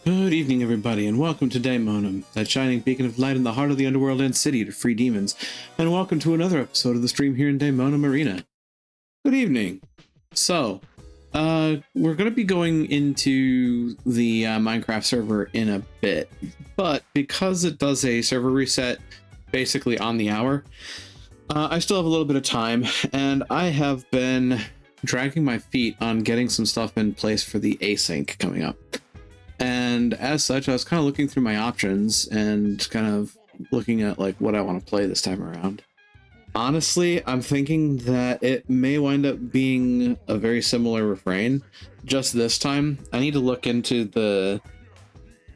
Good evening, everybody, and welcome to Daemonum, that shining beacon of light in the heart of the underworld and city to free demons. And welcome to another episode of the stream here in Daemonum Arena. Good evening. So, we're going to be going into the Minecraft server in a bit, but because it does a server reset basically on the hour, I still have a little bit of time, and I have been dragging my feet on getting some stuff in place for the async coming up. And as such, I was kind of looking through my options and kind of looking at like what I want to play this time around. Honestly, I'm thinking that it may wind up being a very similar refrain. Just this time, I need to look into the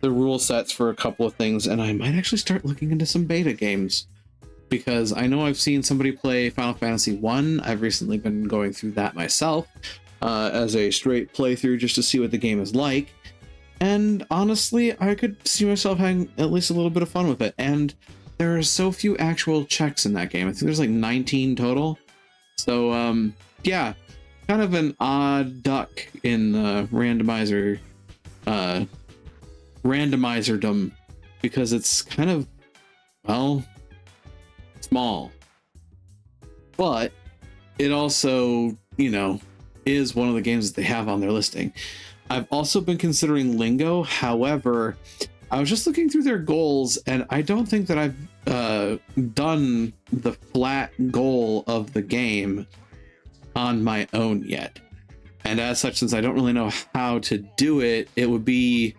rule sets for a couple of things, and I might actually start looking into some beta games. Because I know I've seen somebody play Final Fantasy 1. I've recently been going through that myself as a straight playthrough just to see what the game is like. And honestly, I could see myself having at least a little bit of fun with it. And there are so few actual checks in that game. I think there's like 19 total. So, yeah, kind of an odd duck in randomizerdom, because it's kind of, well, small. But it also, is one of the games that they have on their listing. I've also been considering Lingo. However, I was just looking through their goals, and I don't think that I've done the flat goal of the game on my own yet. And as such, since I don't really know how to do it, it would be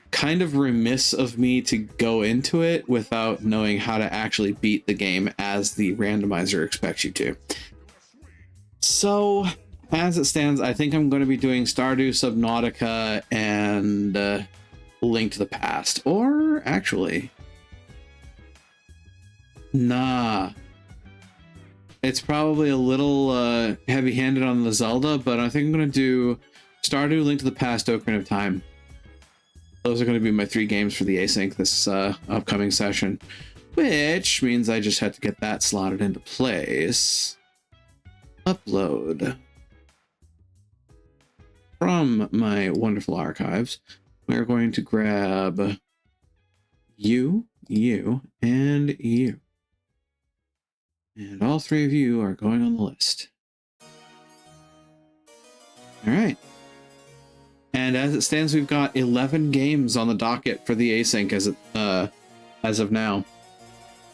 kind of remiss of me to go into it without knowing how to actually beat the game as the randomizer expects you to. So, as it stands, I think I'm going to be doing Stardew, Subnautica, and Link to the Past. Or, actually, nah. It's probably a little heavy-handed on the Zelda, but I think I'm going to do Stardew, Link to the Past, Ocarina of Time. Those are going to be my 3 games for the async this upcoming session, which means I just had to get that slotted into place. Upload. From my wonderful archives, we're going to grab you, and you. And all 3 of you are going on the list. All right. And as it stands, we've got 11 games on the docket for the async as of now.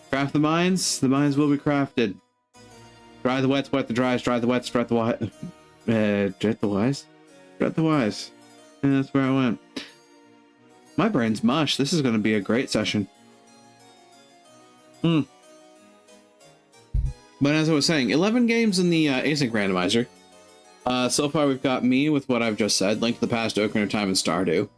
Craft the mines. The mines will be crafted. Dry the wets, wet the dries, dry the wets, dry the wise. Jet the wise? Jet the wise. And that's where I went. My brain's mush. This is going to be a great session. But as I was saying, 11 games in the async randomizer. So far, we've got me with what I've just said, Link to the Past, Ocarina of Time, and Stardew.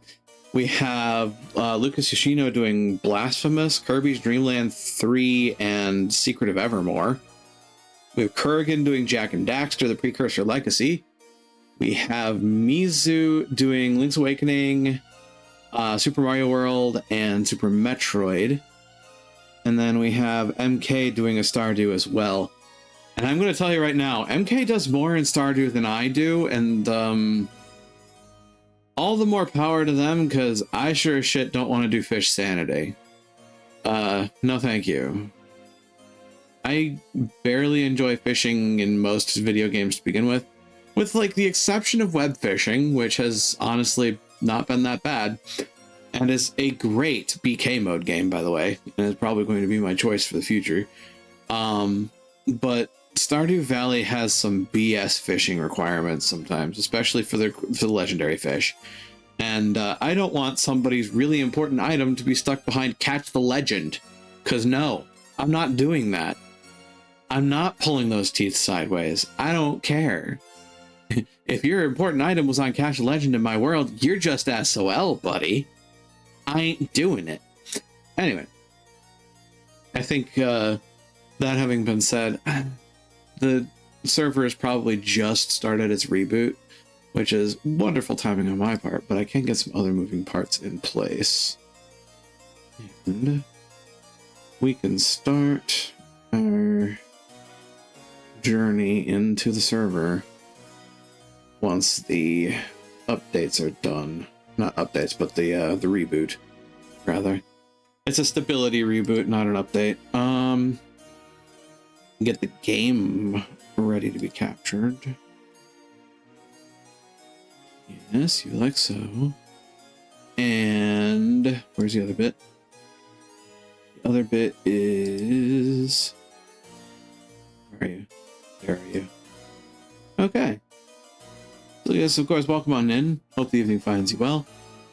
We have Lucas Yoshino doing Blasphemous, Kirby's Dream Land 3, and Secret of Evermore. We have Kurgan doing Jak and Daxter, The Precursor Legacy. We have Mizu doing Link's Awakening, Super Mario World, and Super Metroid. And then we have MK doing a Stardew as well. And I'm going to tell you right now, MK does more in Stardew than I do, and all the more power to them, because I sure as shit don't want to do Fish Sanity. No thank you. I barely enjoy fishing in most video games to begin with like the exception of web fishing, which has honestly not been that bad, and is a great BK mode game, by the way, and is probably going to be my choice for the future. But Stardew Valley has some BS fishing requirements sometimes, especially for the legendary fish. And I don't want somebody's really important item to be stuck behind Catch the Legend, because no, I'm not doing that. I'm not pulling those teeth sideways. I don't care. If your important item was on Catch the Legend in my world, you're just SOL, buddy. I ain't doing it. Anyway, I think that having been said, the server has probably just started its reboot, which is wonderful timing on my part, but I can get some other moving parts in place. And we can start our journey into the server once the updates are done. not updates, but the reboot, rather. It's a stability reboot, not an update. Get the game ready to be captured. Yes, you like so. And where's the other bit? The other bit is... Where are you? There are you. Okay. So yes, of course, welcome on in. Hope the evening finds you well.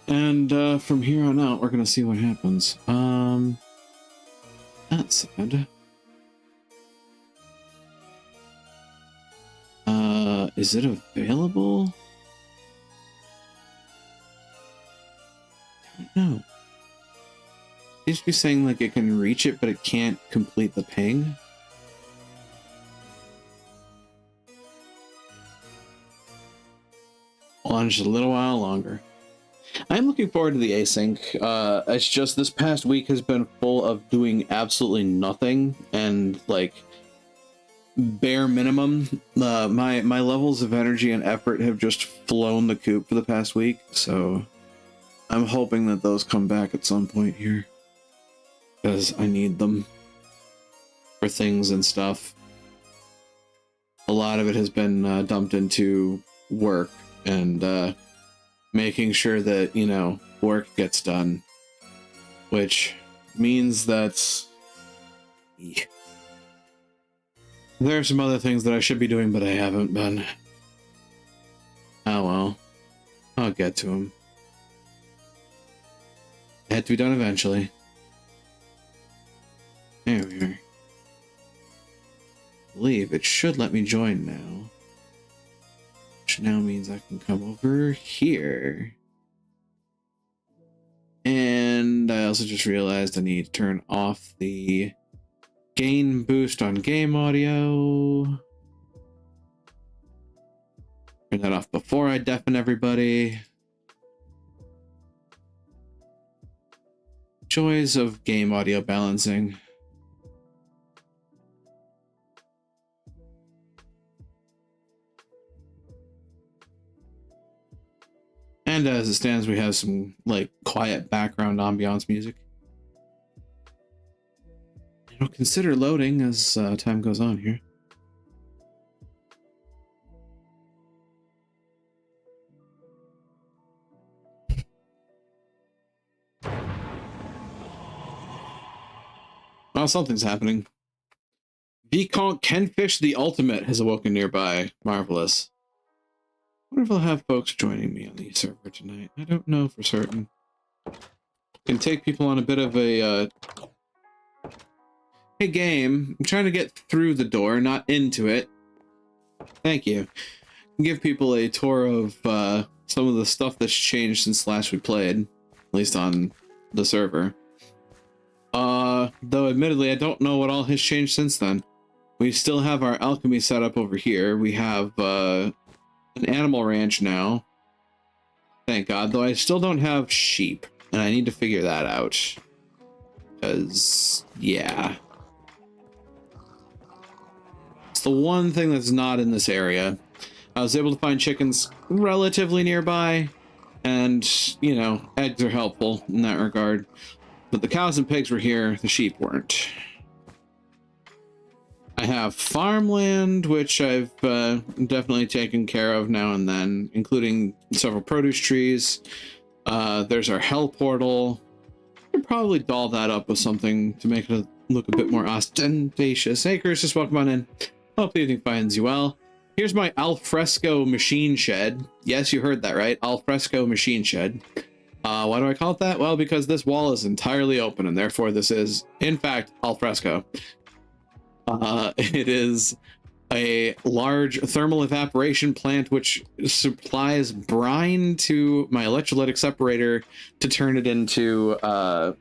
And from here on out, we're gonna see what happens. That said, is it available? I don't know. It should be saying like it can reach it, but it can't complete the ping. On just a little while longer. I'm looking forward to the async. It's just this past week has been full of doing absolutely nothing and like bare minimum. My levels of energy and effort have just flown the coop for the past week, so I'm hoping that those come back at some point here because I need them for things and stuff. A lot of it has been dumped into work and making sure that, you know, work gets done, which means that there are some other things that I should be doing, but I haven't been. Oh well, I'll get to them. It had to be done eventually. There we are. I believe it should let me join now. Which now means I can come over here. And I also just realized I need to turn off the gain boost on game audio. Turn that off before I deafen everybody. Joys of game audio balancing. And as it stands, we have some like quiet background ambiance music. It'll consider loading as time goes on here. Well, something's happening. Vicomte Kenfish the Ultimate has awoken nearby. Marvelous. I wonder if I'll have folks joining me on the server tonight. I don't know for certain. Can take people on a bit of a hey game, I'm trying to get through the door, not into it. Thank you. Give people a tour of some of the stuff that's changed since last we played, at least on the server. Though admittedly I don't know what all has changed since then. We still have our alchemy set up over here. We have an animal ranch now. Thank God, though I still don't have sheep, and I need to figure that out. Because, yeah. It's the one thing that's not in this area. I was able to find chickens relatively nearby, and, you know, eggs are helpful in that regard. But the cows and pigs were here, the sheep weren't. I have farmland, which I've definitely taken care of now and then, including several produce trees. There's our hell portal. I could probably doll that up with something to make it look a bit more ostentatious. Hey, Chris, just welcome on in. Hope the evening finds you well. Here's my alfresco machine shed. Yes, you heard that right. Alfresco machine shed. Why do I call it that? Well, because this wall is entirely open, and therefore this is, in fact, alfresco. It is a large thermal evaporation plant which supplies brine to my electrolytic separator to turn it into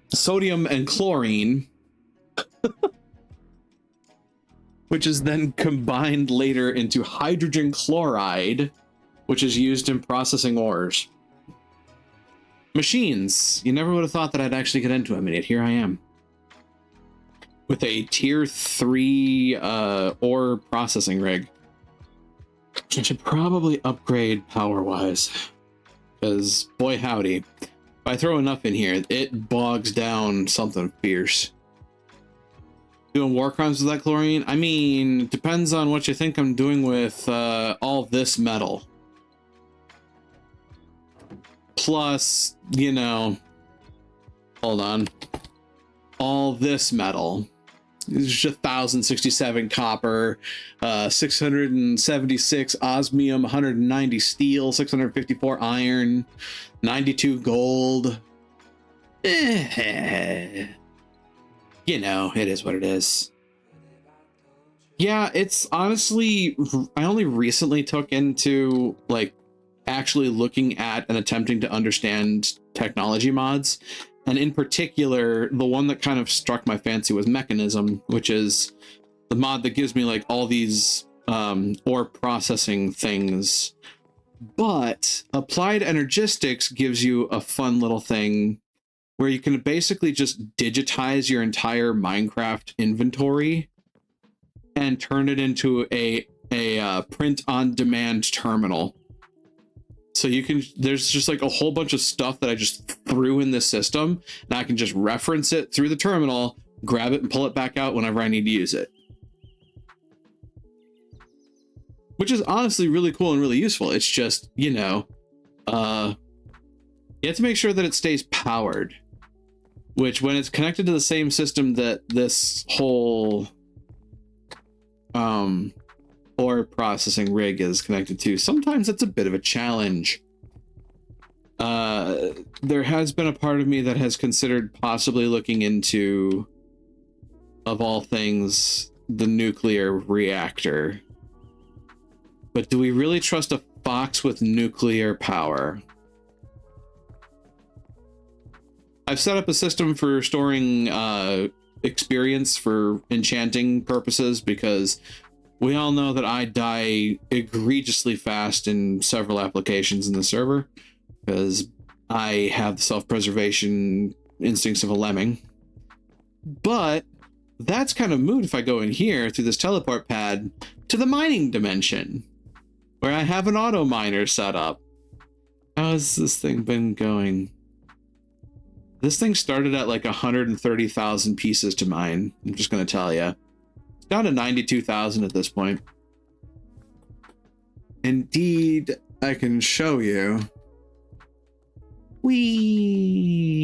sodium and chlorine, which is then combined later into hydrogen chloride, which is used in processing ores. Machines. You never would have thought that I'd actually get into them, and yet here I am. With a tier 3 ore processing rig. I should probably upgrade power-wise. because boy howdy, if I throw enough in here, it bogs down something fierce. Doing war crimes with that chlorine? I mean, depends on what you think I'm doing with all this metal. Plus, you know, hold on, all this metal. It's 1,067 copper, 676 osmium, 190 steel, 654 iron, 92 gold. You know, it is what it is. Yeah, it's honestly, I only recently took into like actually looking at and attempting to understand technology mods. And in particular, the one that kind of struck my fancy was Mechanism, which is the mod that gives me like all these ore processing things. But Applied Energistics gives you a fun little thing where you can basically just digitize your entire Minecraft inventory and turn it into a print-on-demand terminal. So you can, there's just like a whole bunch of stuff that I just threw in this system, and I can just reference it through the terminal, grab it and pull it back out whenever I need to use it. Which is honestly really cool and really useful. It's just, you know, you have to make sure that it stays powered. Which, when it's connected to the same system that this whole ore processing rig is connected to, sometimes it's a bit of a challenge. There has been a part of me that has considered possibly looking into, of all things, the nuclear reactor. But do we really trust a fox with nuclear power? I've set up a system for storing experience for enchanting purposes, because we all know that I die egregiously fast in several applications in the server, because I have the self-preservation instincts of a lemming. But that's kind of moot if I go in here through this teleport pad to the mining dimension, where I have an auto miner set up. How has this thing been going? This thing started at like 130,000 pieces to mine. I'm just going to tell you. It's down to 92,000 at this point. Indeed, I can show you. Whee!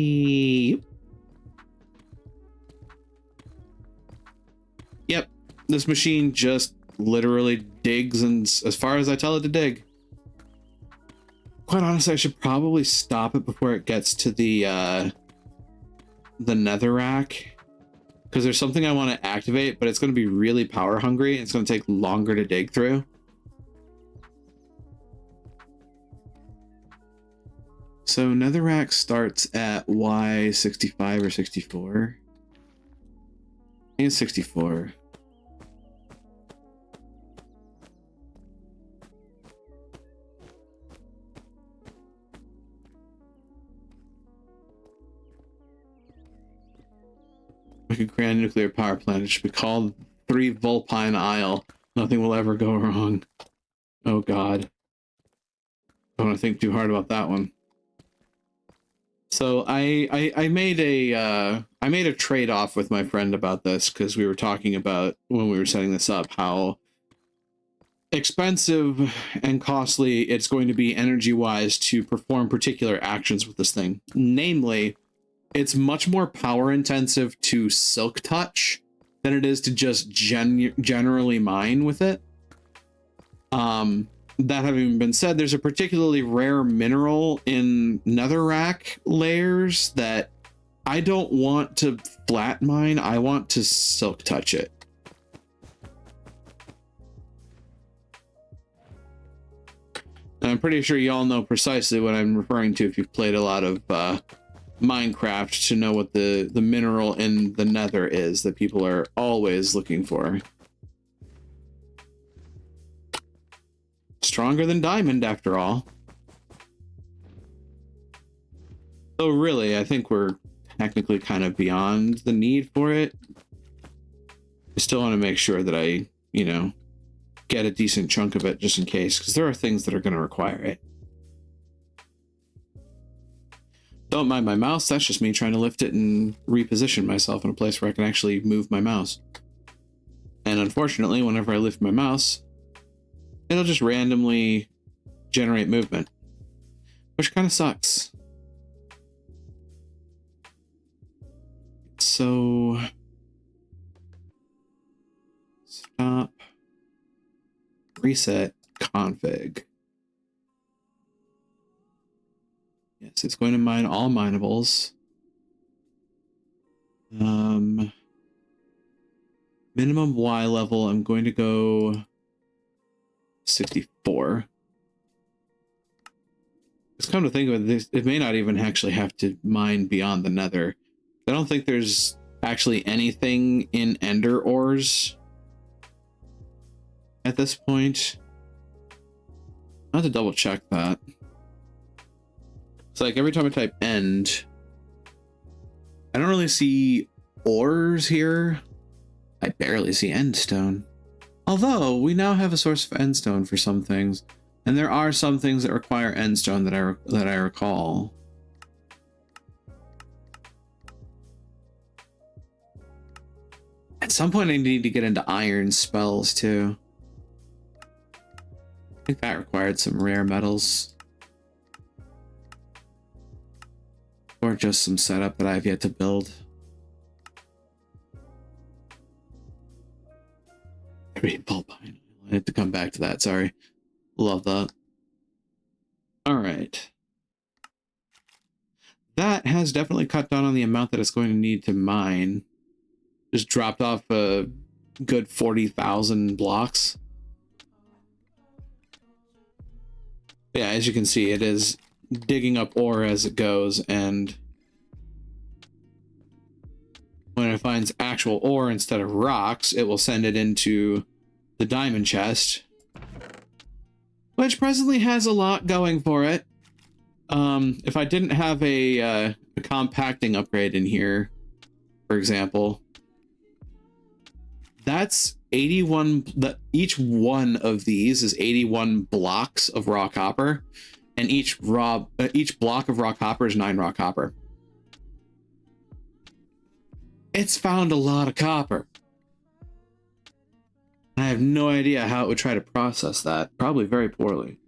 Yep, this machine just literally digs, and as far as I tell it to dig. Quite honestly, I should probably stop it before it gets to the netherrack, because there's something I want to activate, but it's going to be really power hungry, and it's going to take longer to dig through. So netherrack starts at Y65 or 64. I think it's 64. Like a grand nuclear power plant. It should be called 3 Vulpine Isle. Nothing will ever go wrong. Oh god. I don't want to think too hard about that one. So I made a trade-off with my friend about this, because we were talking about, when we were setting this up, how expensive and costly it's going to be energy-wise to perform particular actions with this thing. Namely, it's much more power intensive to silk touch than it is to just generally mine with it. That having been said, there's a particularly rare mineral in netherrack layers that I don't want to flat mine. I want to silk touch it. And I'm pretty sure y'all know precisely what I'm referring to if you've played a lot of Minecraft, to know what the mineral in the nether is that people are always looking for. Stronger than diamond, after all. So really, I think we're technically kind of beyond the need for it. I still want to make sure that I, you know, get a decent chunk of it just in case, because there are things that are going to require it. Don't mind my mouse, that's just me trying to lift it and reposition myself in a place where I can actually move my mouse. And unfortunately, whenever I lift my mouse, it'll just randomly generate movement, which kind of sucks. So, stop, reset, config. Yes, it's going to mine all minables. Minimum Y level, I'm going to go 64. It's come to think of it, it may not even actually have to mine beyond the nether. I don't think there's actually anything in ender ores at this point. I'll have to double check that. It's like every time I type end, I don't really see ores here. I barely see endstone. Although we now have a source of endstone for some things, and there are some things that require endstone that I recall. At some point, I need to get into iron spells too. I think that required some rare metals. Or just some setup that I've yet to build. Bulbine. I have to come back to that, sorry. Love that. Alright. That has definitely cut down on the amount that it's going to need to mine. Just dropped off a good 40,000 blocks. Yeah, as you can see, it is digging up ore as it goes, and when it finds actual ore instead of rocks, it will send it into the diamond chest, which presently has a lot going for it. If I didn't have a compacting upgrade in here, for example, that's 81, each one of these is 81 blocks of raw copper, and each block of raw copper is 9 raw copper. It's found a lot of copper. I have no idea how it would try to process that. Probably very poorly.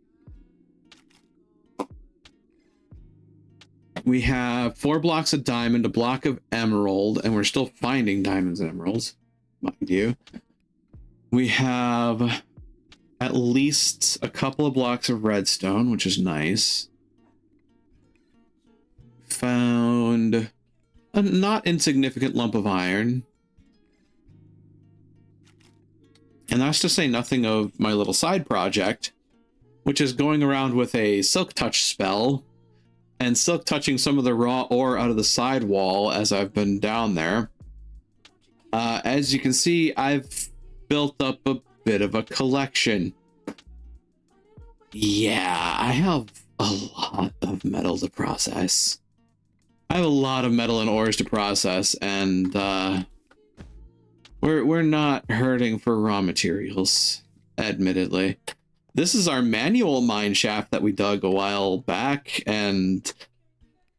We have 4 blocks of diamond, a block of emerald, and we're still finding diamonds and emeralds, mind you. We have at least a couple of blocks of redstone, which is nice. Found a not insignificant lump of iron. And that's to say nothing of my little side project, which is going around with a silk touch spell and silk touching some of the raw ore out of the side wall as I've been down there. As you can see, I've built up a bit of a collection. Yeah, I have a lot of metal to process. I have a lot of metal and ores to process, and we're not hurting for raw materials, admittedly. This is our manual mine shaft that we dug a while back, and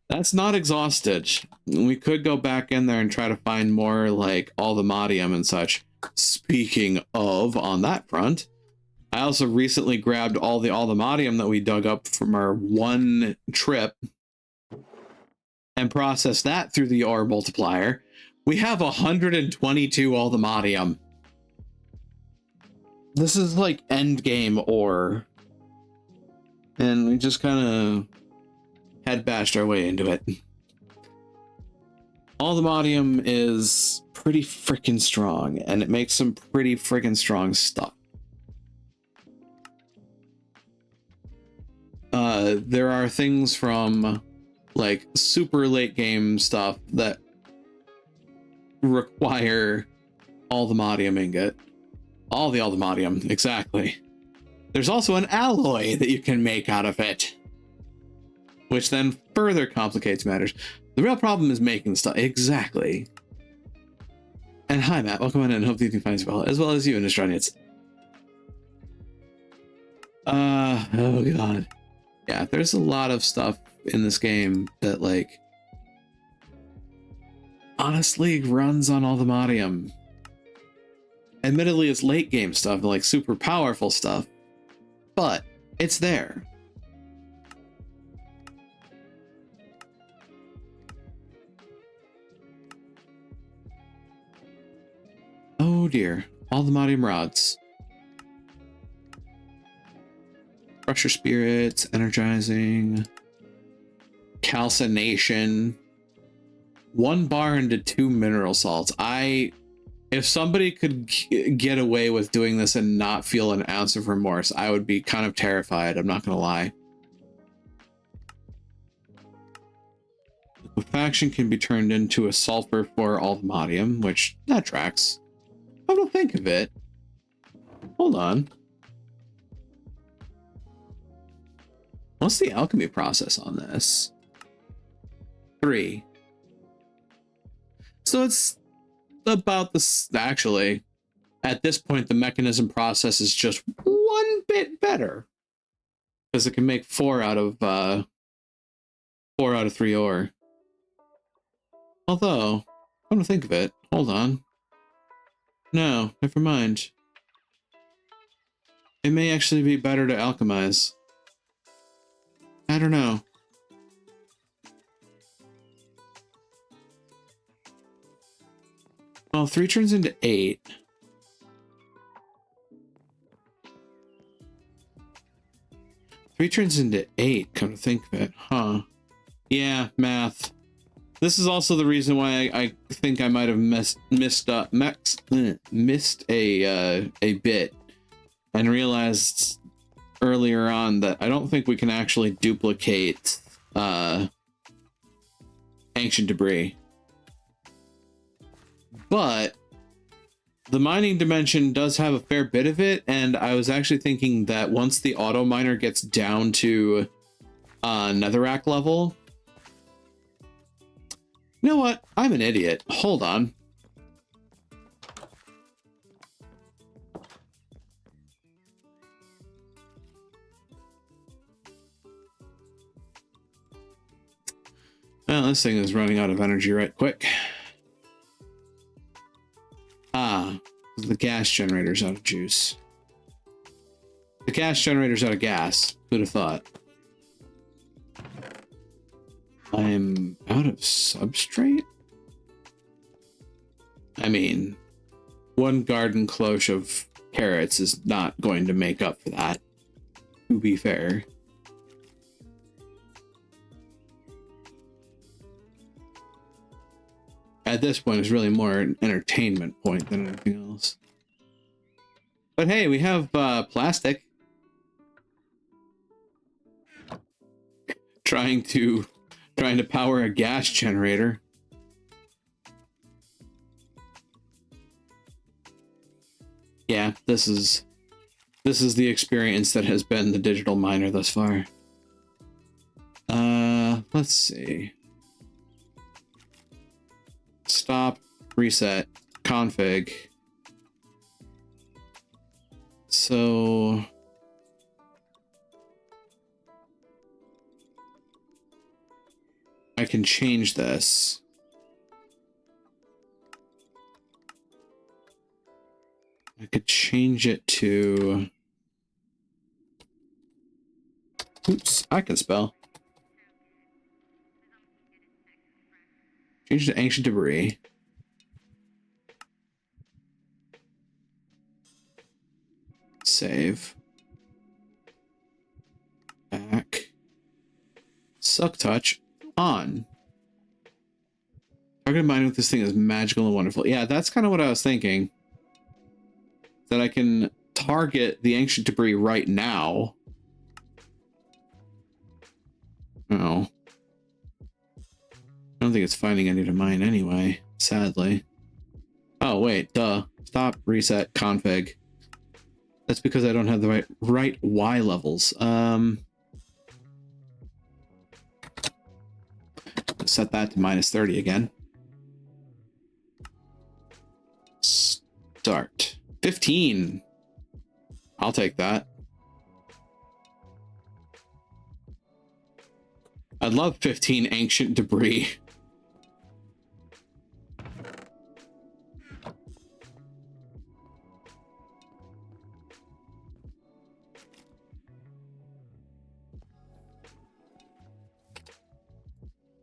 that's not exhausted. We could go back in there and try to find more, like, allthemodium and such. Speaking of, on that front, I also recently grabbed all the allthemodium that we dug up from our one trip and processed that through the ore multiplier. We have 122 allthemodium. This is like end game ore. And we just kind of had bashed our way into it. Allthemodium is pretty freaking strong, and it makes some pretty freaking strong stuff. There are things from like super late game stuff that require allthemodium ingot. All the allthemodium, exactly. There's also an alloy that you can make out of it, which then further complicates matters. The real problem is making stuff. Exactly. And hi, Matt. Welcome on in. Hope you finds well, as well as you, Innistranians. Oh god. Yeah, there's a lot of stuff in this game that, like, honestly runs on Ultimatium. Admittedly, it's late game stuff, like super powerful stuff, but it's there. Oh dear, Ultimatium rods. Crusher spirits, energizing, calcination, 1 bar into 2 mineral salts. If somebody could get away with doing this and not feel an ounce of remorse, I would be kind of terrified. I'm not gonna lie. Liquefaction can be turned into a sulfur for Ultimatium, which that tracks. Come to think of it, hold on. What's the alchemy process on this? 3. So it's about this. Actually, at this point, the mechanism process is just 1 bit better because it can make 4 out of 3 ore. Although, come to think of it, hold on. No, never mind. It may actually be better to alchemize. I don't know. Well, 3 turns into 8. Three turns into 8, come to think of it. Huh. Yeah, math. This is also the reason why I think I might have missed a bit and realized earlier on that I don't think we can actually duplicate ancient debris. But the mining dimension does have a fair bit of it, and I was actually thinking that once the auto miner gets down to netherrack level. You know what? I'm an idiot. Hold on. Well, this thing is running out of energy right quick. Ah, the gas generator's out of juice. The gas generator's out of gas. Who'd have thought? I'm out of substrate? I mean, 1 garden cloche of carrots is not going to make up for that, to be fair. At this point, it's really more an entertainment point than anything else. But hey, we have plastic. Trying to power a gas generator. Yeah, this is the experience that has been the digital miner thus far. Let's see. Stop, reset, config. So I can change this. I could change it to... Oops, I can spell. Change to ancient debris. Save. Back. Suck touch. On. Target mining with this thing is magical and wonderful. Yeah, that's kind of what I was thinking. That I can target the ancient debris right now. Oh. I don't think it's finding any to mine anyway, sadly. Oh, wait, duh. Stop, reset, config. That's because I don't have the right Y levels. Set that to -30 again. Start. 15. I'll take that. I'd love 15 ancient debris.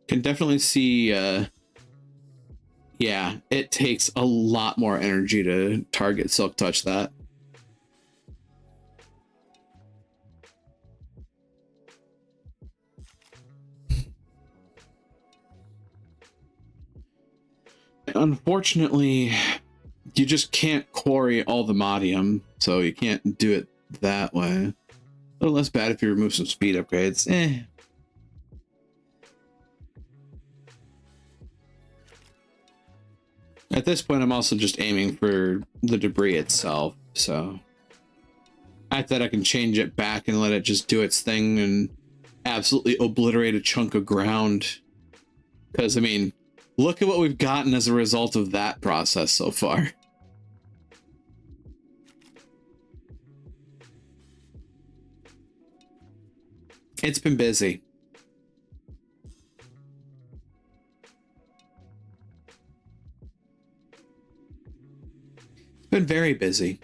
Can definitely see, yeah, it takes a lot more energy to target Silk Touch that. Unfortunately, you just can't quarry all the Modium, so you can't do it that way. A little less bad if you remove some speed upgrades. At this point, I'm also just aiming for the debris itself, so I thought I can change it back and let it just do its thing and absolutely obliterate a chunk of ground. Because, I mean, look at what we've gotten as a result of that process so far. It's been busy. It's been very busy.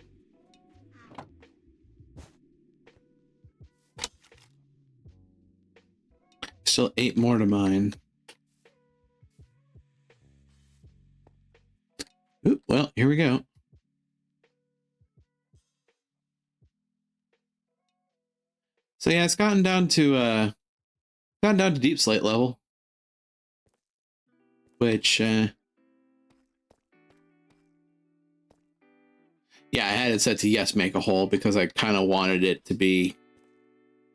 Still 8 more to mine. Ooh, well, here we go. So yeah, it's gotten down to deep slate level, which yeah, I had it set to yes, make a hole, because I kind of wanted it to be,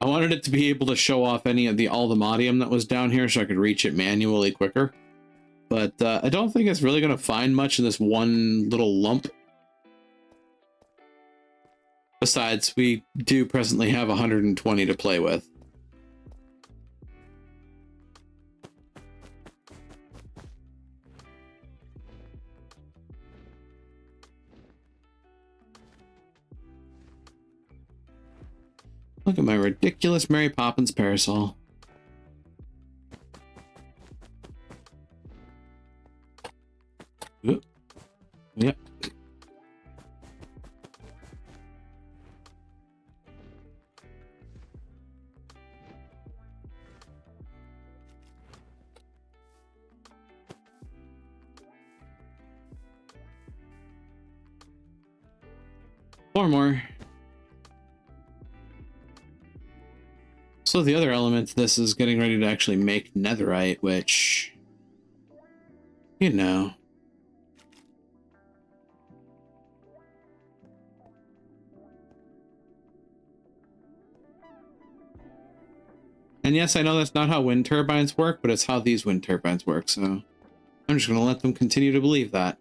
I wanted it to be able to show off any of all the Modium that was down here so I could reach it manually quicker. But I don't think it's really going to find much in this one little lump. Besides, we do presently have 120 to play with. Look at my ridiculous Mary Poppins parasol. Oop. Yep. Four more. So the other element to this is getting ready to actually make netherite, which, you know. And yes, I know that's not how wind turbines work, but it's how these wind turbines work, so I'm just going to let them continue to believe that.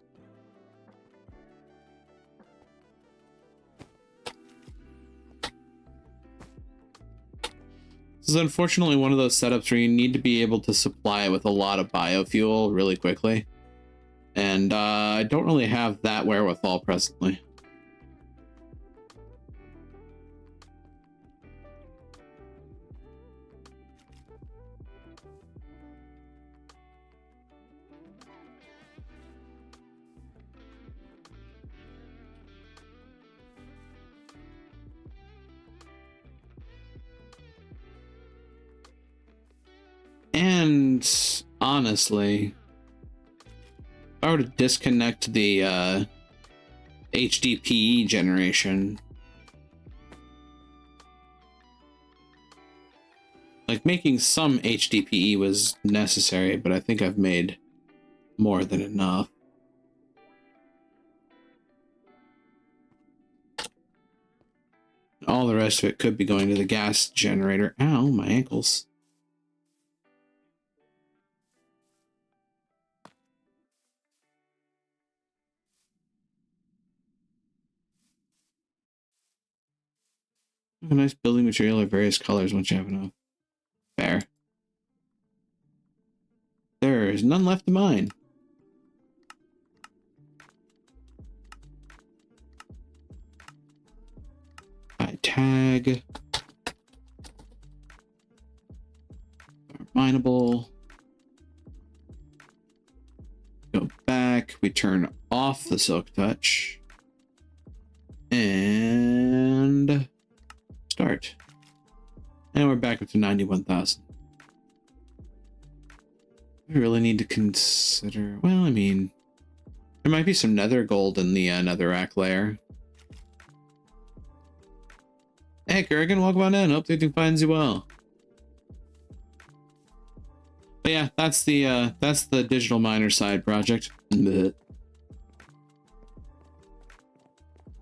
This is unfortunately one of those setups where you need to be able to supply it with a lot of biofuel really quickly. And I don't really have that wherewithal presently. And honestly, if I were to disconnect the HDPE generation, like making some HDPE was necessary, but I think I've made more than enough. All the rest of it could be going to the gas generator. Ow, my ankles. A nice building material of various colors once you have enough. Fair. There is none left to mine. I tag. mineable. Go back. We turn off the Silk Touch. And start. And we're back up to 91,000. We really need to consider... Well, I mean... There might be some nether gold in the netherrack layer. Hey, Kurgan, welcome on in. Hope everything finds you well. But yeah, that's the digital miner side project.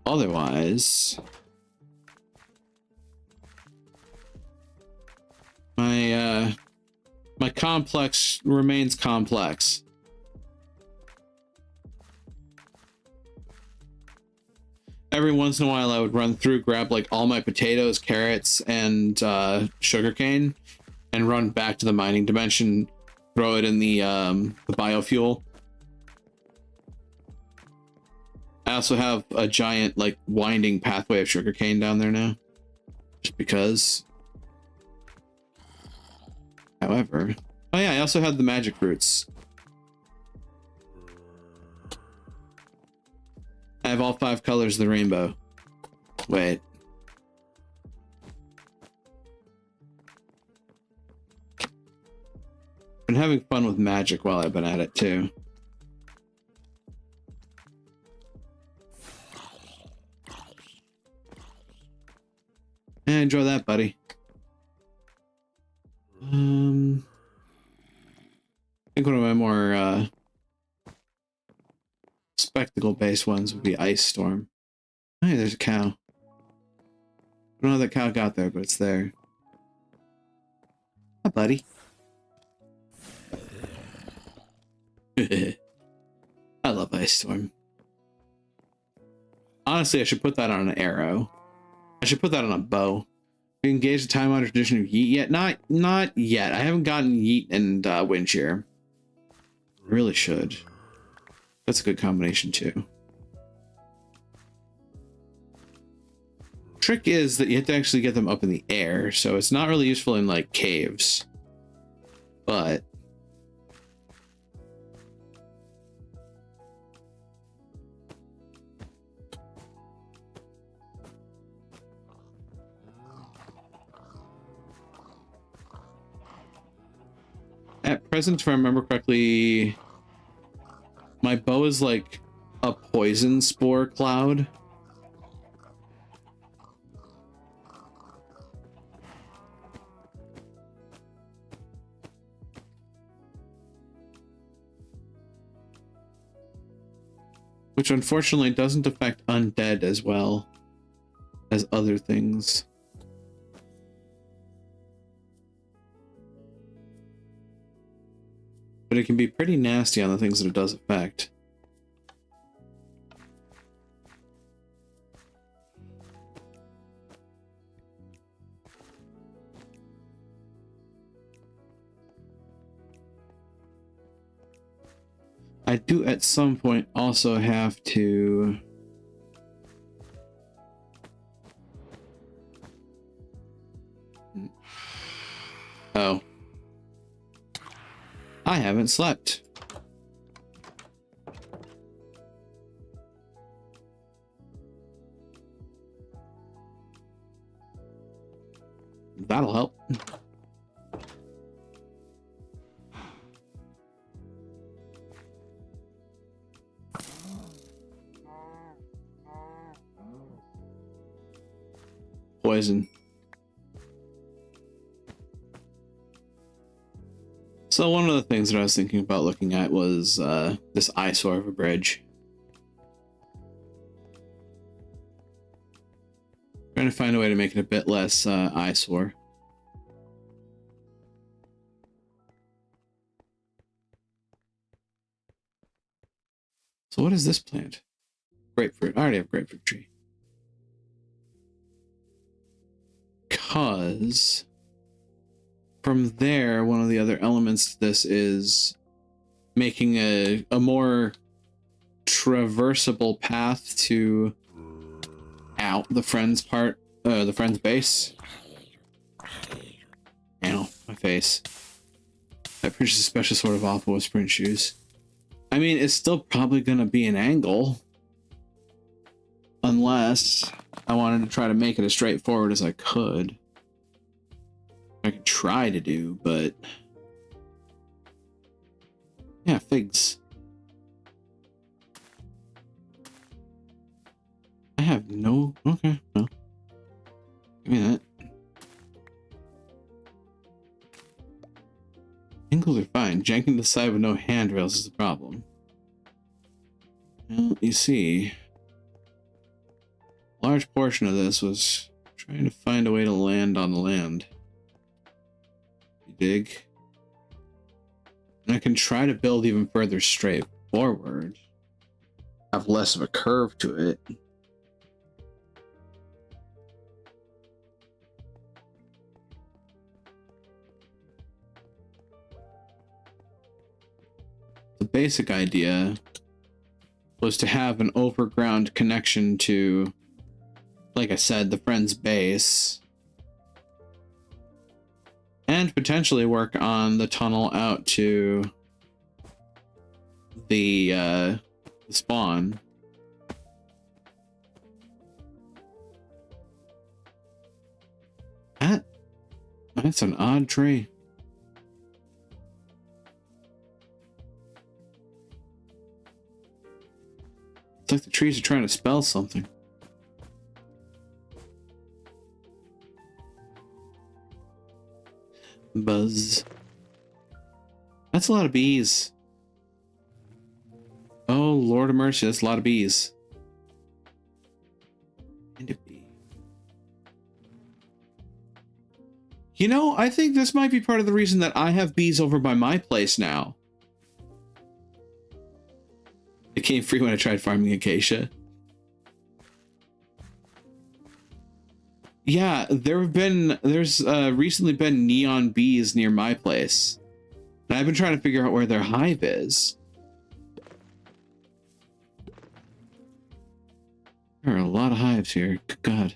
Otherwise, my complex remains complex. Every once in a while I would run through, grab like all my potatoes, carrots, and sugarcane, and run back to the mining dimension, throw it in the biofuel. I also have a giant like winding pathway of sugarcane down there now, just because. However, oh yeah, I also have the magic fruits. I have all 5 colors of the rainbow. Wait. Been having fun with magic while I've been at it too. Yeah, enjoy that, buddy. I think one of my more spectacle-based ones would be Ice Storm. Hey, there's a cow. I don't know how that cow got there, but it's there. Hi, buddy. I love Ice Storm. Honestly, I should put that on an arrow. I should put that on a bow. We engage the time-honored tradition of yeet yet? Not yet. I haven't gotten yeet and wind shear. Really should. That's a good combination too. Trick is that you have to actually get them up in the air, so it's not really useful in like caves. But at present, if I remember correctly, my bow is like a poison spore cloud. Which unfortunately doesn't affect undead as well as other things. But it can be pretty nasty on the things that it does affect. I do at some point also have to oh. I haven't slept. That'll help. Poison. So one of the things that I was thinking about looking at was this eyesore of a bridge. Trying to find a way to make it a bit less eyesore. So what is this plant? Grapefruit. I already have grapefruit tree. Because from there, one of the other elements to this is making a more traversable path to out the friend's part, the friend's base. Ow, my face. That bridge is a special sort of awful with sprint shoes. I mean, it's still probably gonna be an angle. Unless I wanted to try to make it as straightforward as I could. I could try to do, but... yeah, figs. I have no... okay, no. Give me that. Angles are fine. Janking the side with no handrails is the problem. Well, you see... a large portion of this was trying to find a way to land on the land. You dig? And I can try to build even further straight forward. Have less of a curve to it. The basic idea was to have an overground connection to, like I said, the friend's base. And potentially work on the tunnel out to the spawn. That's an odd tree. It's like the trees are trying to spell something. Buzz. That's a lot of bees. Oh, Lord of mercy, that's a lot of bees. And a bee. You know, I think this might be part of the reason that I have bees over by my place now. It came free when I tried farming acacia. Yeah, there's recently been neon bees near my place. And I've been trying to figure out where their hive is. There are a lot of hives here. Good God.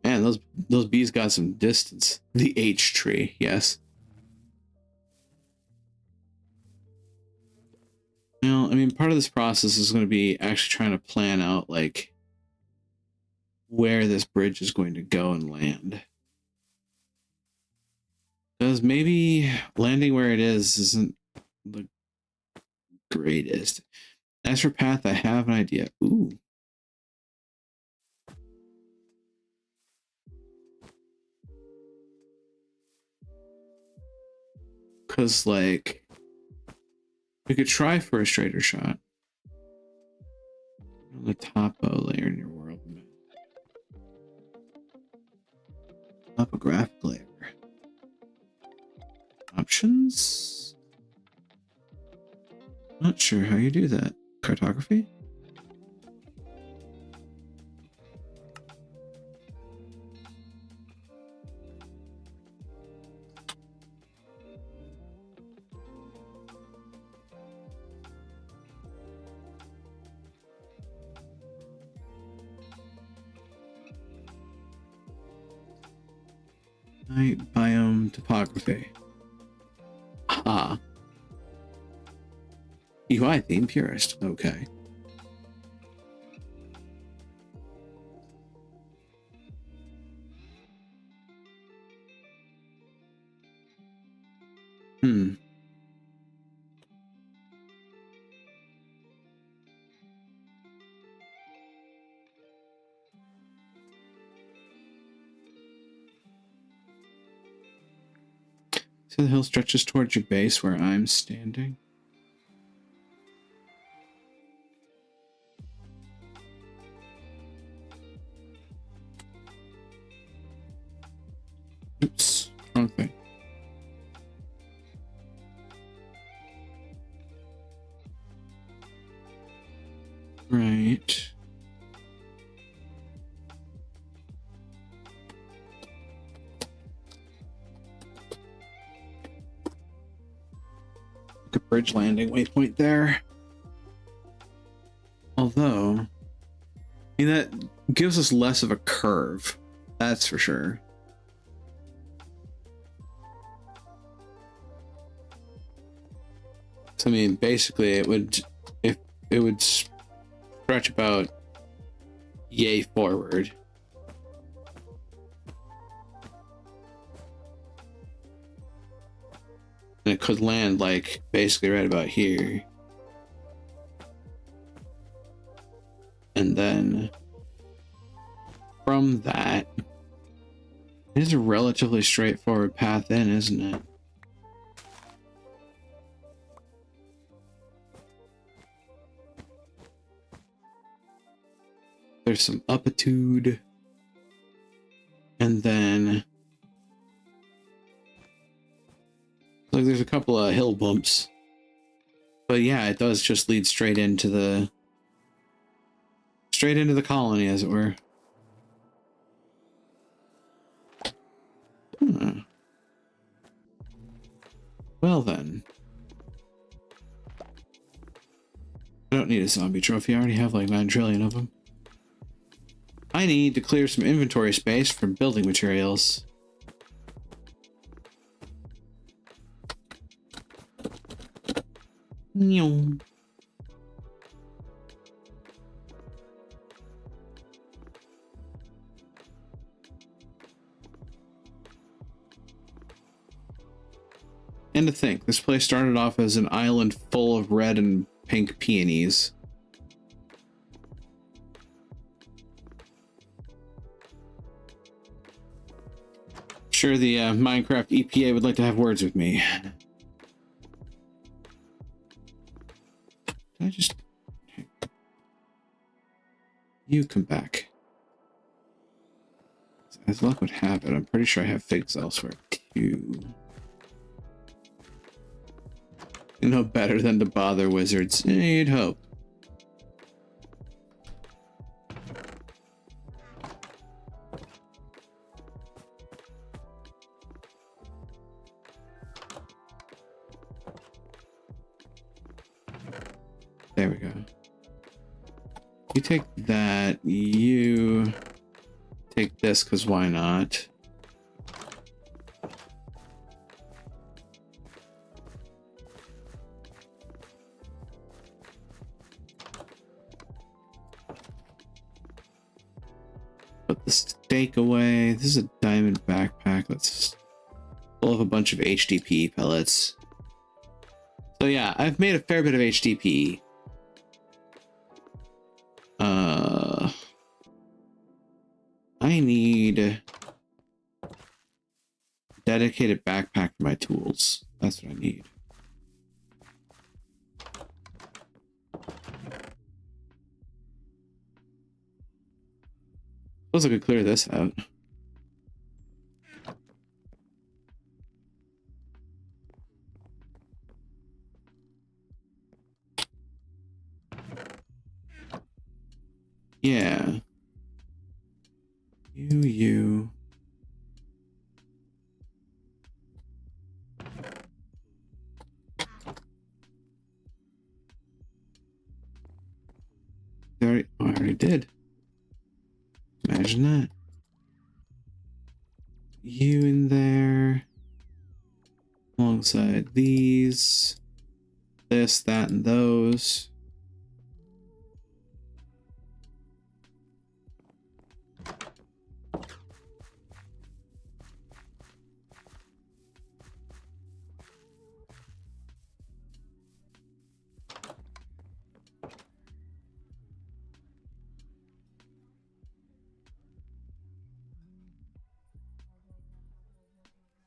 Man, those bees got some distance. The H tree, yes. Well, I mean, part of this process is going to be actually trying to plan out, like, where this bridge is going to go and land. Because maybe landing where it is isn't the greatest. As for path, I have an idea. Ooh. Because, like, we could try for a straighter shot. On the topo layer in your world map. Topographic layer. Options? Not sure how you do that. Cartography? Biome topography. Ah. UI theme purist. Okay. So the hill stretches towards your base where I'm standing. Oops, wrong thing. Right. Like a bridge landing waypoint there. Although, I mean, that gives us less of a curve. That's for sure. So, I mean, basically, it would stretch about yay forward. And it could land like basically right about here. And then from that, it is a relatively straightforward path in, isn't it? There's some upitude. And then like there's a couple of hill bumps. But yeah, it does just lead straight into the colony, as it were. Well then. I don't need a zombie trophy. I already have like 9 trillion of them. I need to clear some inventory space from building materials. And to think, this place started off as an island full of red and pink peonies. Sure, the Minecraft EPA would like to have words with me. Can I just... You come back. As luck would have it, I'm pretty sure I have figs elsewhere too. You know better than to bother wizards. You'd hope. There we go. You take that. You take this, because why not? Put the steak away. This is a diamond backpack that's full of a bunch of HDP pellets. So yeah, I've made a fair bit of HDP. I need a dedicated backpack for my tools. That's what I need. Suppose I could clear this out. Yeah. You. I already did. Imagine that. You in there. Alongside these. This, that, and those.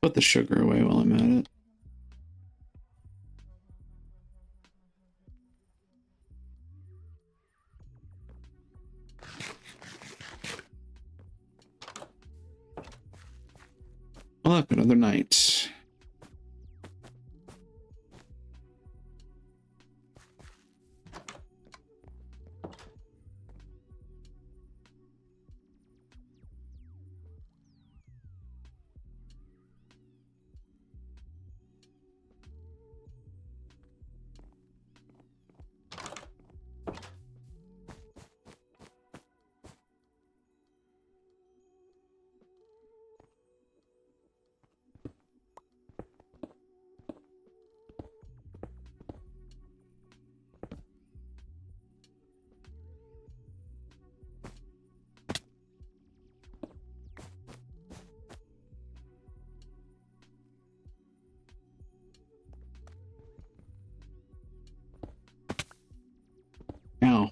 Put the sugar away while I'm at it. Oh, look, another night.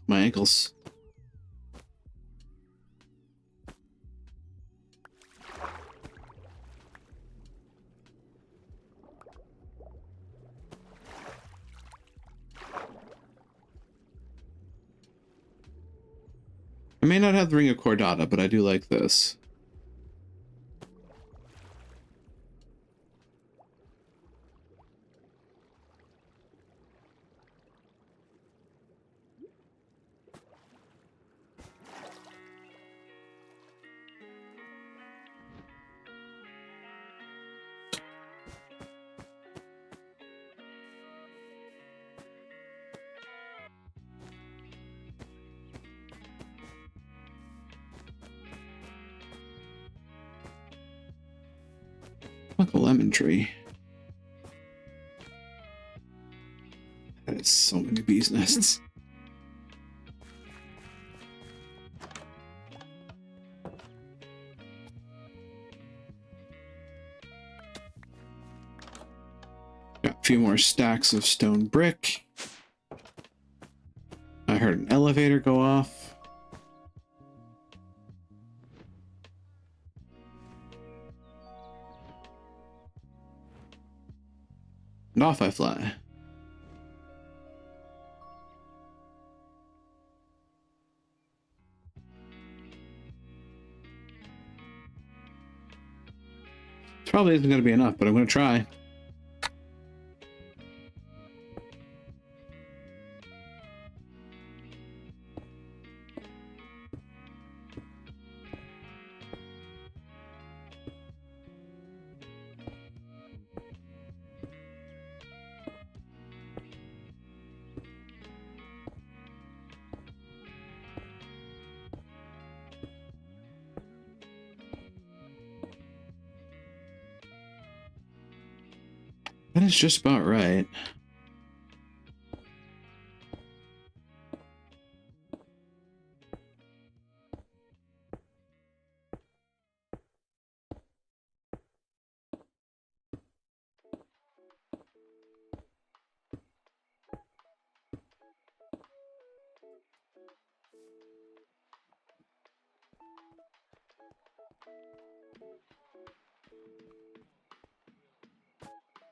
my ankles. I may not have the Ring of Cordata, but I do like this. Like a lemon tree. That is so many bees nests. Got a few more stacks of stone brick. I heard an elevator go off. And off I fly. This probably isn't going to be enough, but I'm going to try. That is just about right.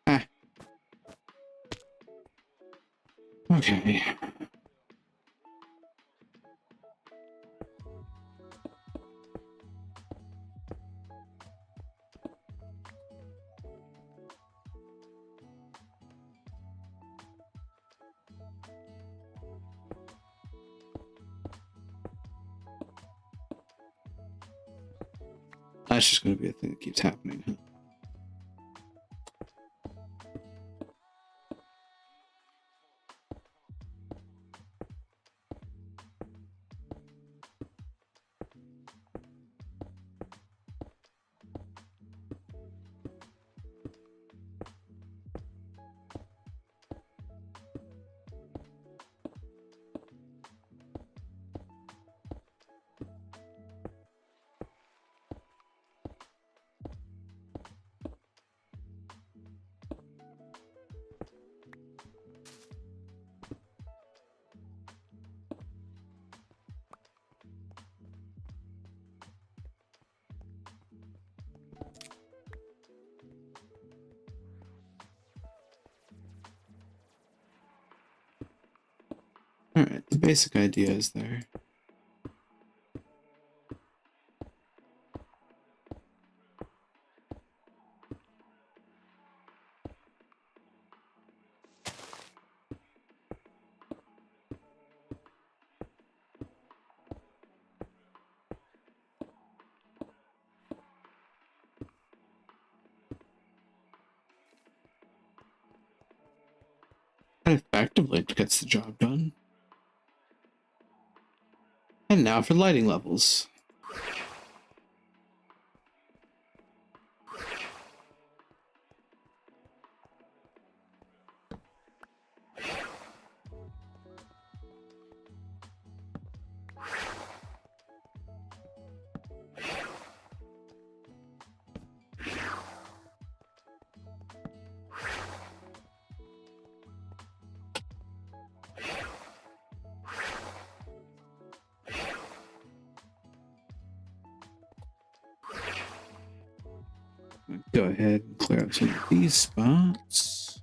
Ah. Okay. That's just going to be a thing that keeps happening. Huh? Alright, the basic idea is there. And effectively gets the job done. And now for lighting levels. Go ahead and clear up some of these spots.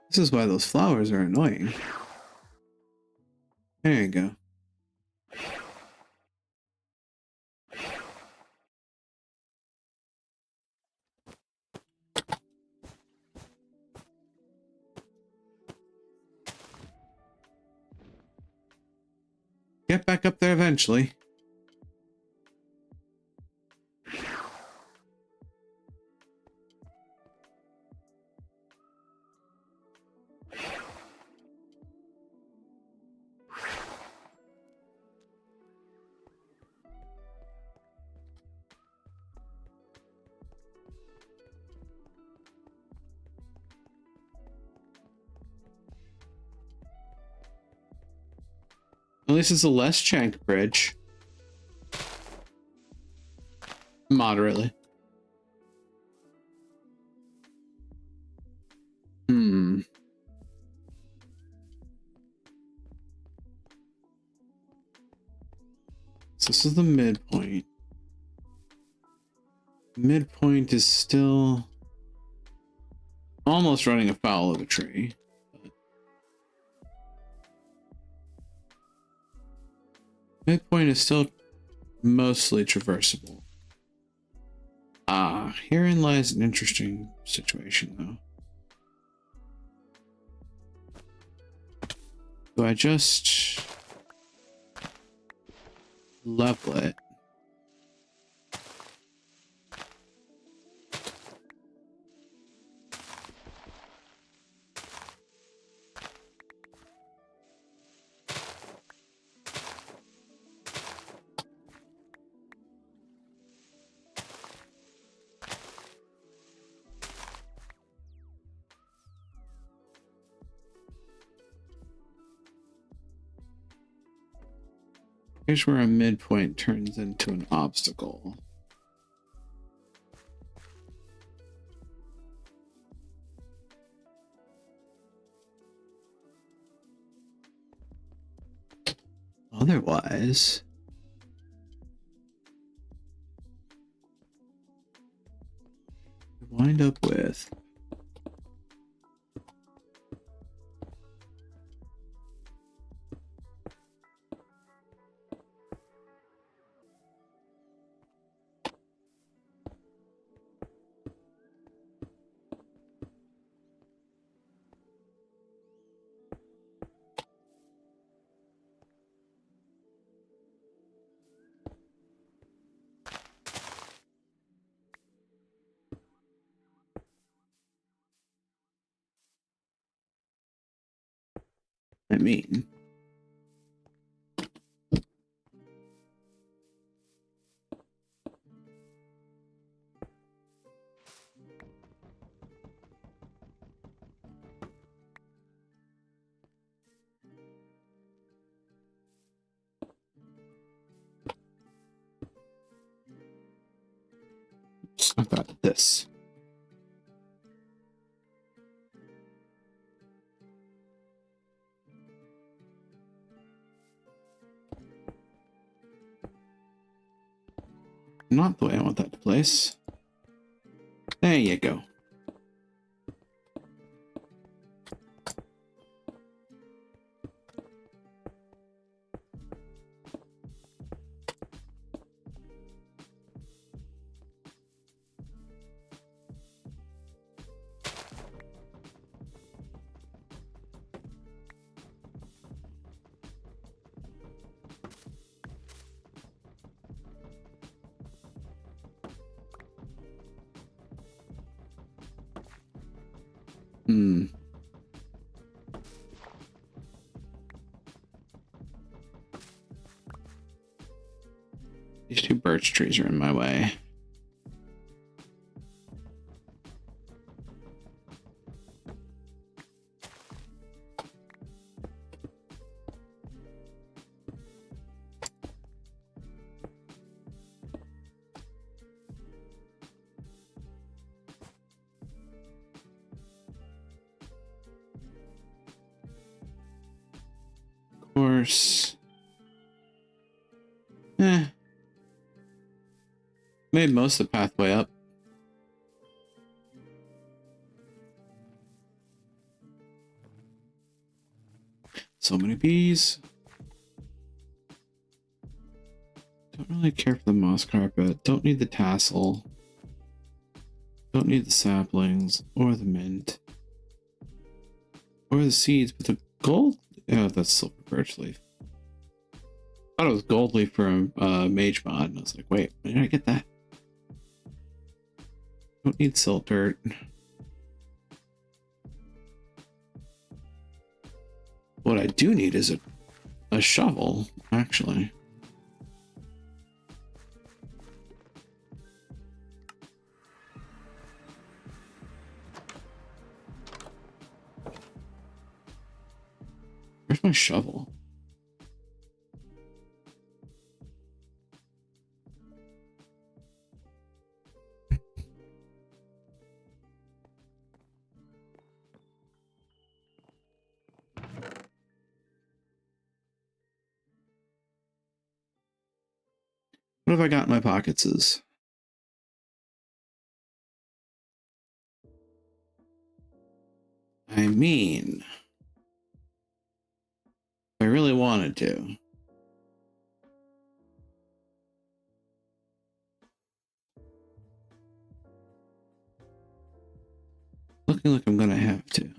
This is why those flowers are annoying. There you go. Get back up there eventually. At least it's a less chanked bridge. Moderately. So this is the midpoint. Midpoint is still almost running afoul of a tree. Midpoint is still mostly traversable. Herein lies an interesting situation, though. Do I just level it? Here's where a midpoint turns into an obstacle. Otherwise, wind up with I mean, I got this. Not the way I want that to place. There you go. These two birch trees are in my way. worse. Made most of the pathway up. So many bees. Don't really care for the moss carpet. Don't need the tassel. Don't need the saplings or the mint. Or the seeds, but the gold? Yeah, that's silver birch leaf. I thought it was gold leaf for a mage mod, and I was like, wait, where did I get that? Don't need silt dirt. What I do need is a shovel, actually. Where's my shovel? What have I got in my pockets? I mean, if I really wanted to. Looking like I'm gonna have to.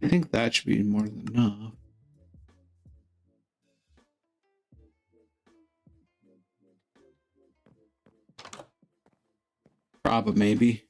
I think that should be more than enough. Probably, maybe.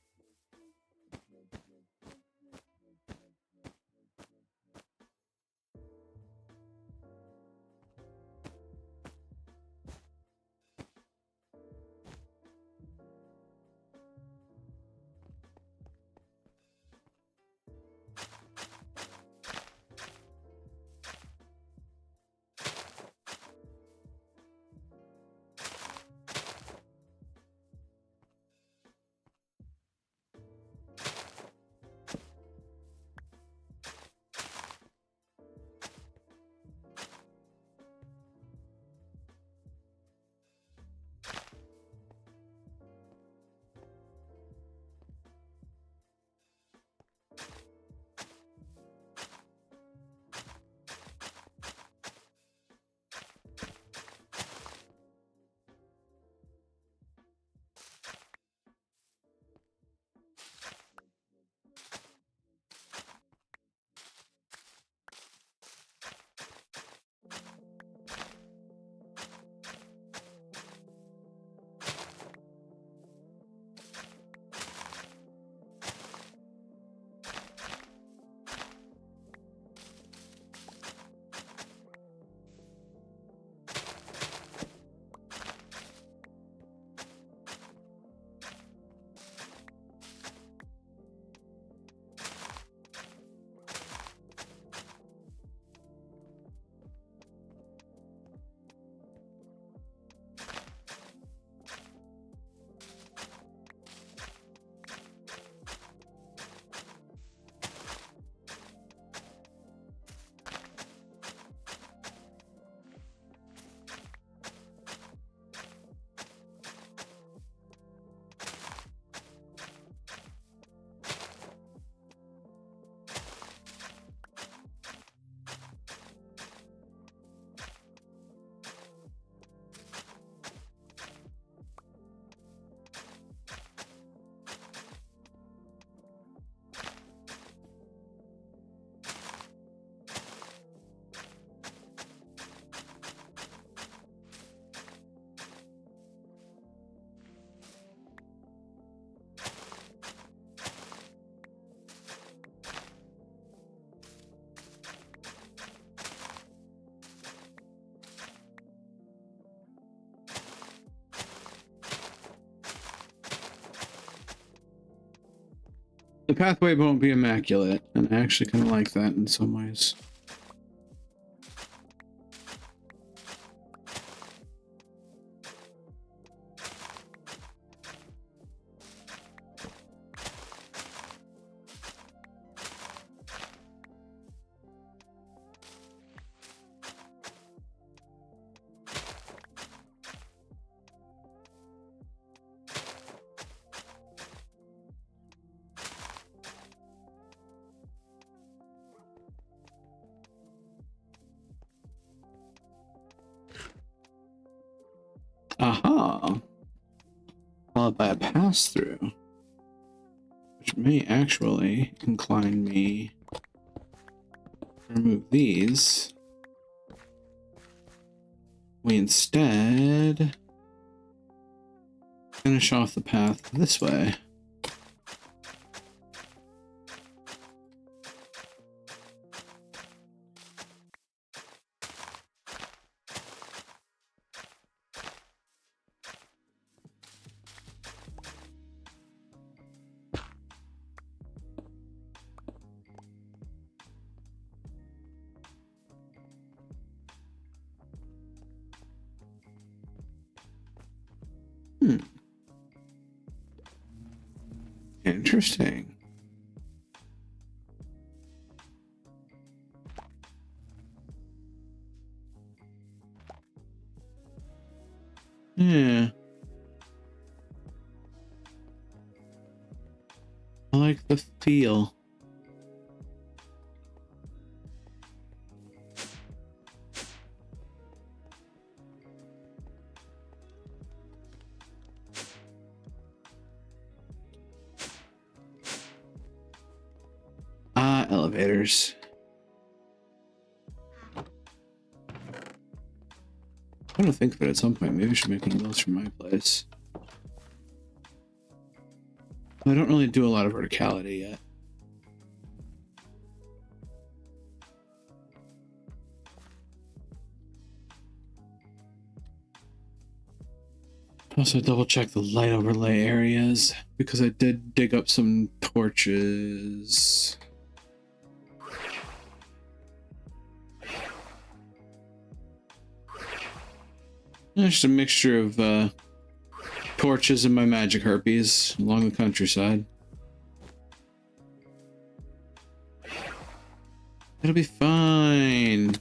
The pathway won't be immaculate, and I actually kind of like that in some ways. Aha! Followed by a pass-through, which may actually incline me to remove these. We instead finish off the path this way. Interesting. Yeah. I like the feel. Elevators. I don't think of it at some point. Maybe I should make one of those for my place. I don't really do a lot of verticality yet. Also, double check the light overlay areas because I did dig up some torches. Just a mixture of torches and my magic herpes along the countryside. It'll be fine.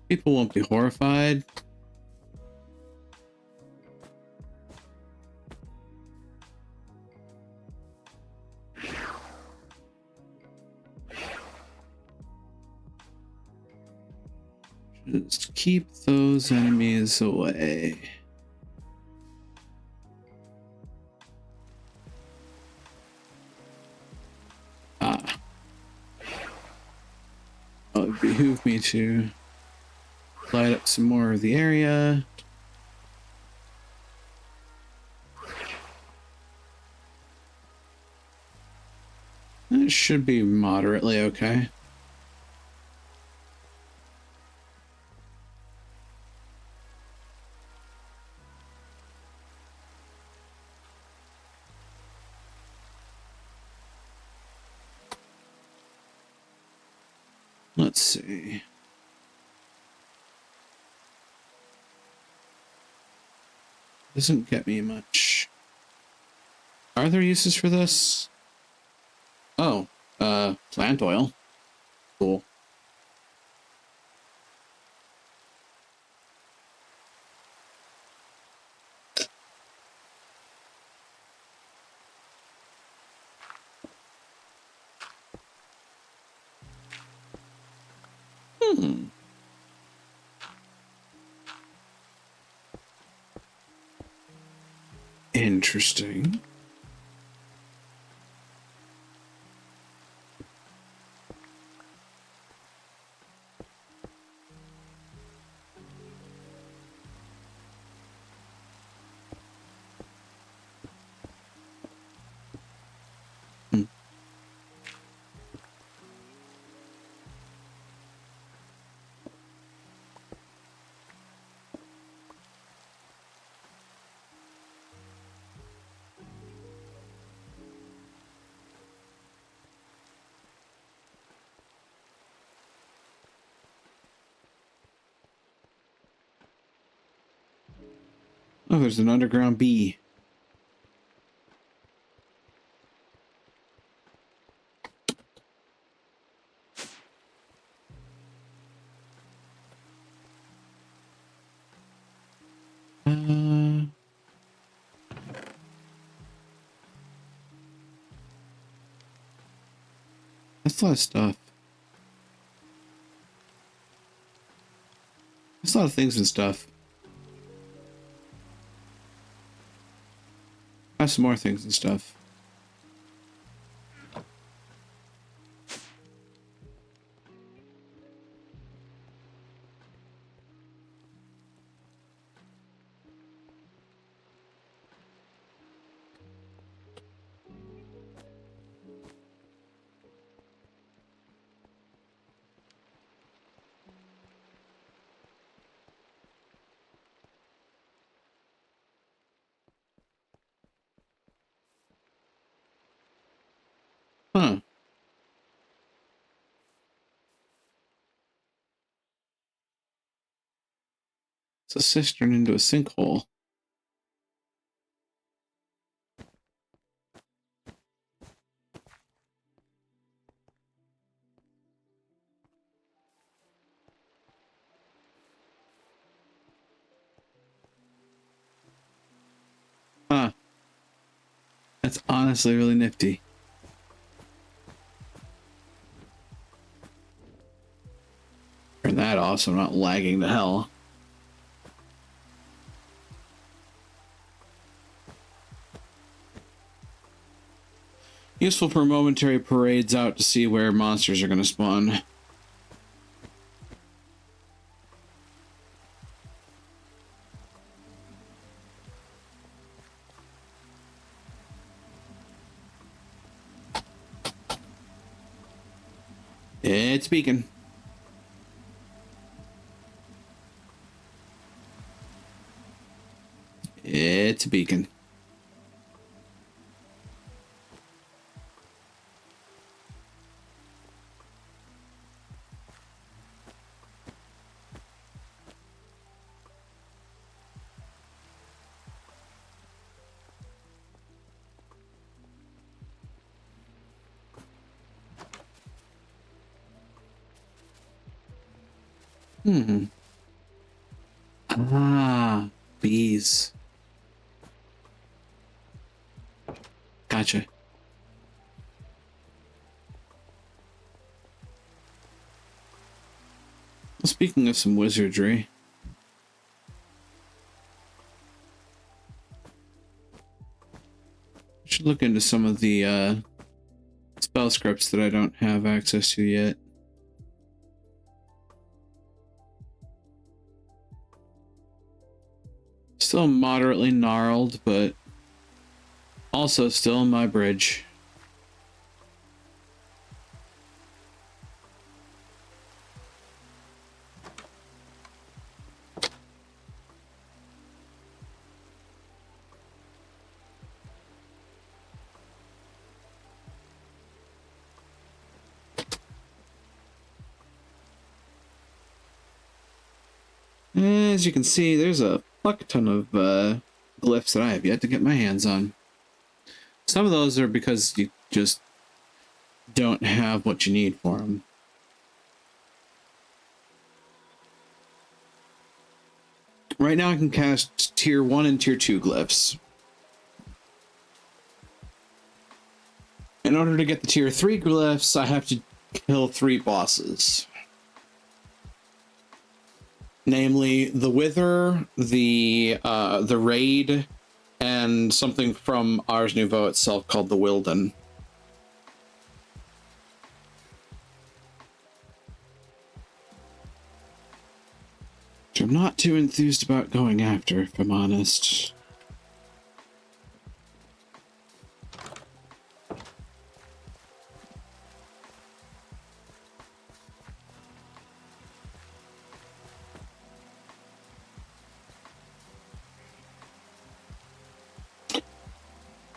People won't be horrified. Just keep those enemies away. Ah. Oh, it would behoove me to light up some more of the area. It should be moderately okay. Let's see. Doesn't get me much. Are there uses for this? Oh, plant oil. Cool. Interesting. Oh, there's an underground bee. That's a lot of stuff. There's a lot of things and stuff. I have some more things and stuff. Huh. It's a cistern into a sinkhole. Huh. That's honestly really nifty. Turn that off so I'm not lagging to hell. Useful for momentary parades out to see where monsters are going to spawn. It's beacon. It's a beacon. Ah, bees. Gotcha. Well, speaking of some wizardry, I should look into some of the spell scripts that I don't have access to yet. Still moderately gnarled, but also still in my bridge. As you can see, there's a fuck ton of glyphs that I have yet to get my hands on. Some of those are because you just don't have what you need for them. Right now I can cast tier 1 and tier 2 glyphs. In order to get the tier 3 glyphs, I have to kill 3 bosses. Namely, the Wither, the Raid, and something from Ars Nouveau itself called the Wilden. Which I'm not too enthused about going after, if I'm honest.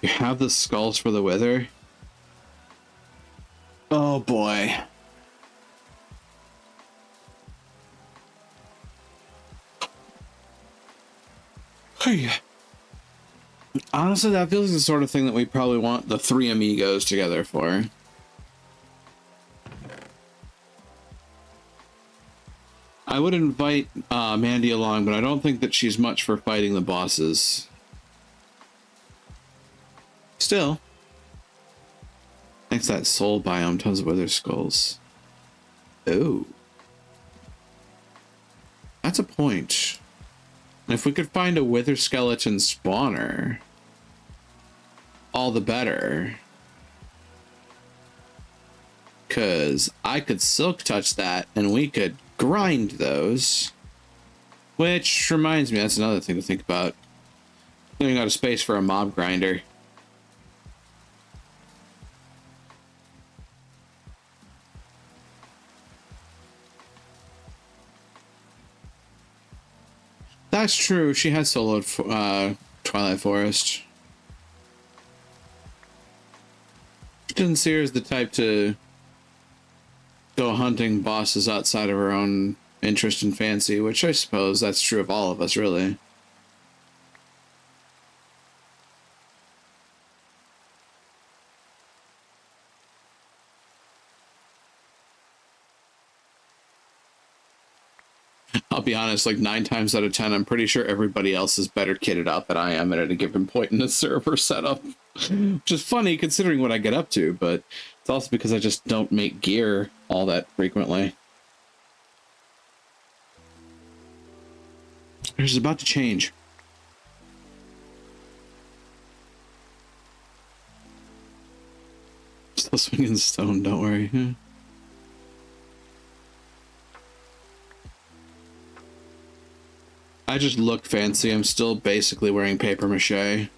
You have the skulls for the Wither? Oh boy. Hey. boy. Honestly, that feels like the sort of thing that we probably want the three amigos together for. I would invite Mandy along, but I don't think that she's much for fighting the bosses. Still. Thanks to that soul biome, tons of wither skulls. Oh. That's a point. And if we could find a wither skeleton spawner, all the better. Because I could silk touch that and we could grind those. Which reminds me, that's another thing to think about. Clearing out a space for a mob grinder. That's true. She had soloed Twilight Forest. Didn't see her as the type to go hunting bosses outside of her own interest and fancy, which I suppose that's true of all of us, really. I'll be honest, like 9 times out of 10, I'm pretty sure everybody else is better kitted out than I am at a given point in the server setup. Which is funny considering what I get up to, but it's also because I just don't make gear all that frequently. It's about to change. Still swinging stone, don't worry. I just look fancy. I'm still basically wearing paper mache.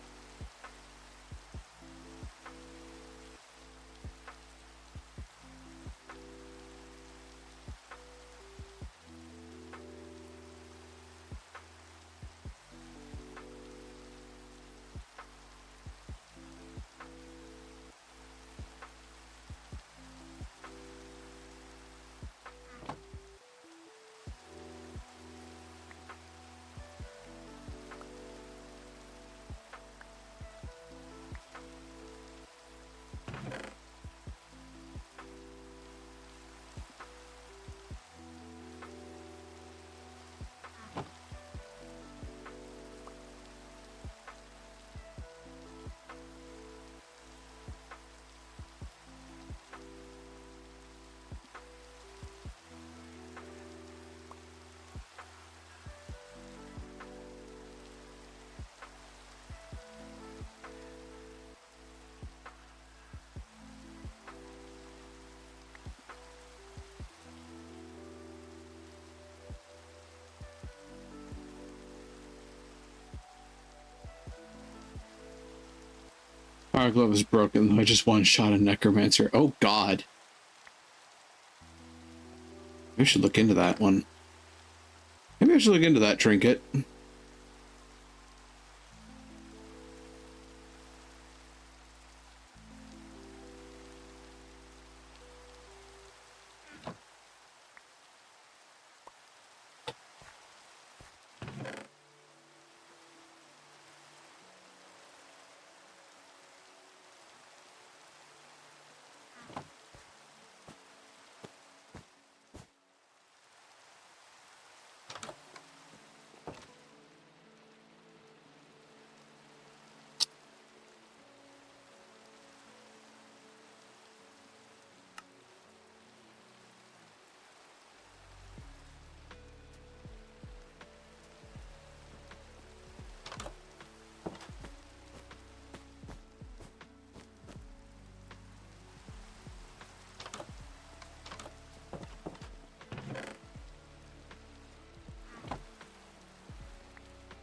Fire glove is broken. I just one shot a necromancer. Oh god. Maybe I should look into that one. Maybe I should look into that trinket.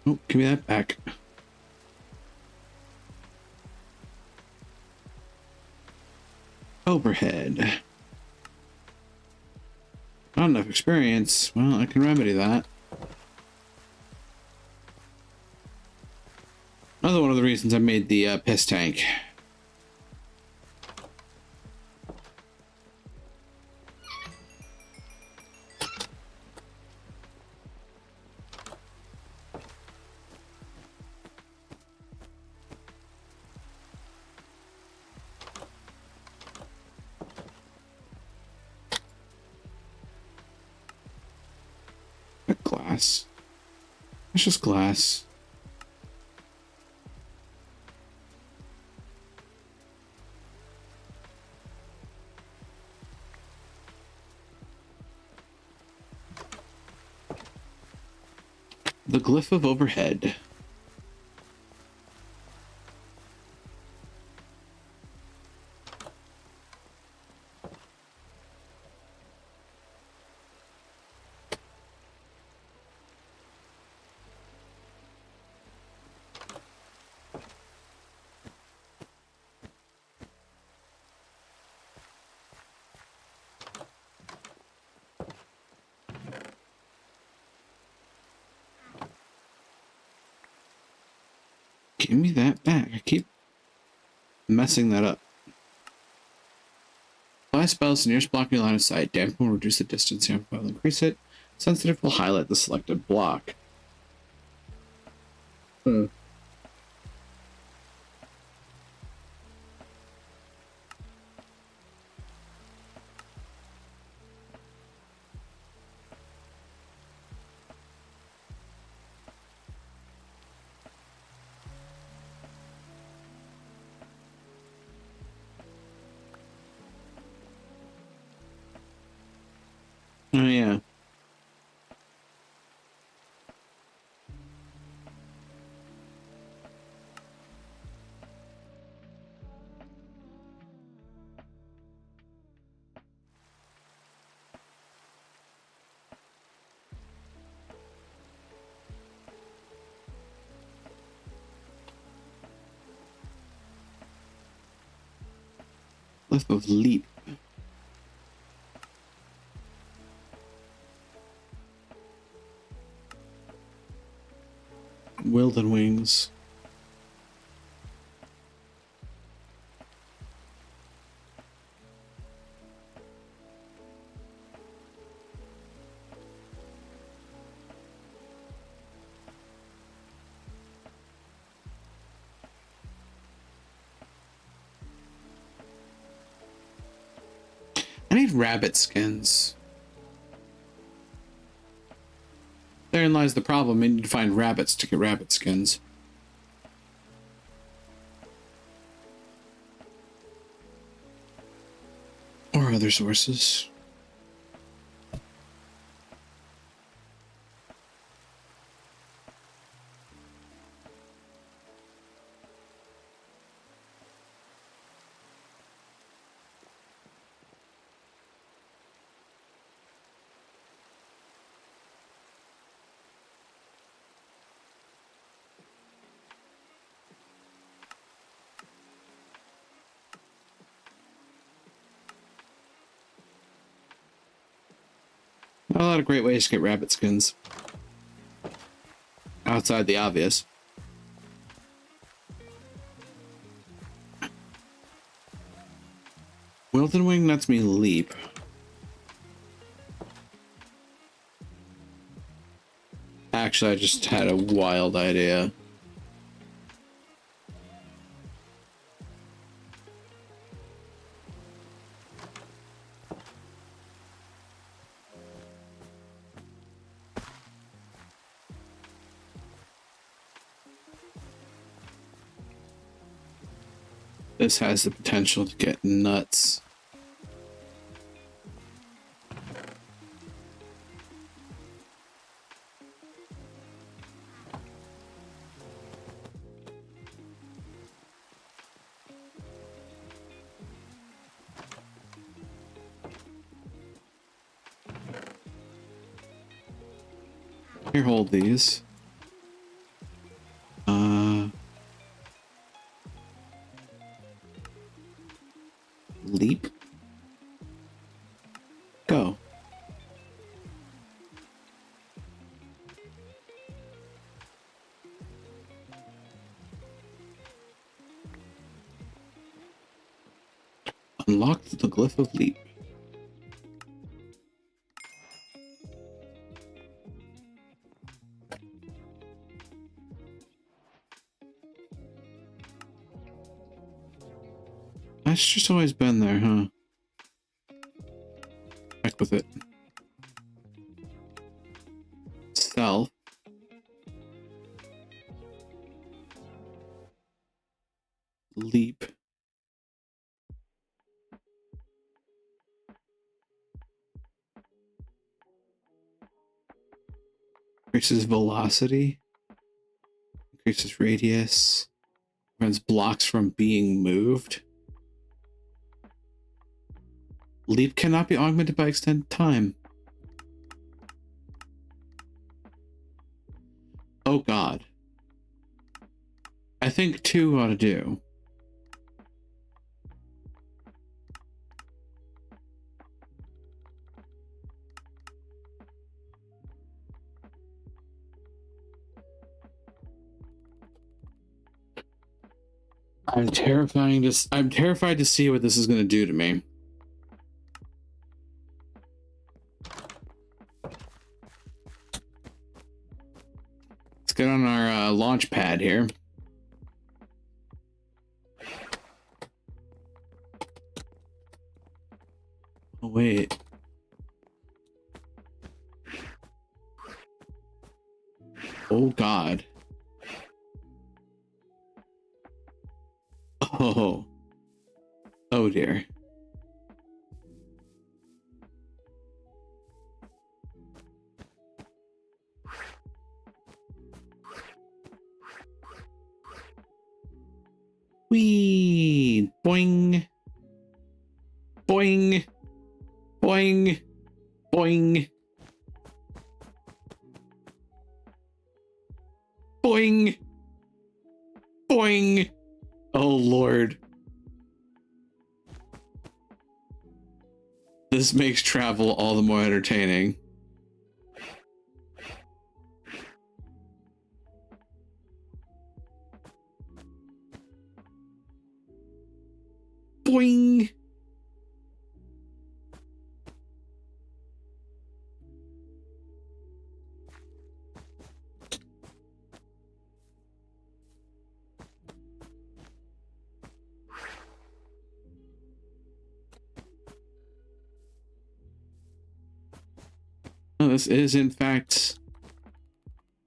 Oh, give me that back. Overhead. Not enough experience. Well, I can remedy that. Another one of the reasons I made the piss tank. glass. It's just glass. The glyph of overhead. Give me that back. I keep messing that up. Apply spells to nearest block in your line of sight. Dampen will reduce the distance. Amplify will increase it. Sensitive will highlight the selected block. Hmm. Oh, yeah. Glyph of leap. Wilden wings. I need rabbit skins. Therein lies the problem. I need to find rabbits to get rabbit skins. Or other sources. A lot of great ways to get rabbit skins. Outside the obvious. Wilden wing lets me leap. Actually, I just had a wild idea. This has the potential to get nuts. Here, hold these. Leap. Go. Unlock the glyph of leap. That's just always been there, huh? Heck with it. Sell. Leap. Increases velocity. Increases radius. Prevents blocks from being moved. Leap cannot be augmented by extended time. Oh god. I think 2 ought to do. I'm terrified to see what this is going to do to me. Let's get on our launch pad here. Oh, wait. Oh, God. Oh. Oh, dear. Whee! Boing! Boing! Boing! Boing! Boing! Boing! Oh, Lord. This makes travel all the more entertaining. Boing! Oh, this is, in fact,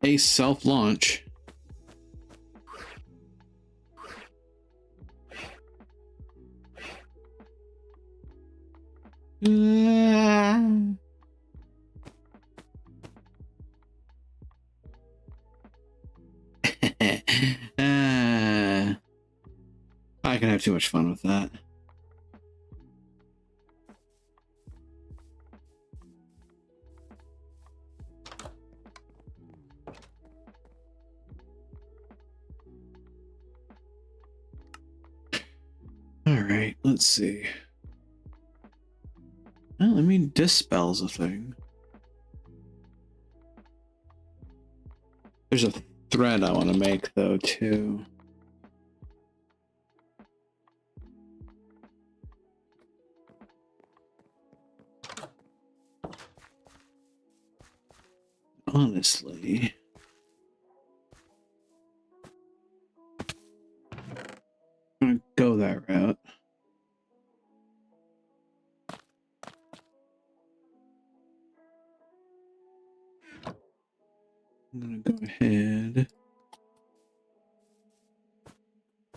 a self-launch. I can have too much fun with that. All right, let's see. Well, I mean, dispel's a thing. There's a thread I want to make, though, too. Honestly. I'm gonna go that route. I'm gonna go ahead.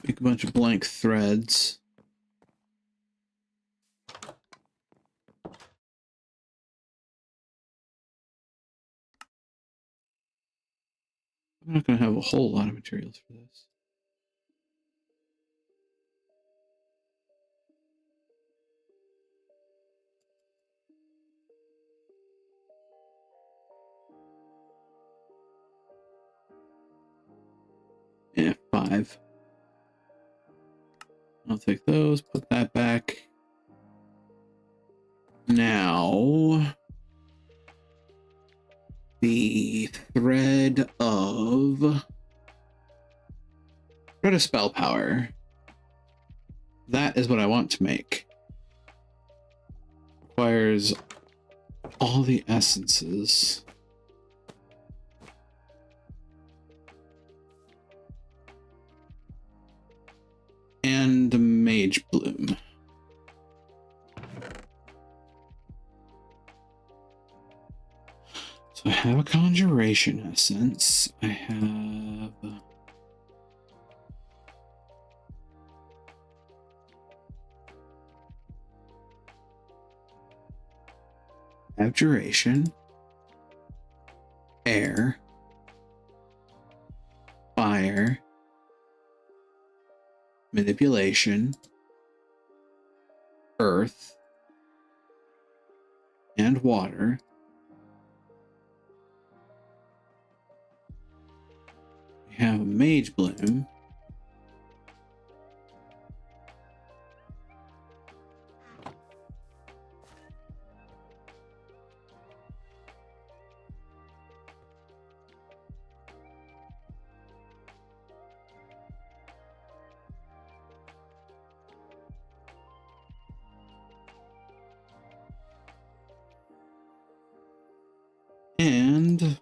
Make a bunch of blank threads. I'm not gonna have a whole lot of materials for this. Yeah, 5. I'll take those, put that back. Now, the thread of spell power. That is what I want to make. Requires all the essences. And the Mage Bloom. So I have a Conjuration Essence. I have Abjuration, air, fire, manipulation, earth, and water. We have a mage bloom. And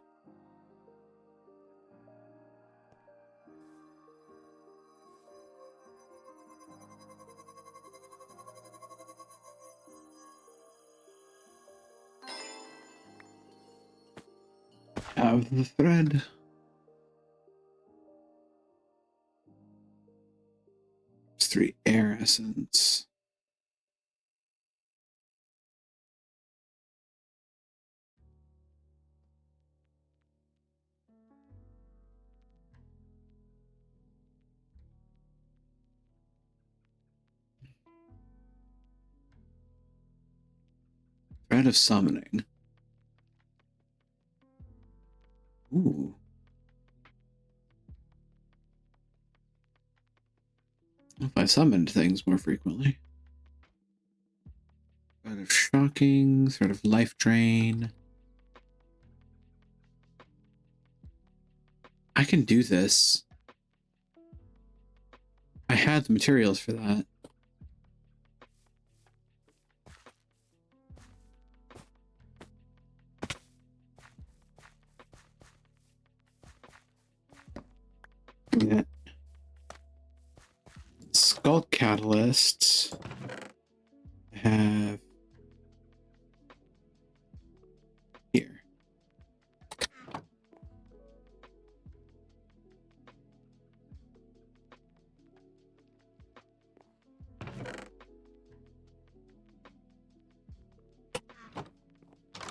have the thread. It's 3 air essence. Thread of summoning. Ooh. If I summoned things more frequently. Thread of shocking, thread of life drain. I can do this. I had the materials for that. Yeah. Skull catalysts. I have here.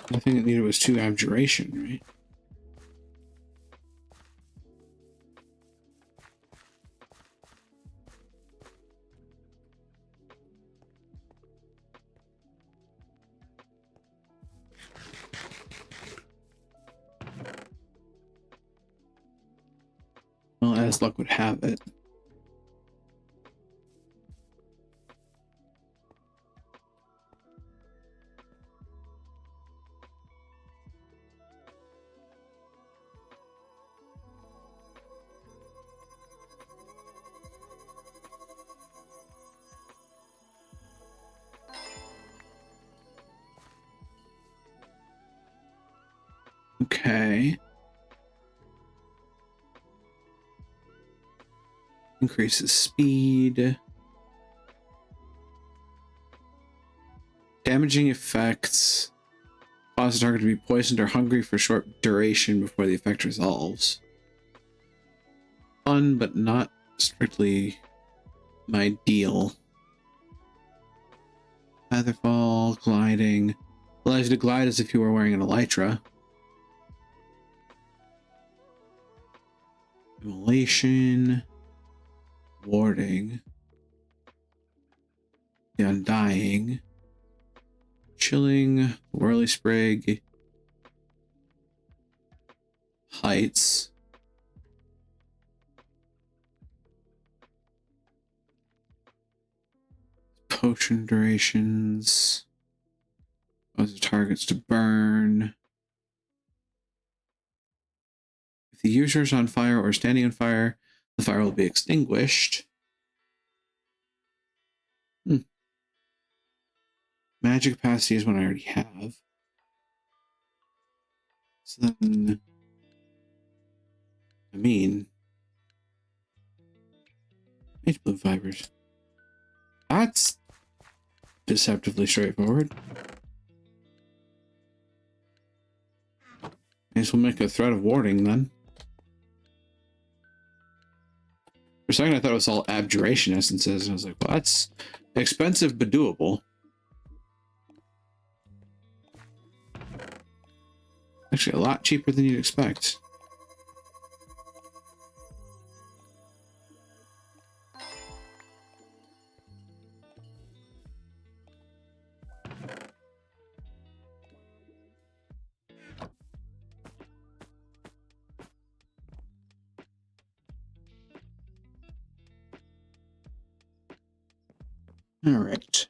The thing that needed was 2 abjuration, right? Well, as luck would have it. Okay. Increases speed. Damaging effects. Cause the target to be poisoned or hungry for short duration before the effect resolves. Fun, but not strictly my deal. Featherfall, gliding. Allows you to glide as if you were wearing an elytra. Immolation. Warding. The Undying. Chilling. Whirly Sprig. Heights. Potion durations. Causes targets to burn. If the user is on fire or standing on fire, the fire will be extinguished. Magic capacity is one I already have. So then, I mean, Mage Bloom Fibers. That's deceptively straightforward. I guess we'll make a thread of warding then. For a second I thought it was all abjuration essences, and I was like, well, that's expensive but doable. Actually, a lot cheaper than you'd expect. All right.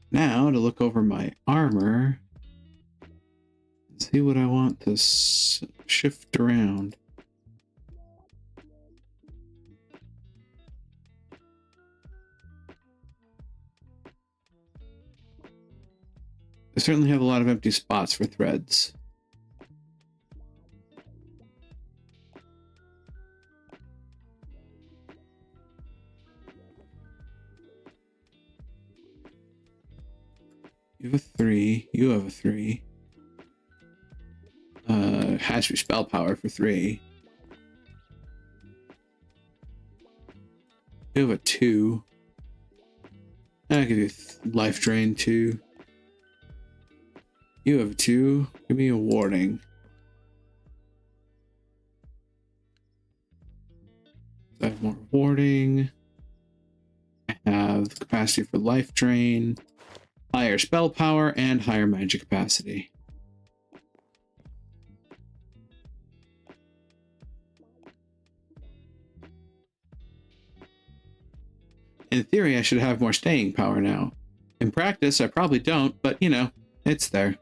Now to look over my armor, see what I want to shift around. I certainly have a lot of empty spots for threads. You have a 3. You have a 3. Has your spell power for 3. You have a 2. I'll give you life drain 2. You have a 2. Give me a warding. I have more warding. I have the capacity for life drain, higher spell power, and higher magic capacity. In theory, I should have more staying power now. In practice, I probably don't, but you know, it's there.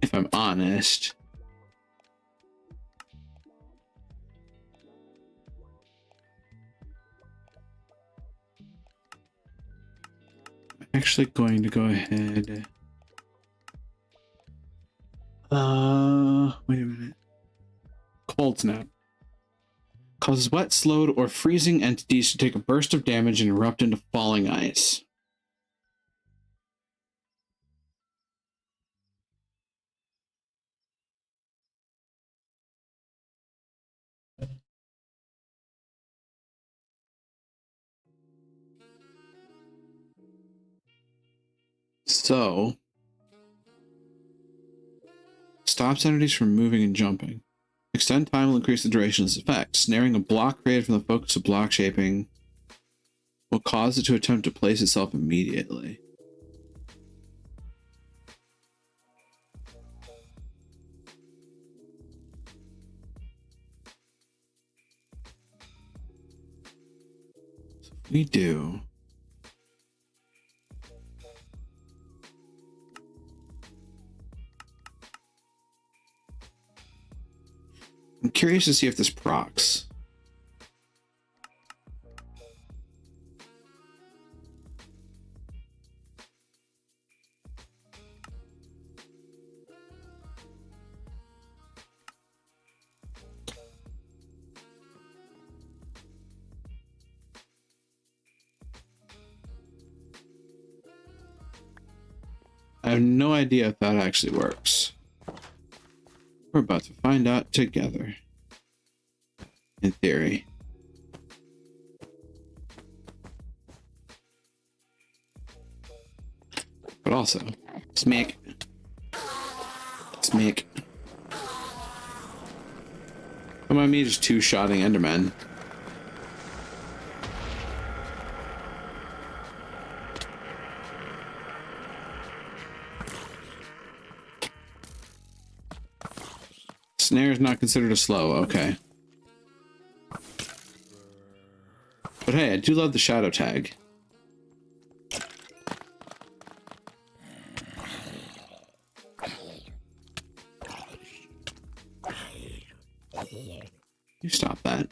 If I'm honest. I'm actually going to go ahead. Wait a minute. Cold Snap. Causes wet, slowed, or freezing entities to take a burst of damage and erupt into falling ice. So, stops entities from moving and jumping. Extend time will increase the duration of this effect. Snaring a block created from the focus of block shaping will cause it to attempt to place itself immediately. So if we do... I'm curious to see if this procs. I have no idea if that actually works. We're about to find out together. In theory. But also, smack. Smack. Come on, me just two-shotting Endermen. Snare is not considered a slow, okay. But hey, I do love the shadow tag. You stop that.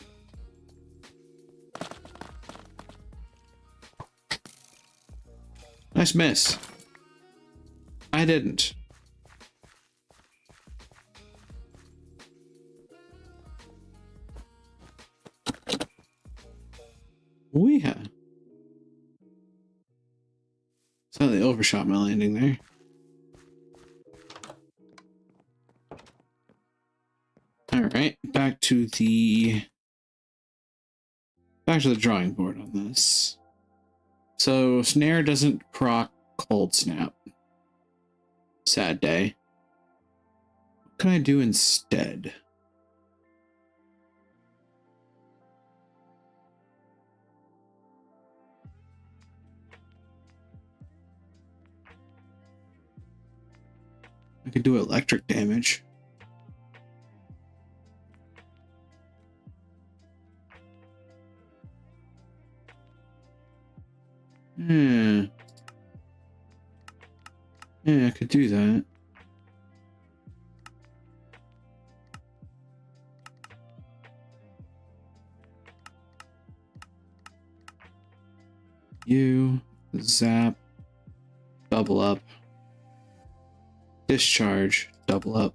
Nice miss. I didn't. We have. overshot my landing there. All right, back to the drawing board on this. So snare doesn't proc cold snap. Sad day. What can I do instead? I could do electric damage. Yeah, I could do that. You zap, double up, discharge, double up.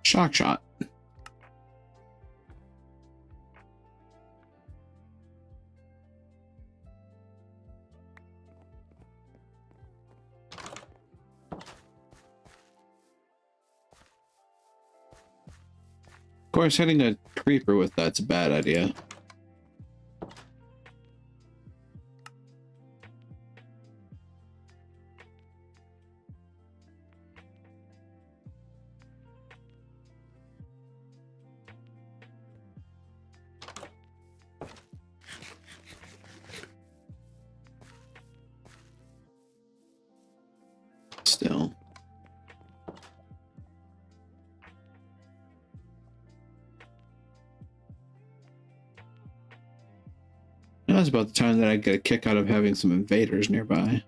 Shock shot. Of course, hitting a creeper with that's a bad idea. Still. That was about the time that I'd get a kick out of having some invaders nearby.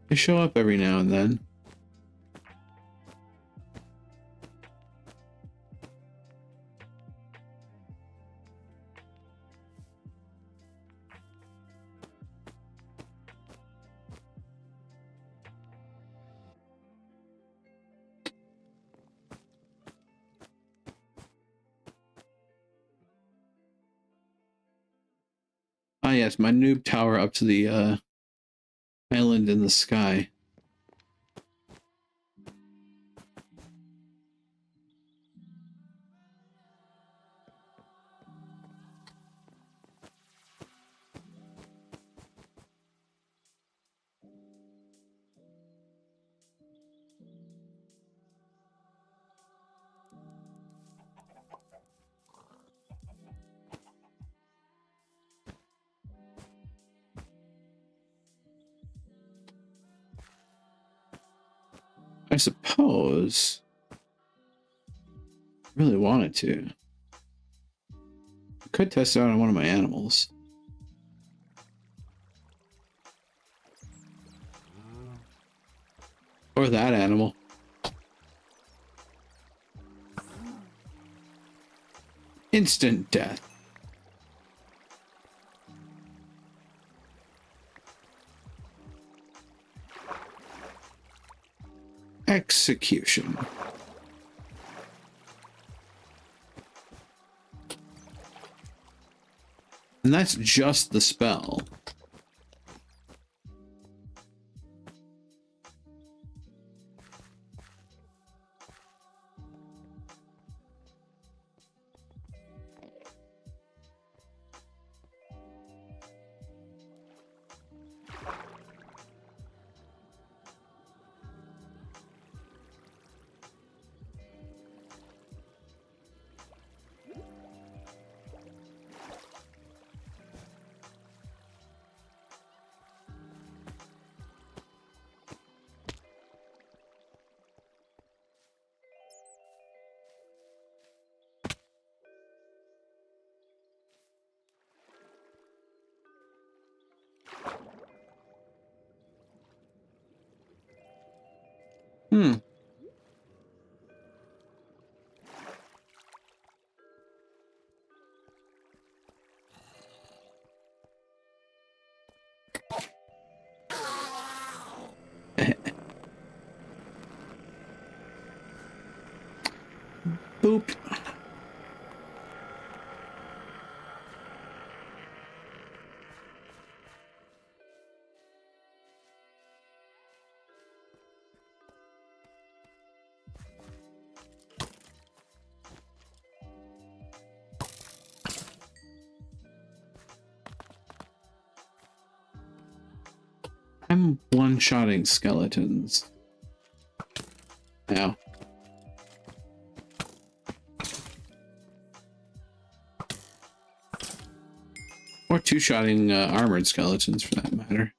They show up every now and then. Ah, yes, my noob tower up to the island in the sky. I suppose I really wanted to. I could test it out on one of my animals. Or that animal. Instant death. Execution. And that's just the spell. Hmm. Boop. I'm one-shotting skeletons. Now. Or two-shotting armored skeletons, for that matter.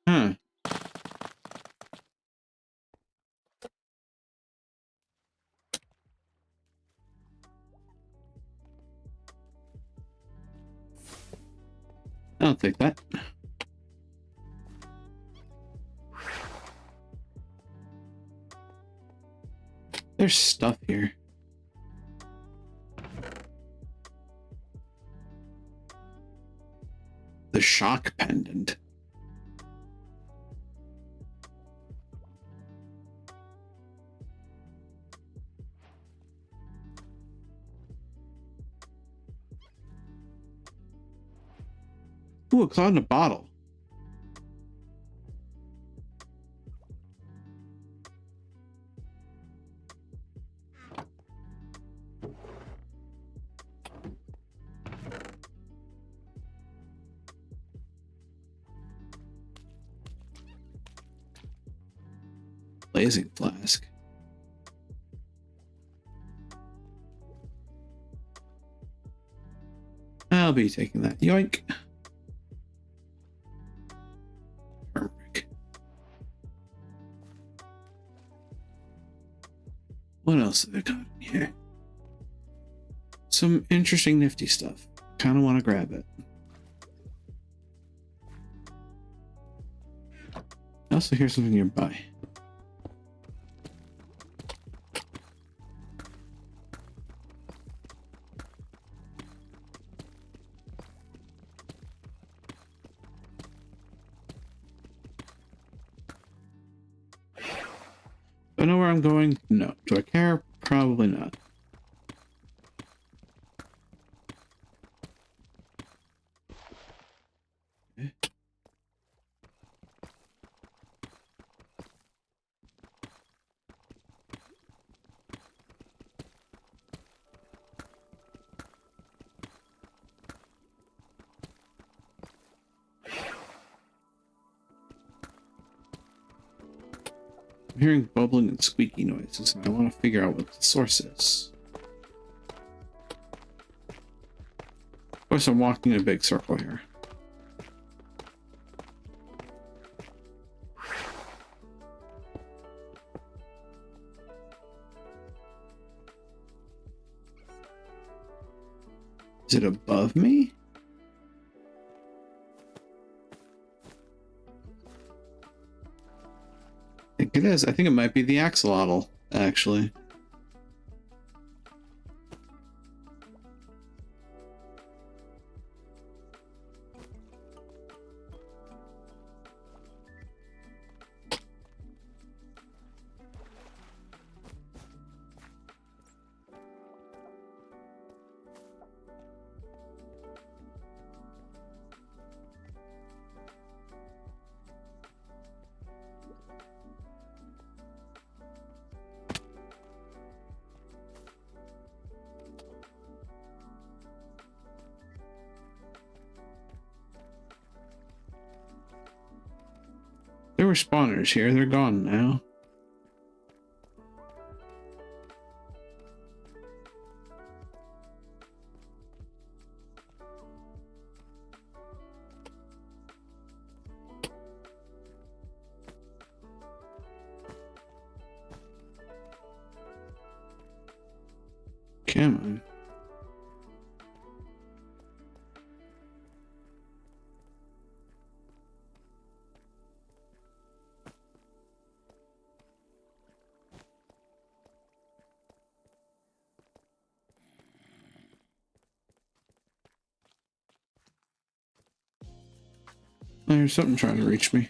Huh. I'll take that. There's stuff here. The shock pendant. Ooh, a cloud in a bottle. Blazing flask. I'll be taking that. Yoink. Turmeric. What else have I got in here? Some interesting nifty stuff. Kind of want to grab it. I also hear something nearby. Do I know where I'm going? No. Do I care? Probably not. Okay. I'm hearing bubbling and squeaky noises, and I want to figure out what the source is. Of course, I'm walking in a big circle here. Is it above me? I think it is. I think it might be the axolotl, actually. There were spawners here. They're gone now. Come on. There's something trying to reach me.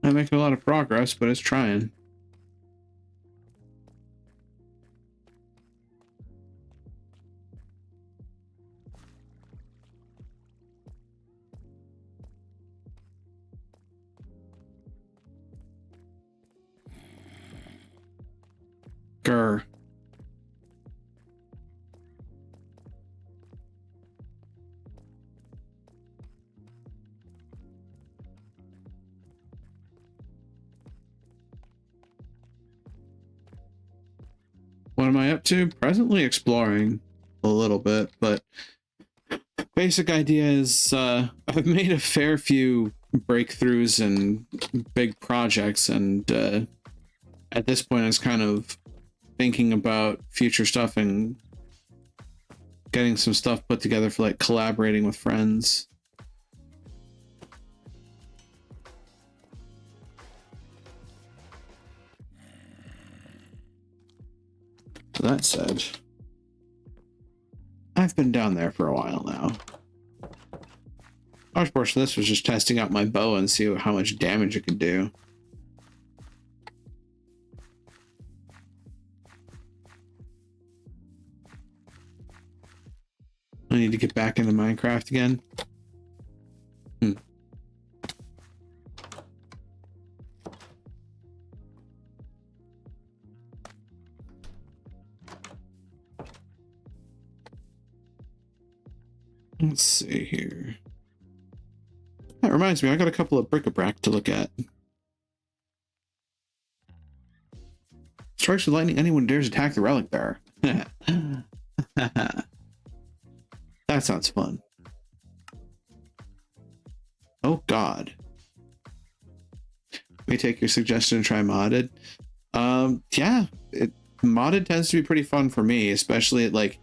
Not making a lot of progress, but it's trying. Grr. What am I up to? Presently exploring a little bit, but basic idea is I've made a fair few breakthroughs and big projects, and at this point I was kind of thinking about future stuff and getting some stuff put together for like collaborating with friends. That said, I've been down there for a while now. Large portion of this was just testing out my bow and see how much damage it could do. I need to get back into Minecraft again. Let's see here. That reminds me, I got a couple of bric-a-brac to look at. Strikes with lightning, anyone dares attack the relic bearer. That sounds fun. Oh god. May take your suggestion and try modded. Yeah, modded tends to be pretty fun for me, especially at like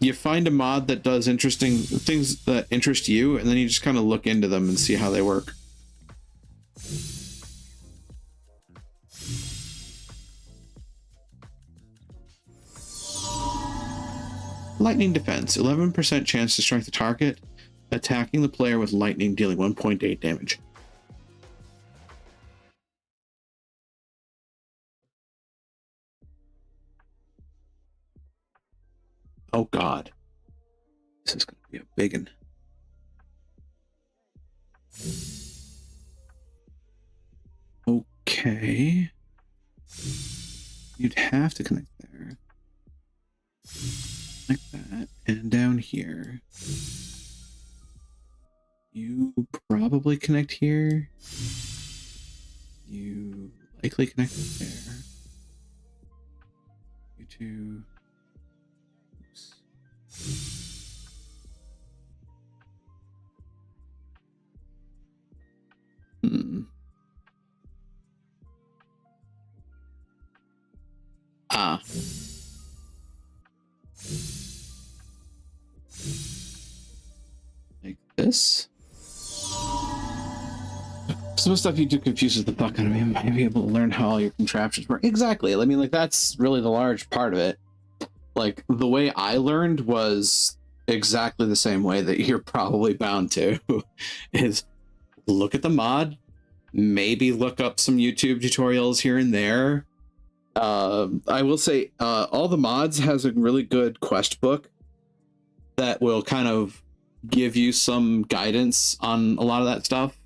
you find a mod that does interesting things that interest you, and then you just kind of look into them and see how they work. Lightning defense, 11% chance to strike the target, attacking the player with lightning, dealing 1.8 damage. Oh god. This is going to be a big one. Okay. You'd have to connect there. Like that. And down here. You probably connect here. You likely connect there. You two. Oops. Ah. Like this. Some stuff you do confuses the fuck out of me. I might be able to learn how all your contraptions work. Exactly. I mean, like, that's really the large part of it. Like, the way I learned was exactly the same way that you're probably bound to. Is look at the mod, maybe look up some YouTube tutorials here and there. I will say all the mods has a really good quest book that will kind of give you some guidance on a lot of that stuff.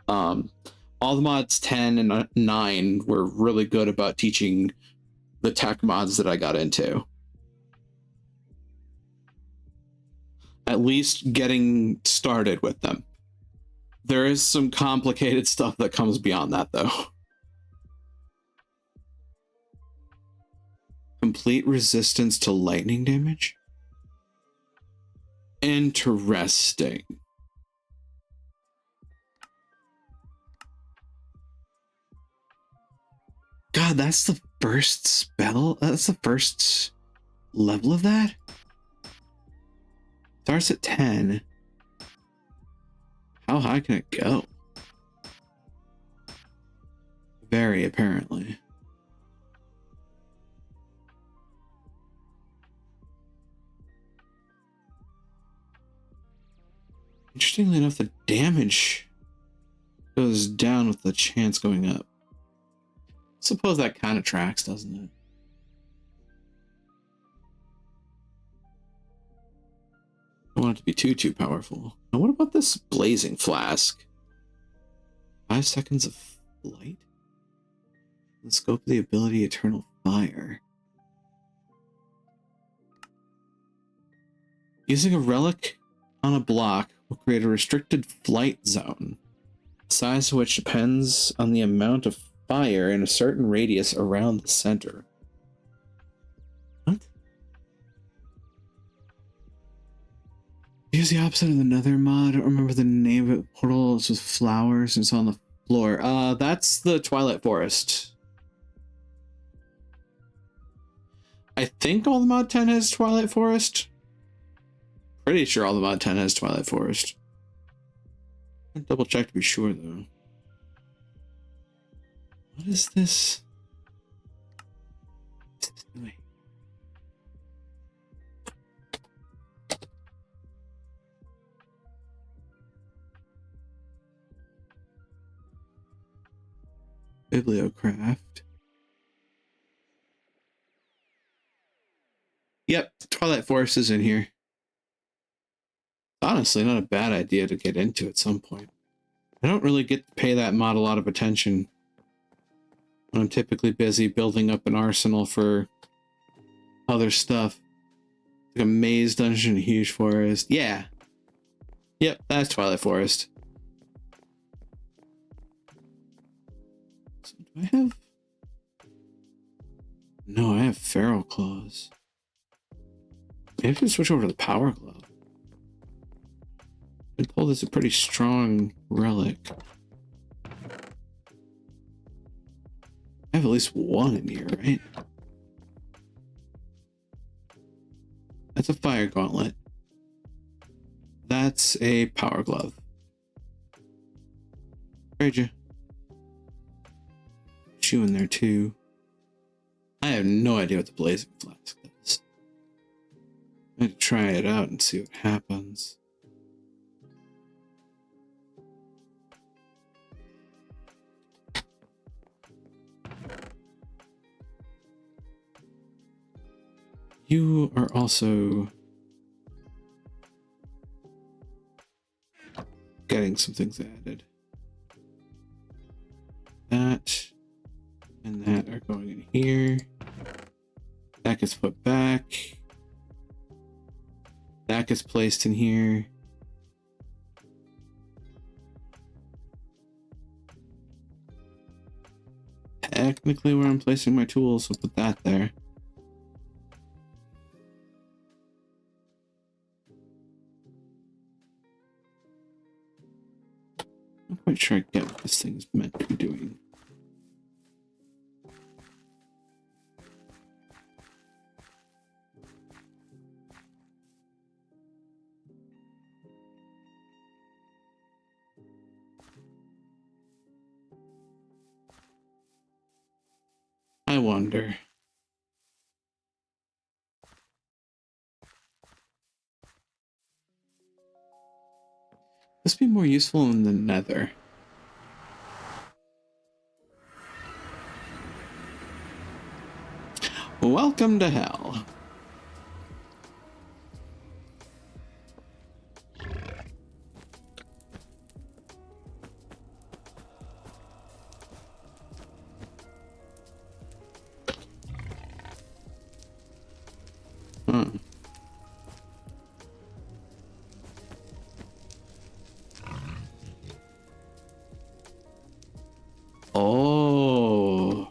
All the mods 10 and 9 were really good about teaching the tech mods that I got into. At least getting started with them. There is some complicated stuff that comes beyond that, though. Complete resistance to lightning damage? Interesting. God, that's the first spell? That's the first level of that? Starts at 10. How high can it go? Very, apparently. Interestingly enough, the damage Goes down with the chance going up. Suppose that kind of tracks, doesn't it? Don't want it to be too powerful. Now what about this blazing flask? 5 seconds of flight? The scope of the ability Eternal Fire. Using a relic on a block will create a restricted flight zone, the size of which depends on the amount of fire in a certain radius around the center. What? Use the opposite of the Nether mod. I don't remember the name of it. Portals with flowers and it's on the floor. That's the Twilight Forest. I think all the mod 10 has Twilight Forest. Pretty sure all the mod 10 has Twilight Forest. I'll double check to be sure though. What is this? Wait. Bibliocraft. Yep, Twilight Forest is in here. Honestly, not a bad idea to get into at some point. I don't really get to pay that mod a lot of attention when I'm typically busy building up an arsenal for other stuff. Like a maze dungeon, a huge forest. Yeah. Yep, that's Twilight Forest. So do I have... No, I have Feral Claws. Maybe I should switch over to the Power Glove. Been told it's a pretty strong relic. I have at least one in here, right? That's a Fire Gauntlet. That's a Power Glove. Trade you. Shoe in there too. I have no idea what the Blazing Flask does. I'm gonna try it out and see what happens. You are also getting some things added. That and that are going in here. That gets put back. That gets placed in here. Technically where I'm placing my tools, so put that there. I'm not quite sure I get what this thing is meant to be doing. I wonder. This be more useful in the Nether. Welcome to hell. Hmm. Oh.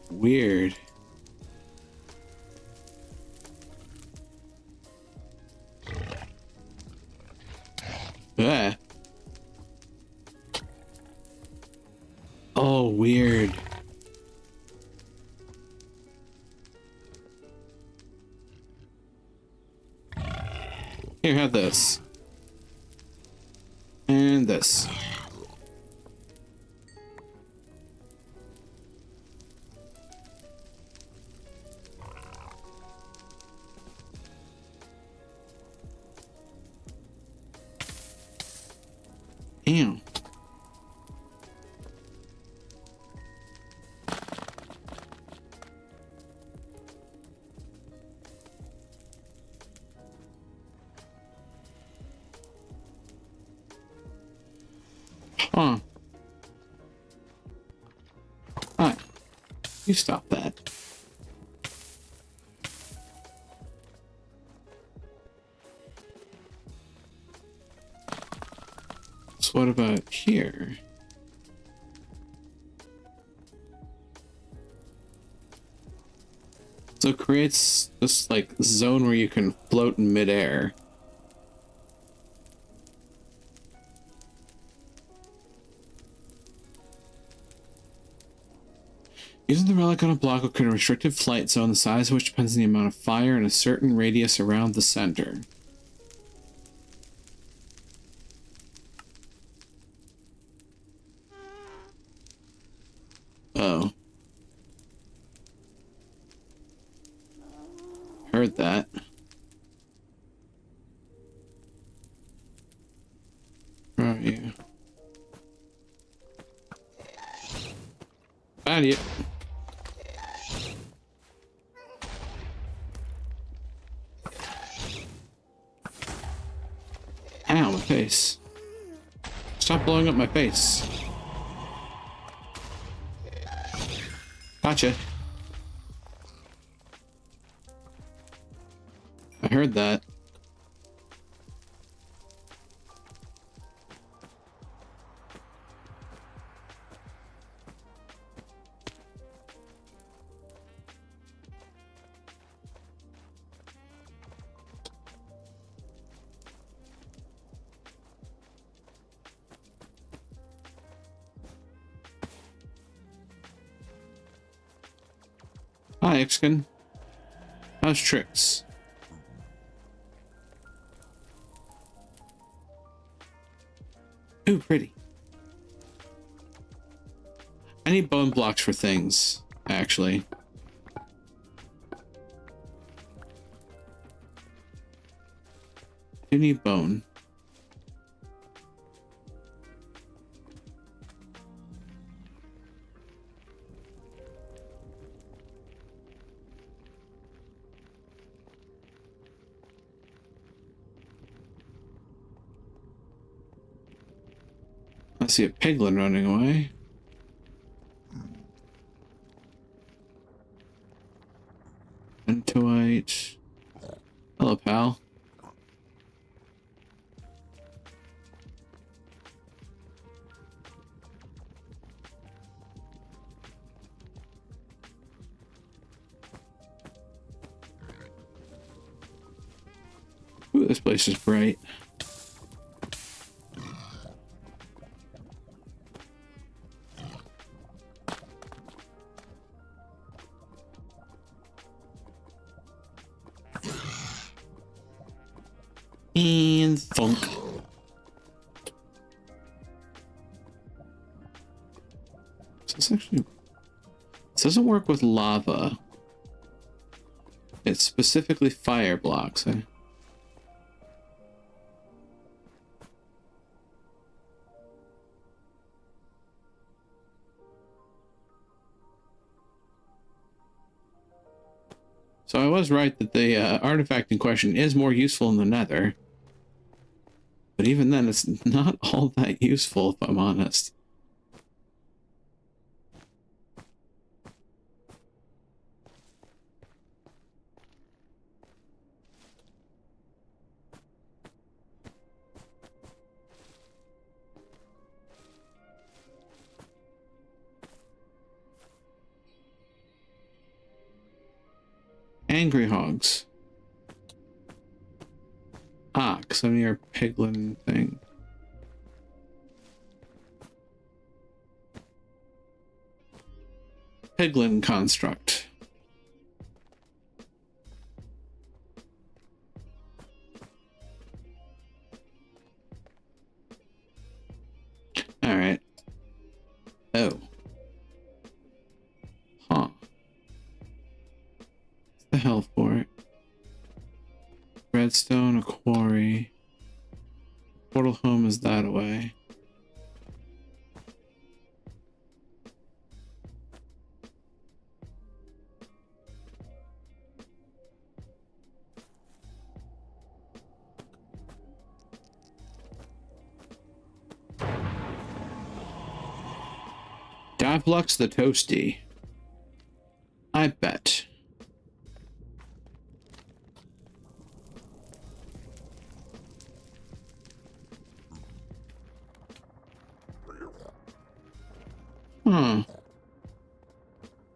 Weird. Yeah. Oh, weird. Here, have this. And this. Huh. Alright. You stop that. So what about here? So it creates this like zone where you can float in midair. Using the relic on a block will create a restricted flight zone, the size of which depends on the amount of fire in a certain radius around the center. Oh. Heard that. Where are you? Found you. Ow, my face. Stop blowing up my face. Gotcha. I heard that. Hi, Ixkin. How's tricks? Ooh, pretty. I need bone blocks for things, actually. I need bone. I see a piglin running away. Entoite. Hello, pal. Ooh, this place is bright. And thunk. So this actually, this doesn't work with lava. It's specifically fire blocks. So I was right that the artifact in question is more useful in the Nether. But even then, it's not all that useful, if I'm honest. Angry hogs. Ah, because I'm near a piglin thing. Piglin construct. Alright. Oh. Huh. What's the hell for it? Redstone, a quarry. Portal home is that away. Gavlux the Toasty. I bet. Huh.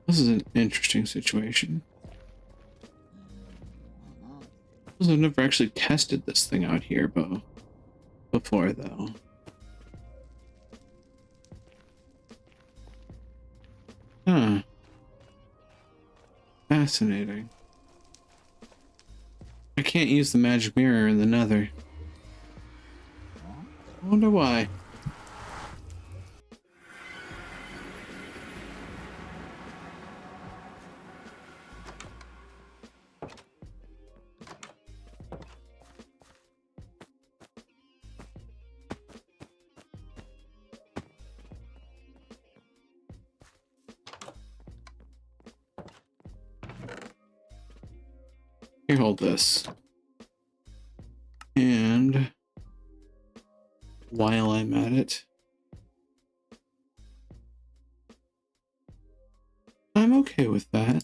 This is an interesting situation. I've never actually tested this thing out here before, though. Huh. Fascinating. I can't use the magic mirror in the Nether. I wonder why. Here, hold this. And while I'm at it, I'm okay with that.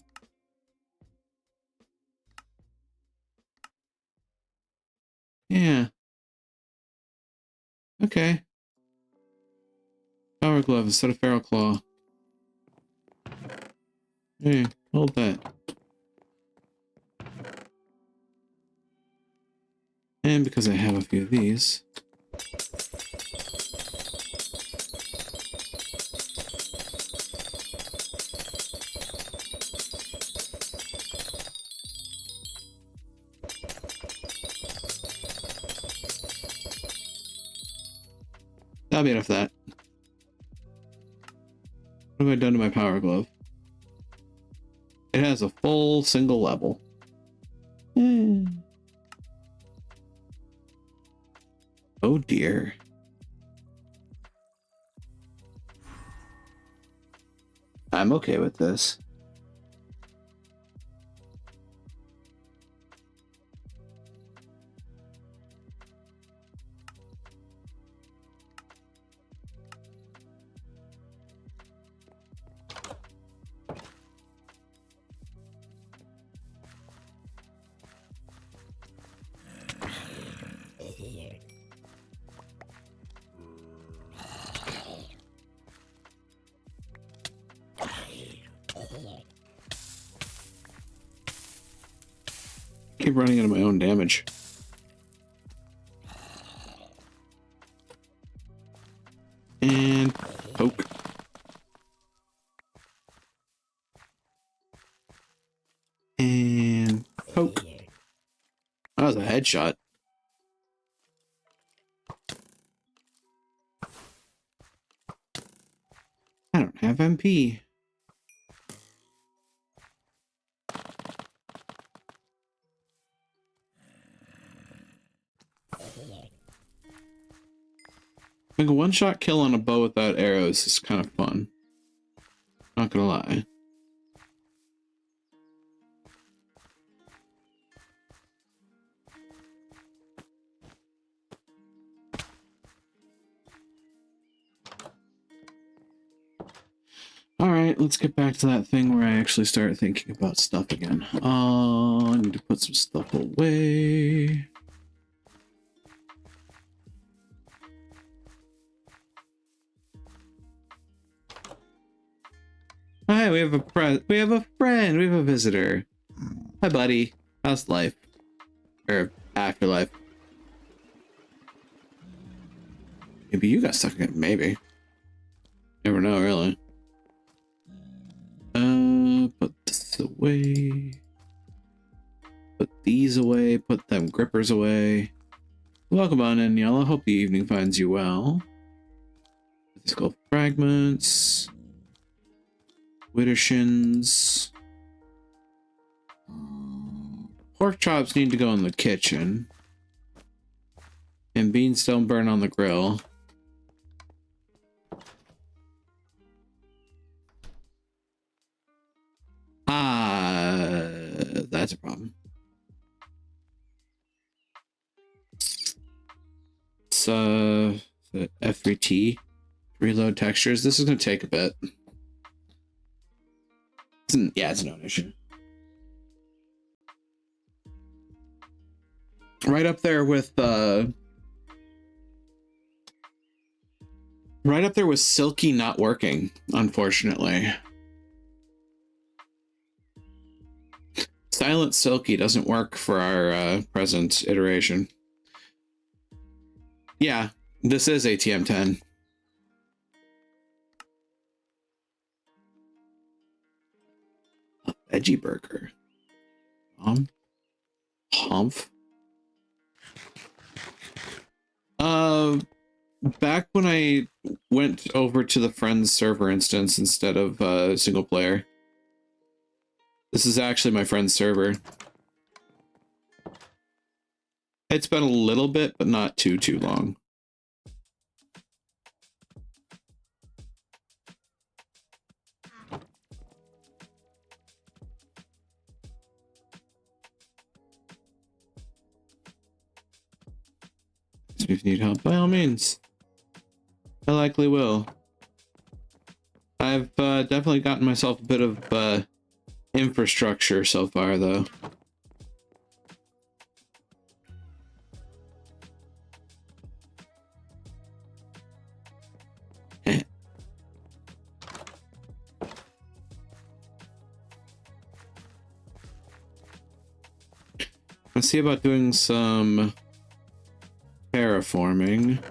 Yeah. Okay. Power glove instead of feral claw. Hey, hold that. And because I have a few of these. That'll be enough of that. What have I done to my power glove? It has a full single level. Oh dear. I'm okay with this. Keep running into my own damage. And poke. And poke. That was a headshot. I don't have MP. Like a one-shot kill on a bow without arrows is kind of fun. Not gonna lie. Alright, let's get back to that thing where I actually start thinking about stuff again. I need to put some stuff away. Hi, we have a friend. We have a visitor. Hi, buddy. How's life? Or afterlife? Maybe you got stuck again. Maybe. Never know, really. Put this away. Put these away. Put them grippers away. Welcome on in, Yellow. Hope the evening finds you well. Skull fragments. Widdershins. Pork chops need to go in the kitchen. And beans don't burn on the grill. That's a problem. So F3T reload textures. This is gonna take a bit. Yeah, it's a known issue. Right up there with Silky not working, unfortunately. Silent Silky doesn't work for our present iteration. Yeah, this is ATM 10. A veggie burger. Humph. Back when I went over to the friends server instance instead of single player. This is actually my friend's server. It's been a little bit, but not too long. If you need help, by all means. I likely will. I've definitely gotten myself a bit of infrastructure so far, though. Let's see about doing some terraforming.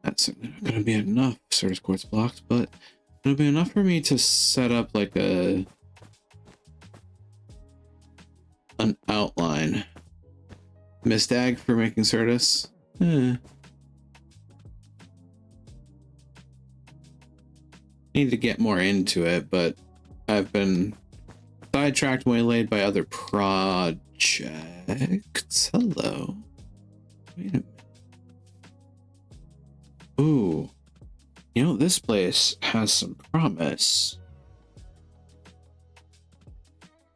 That's not gonna be enough Certus quartz blocks, but it'll be enough for me to set up like an outline. Mistag for making Certus. Need to get more into it, but I've been sidetracked, waylaid by other projects. Hello. Wait a minute. Ooh. You know, this place has some promise.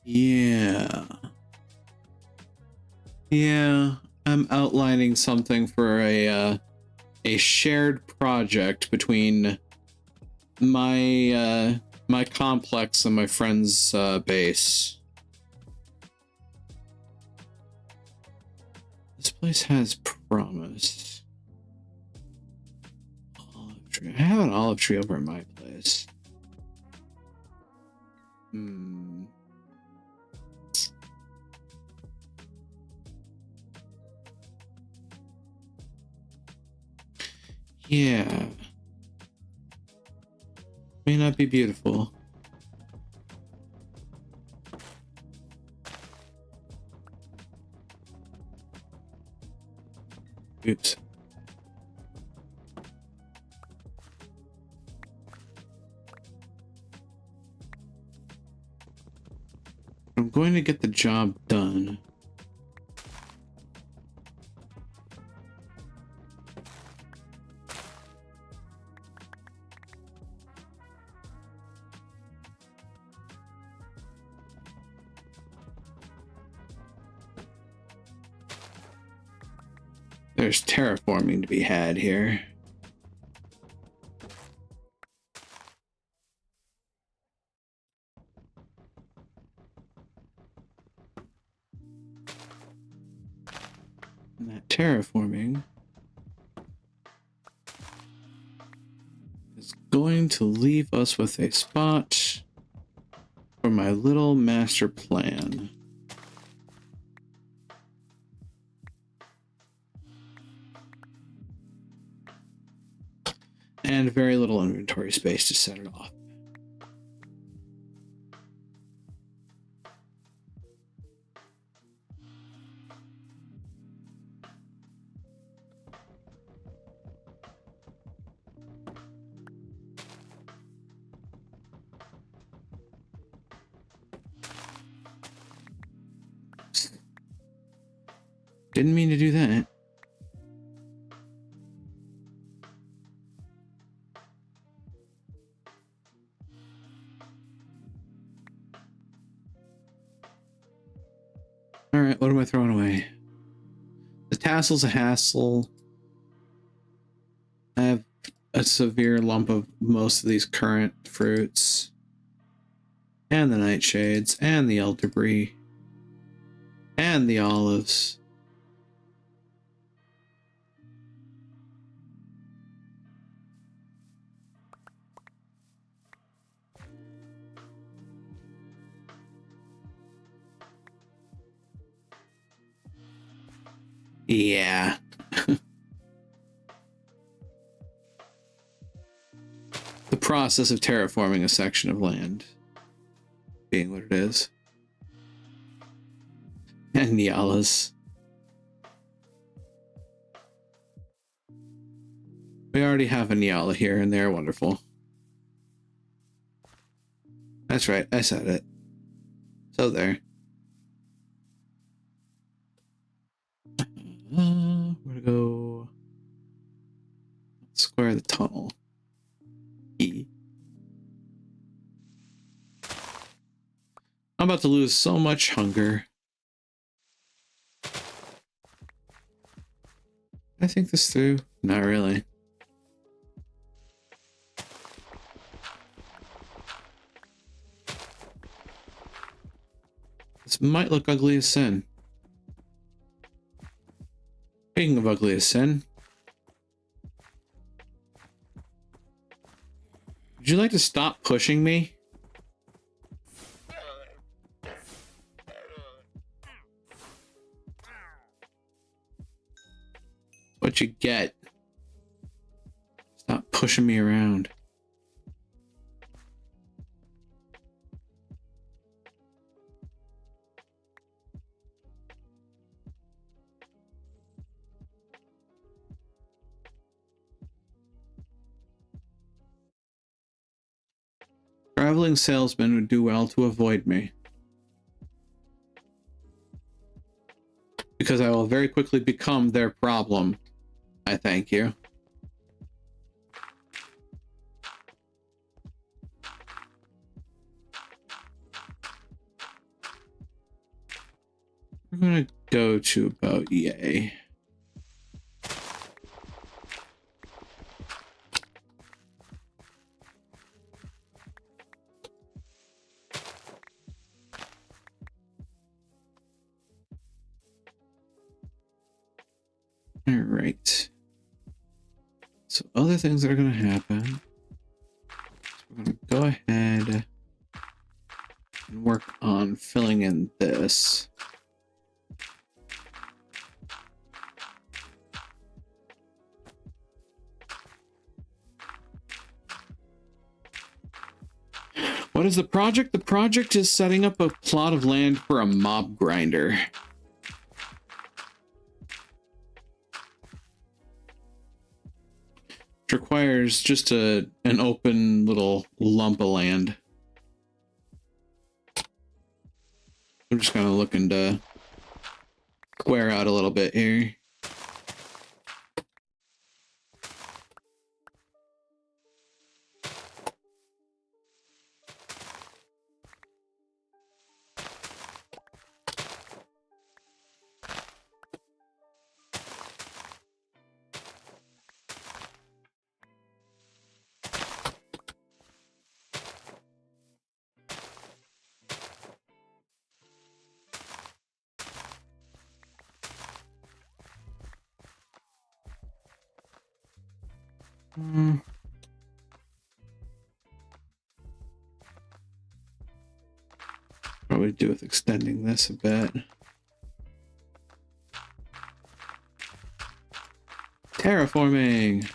Yeah. Yeah, I'm outlining something for a shared project between my my complex and my friend's base. This place has promise. Olive tree. I have an olive tree over in my place. Yeah. May not be beautiful. Oops. I'm going to get the job done. There's terraforming to be had here. And that terraforming is going to leave us with a spot for my little master plan. And very little inventory space to set it off. Didn't mean to do that. Alright, what am I throwing away? The tassel's a hassle. I have a severe lump of most of these current fruits. And the nightshades, and the elderberry, and the olives. Yeah. The process of terraforming a section of land being what it is. And Nialas. We already have a Niala here, and they're wonderful. That's right, I said it. So there. Where to go? Square the tunnel. E. I'm about to lose so much hunger. I think this through? Not really. This might look ugly as sin. Speaking of ugly as sin, would you like to stop pushing me? What you get? Stop pushing me around. Traveling salesmen would do well to avoid me, because I will very quickly become their problem. I thank you. We're gonna go to about yay. All right. So other things that are going to happen. So we're going to go ahead and work on filling in this. What is the project? The project is setting up a plot of land for a mob grinder. Requires just an open little lump of land. I'm just kind of looking to square out a little bit here. Probably do with extending this a bit. Terraforming.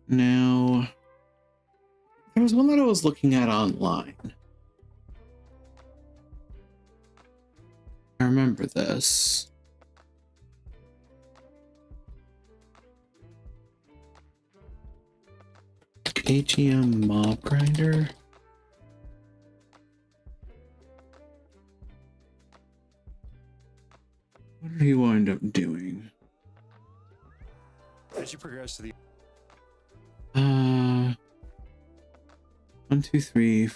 Now, there was one that I was looking at online. I remember this. ATM mob grinder. What did he wind up doing? As you progress to the 1, 2, 3.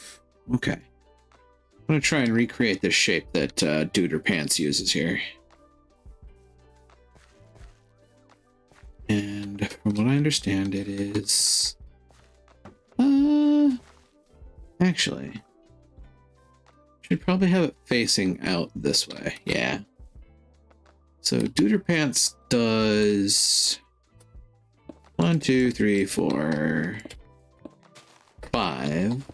Okay. I'm gonna try and recreate this shape that Duder Pants uses here. And from what I understand, it is actually should probably have it facing out this way. Yeah. So Duder Pants does 1, 2, 3, 4, 5.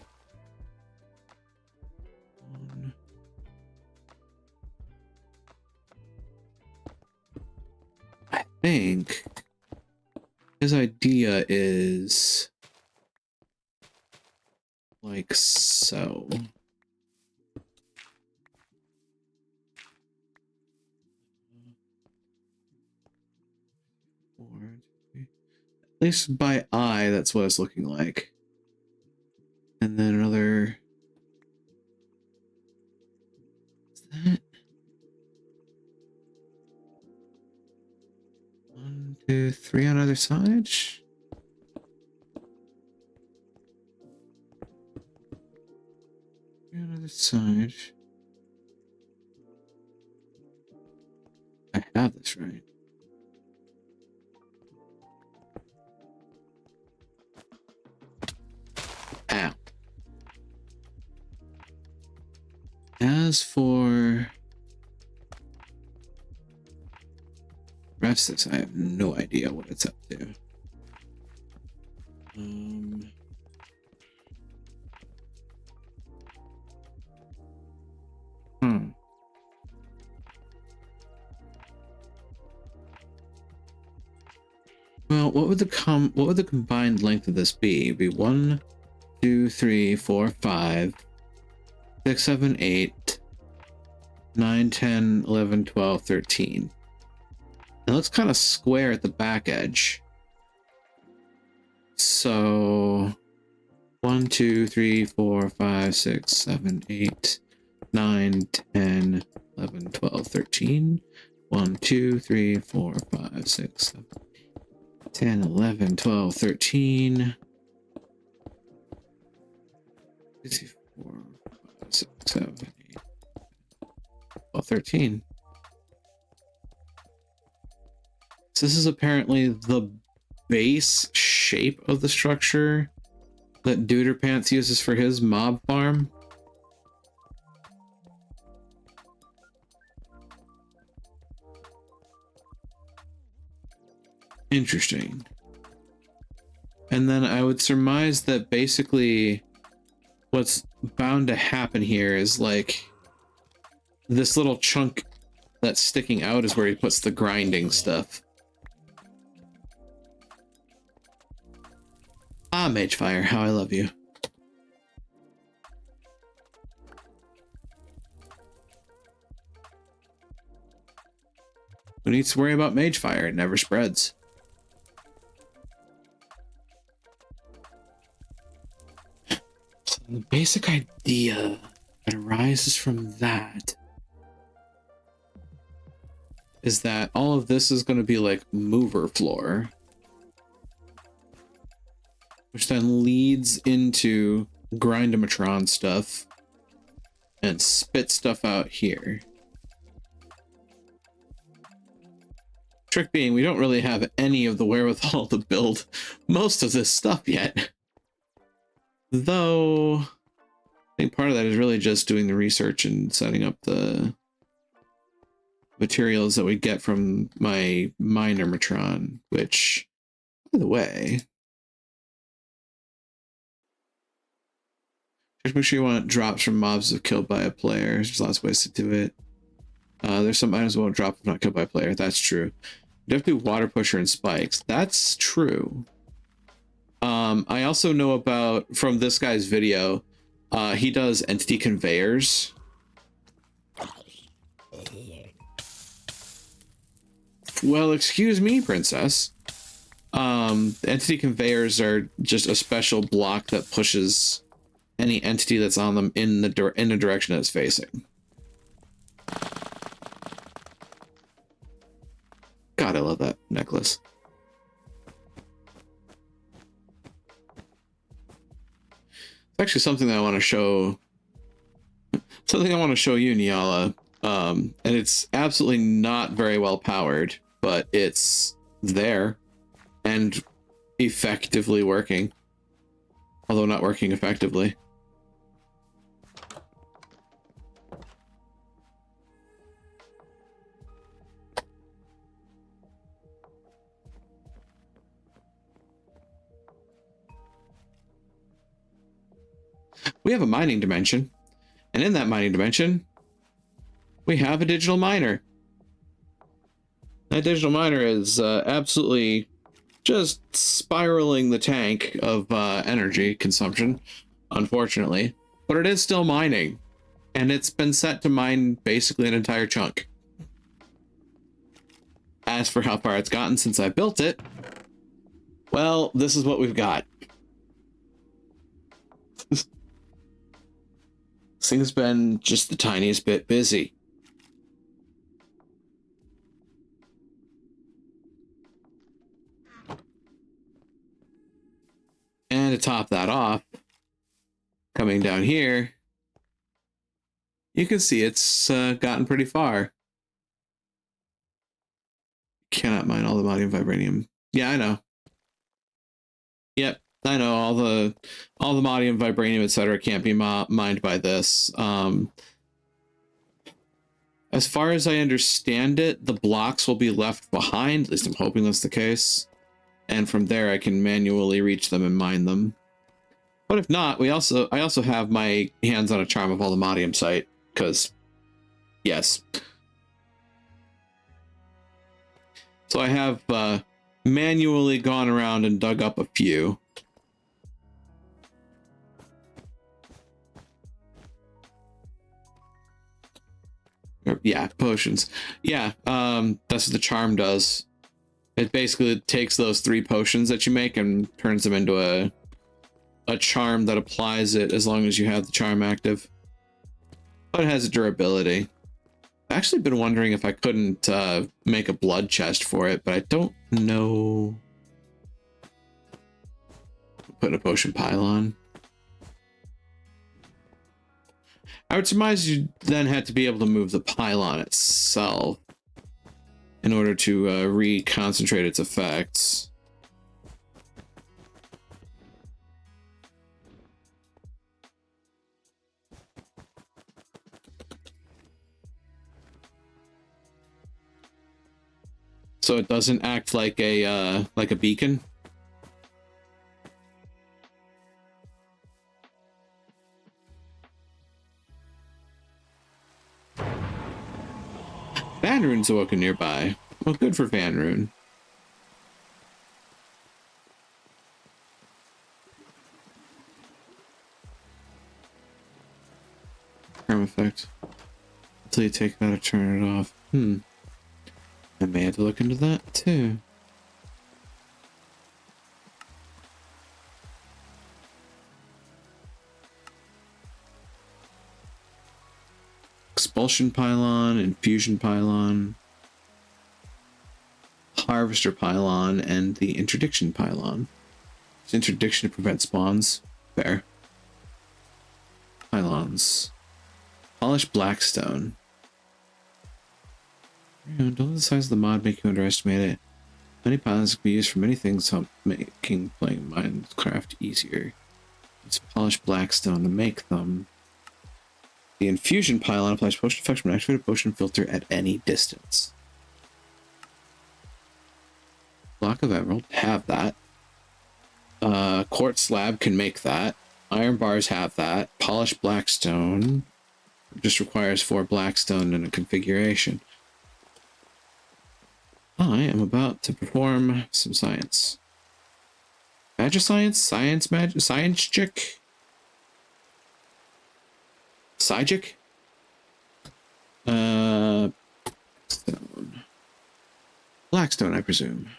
I think his idea is like so. At least by eye, that's what it's looking like. And then another. Is that 1, 2, 3 on either side? 3 on either side. I have this right. Ow. As for rest of this, I have no idea what it's up to. Well, what would the combined length of this be? It'd be 1, 2, 3, 4, 5, 6, 7, 8, 9, 10, 11, 12, 13. It looks kind of square at the back edge. So 1, 2, 3, 4, 5, 6, 7, 8, 9, 10, 11, 12, 13. 1, 2, 3, 4, 5, 6, 7, 10, 11, 12, 13. 4, 5, 6, 7, 8, 12, 13. So this is apparently the base shape of the structure that Duder Pants uses for his mob farm. Interesting. And then I would surmise that basically what's bound to happen here is like this little chunk that's sticking out is where he puts the grinding stuff. Ah, Magefire, how I love you. Who needs to worry about Magefire? It never spreads. So the basic idea that arises from that is that all of this is going to be like mover floor, which then leads into Grindamatron stuff and spit stuff out here. Trick being, we don't really have any of the wherewithal to build most of this stuff yet. Though, I think part of that is really just doing the research and setting up the materials that we get from my Minermatron, which, by the way, just make sure you want drops from mobs if killed by a player. There's lots of ways to do it. There's some items that won't drop if not killed by a player. That's true. You have to do water pusher and spikes. That's true. I also know about, from this guy's video, he does entity conveyors. Well, excuse me, princess. Entity conveyors are just a special block that pushes any entity that's on them in the direction it's facing. God, I love that necklace. It's actually something that I want to show. Something I want to show you, Niala. And it's absolutely not very well powered, but it's there and effectively working. Although not working effectively. We have a mining dimension, and in that mining dimension, we have a digital miner. That digital miner is absolutely just spiraling the tank of energy consumption, unfortunately, but it is still mining, and it's been set to mine basically an entire chunk. As for how far it's gotten since I built it, well, this is what we've got. This thing's been just the tiniest bit busy. And to top that off, coming down here, you can see it's gotten pretty far. Cannot mine all the Modium Vibranium. Yeah, I know. Yep, I know all the Modium Vibranium, etc. can't be mined by this. As far as I understand it, the blocks will be left behind. At least I'm hoping that's the case. And from there, I can manually reach them and mine them. But if not, I also have my hands on a charm of all the Modium site, because yes. So I have manually gone around and dug up a few. Yeah, potions. Yeah, that's what the charm does. It basically takes those 3 potions that you make and turns them into a charm that applies it as long as you have the charm active. But it has a durability. I've actually been wondering if I couldn't make a blood chest for it, but I don't know. Put a potion pylon. I would surmise you then had to be able to move the pylon itself in order to reconcentrate its effects. So it doesn't act like a beacon. Vanrune's awoken nearby. Well, good for Vanrune. Charm effect. Until you take that or turn it off. I may have to look into that too. Expulsion pylon, infusion pylon, harvester pylon, and the interdiction pylon. It's interdiction to prevent spawns. Fair. Pylons. Polished blackstone. Don't let the size of the mod make you underestimate it. Many pylons can be used for many things, help making playing Minecraft easier. It's polished blackstone to make them. The infusion pylon applies potion effects from an activated potion filter at any distance. Block of emerald, have that. Quartz slab can make that. Iron bars have that. Polished blackstone just requires 4 blackstone in a configuration. I am about to perform some science. Magic science? Science magic? Science chick? Psychic? Stone. Blackstone, I presume.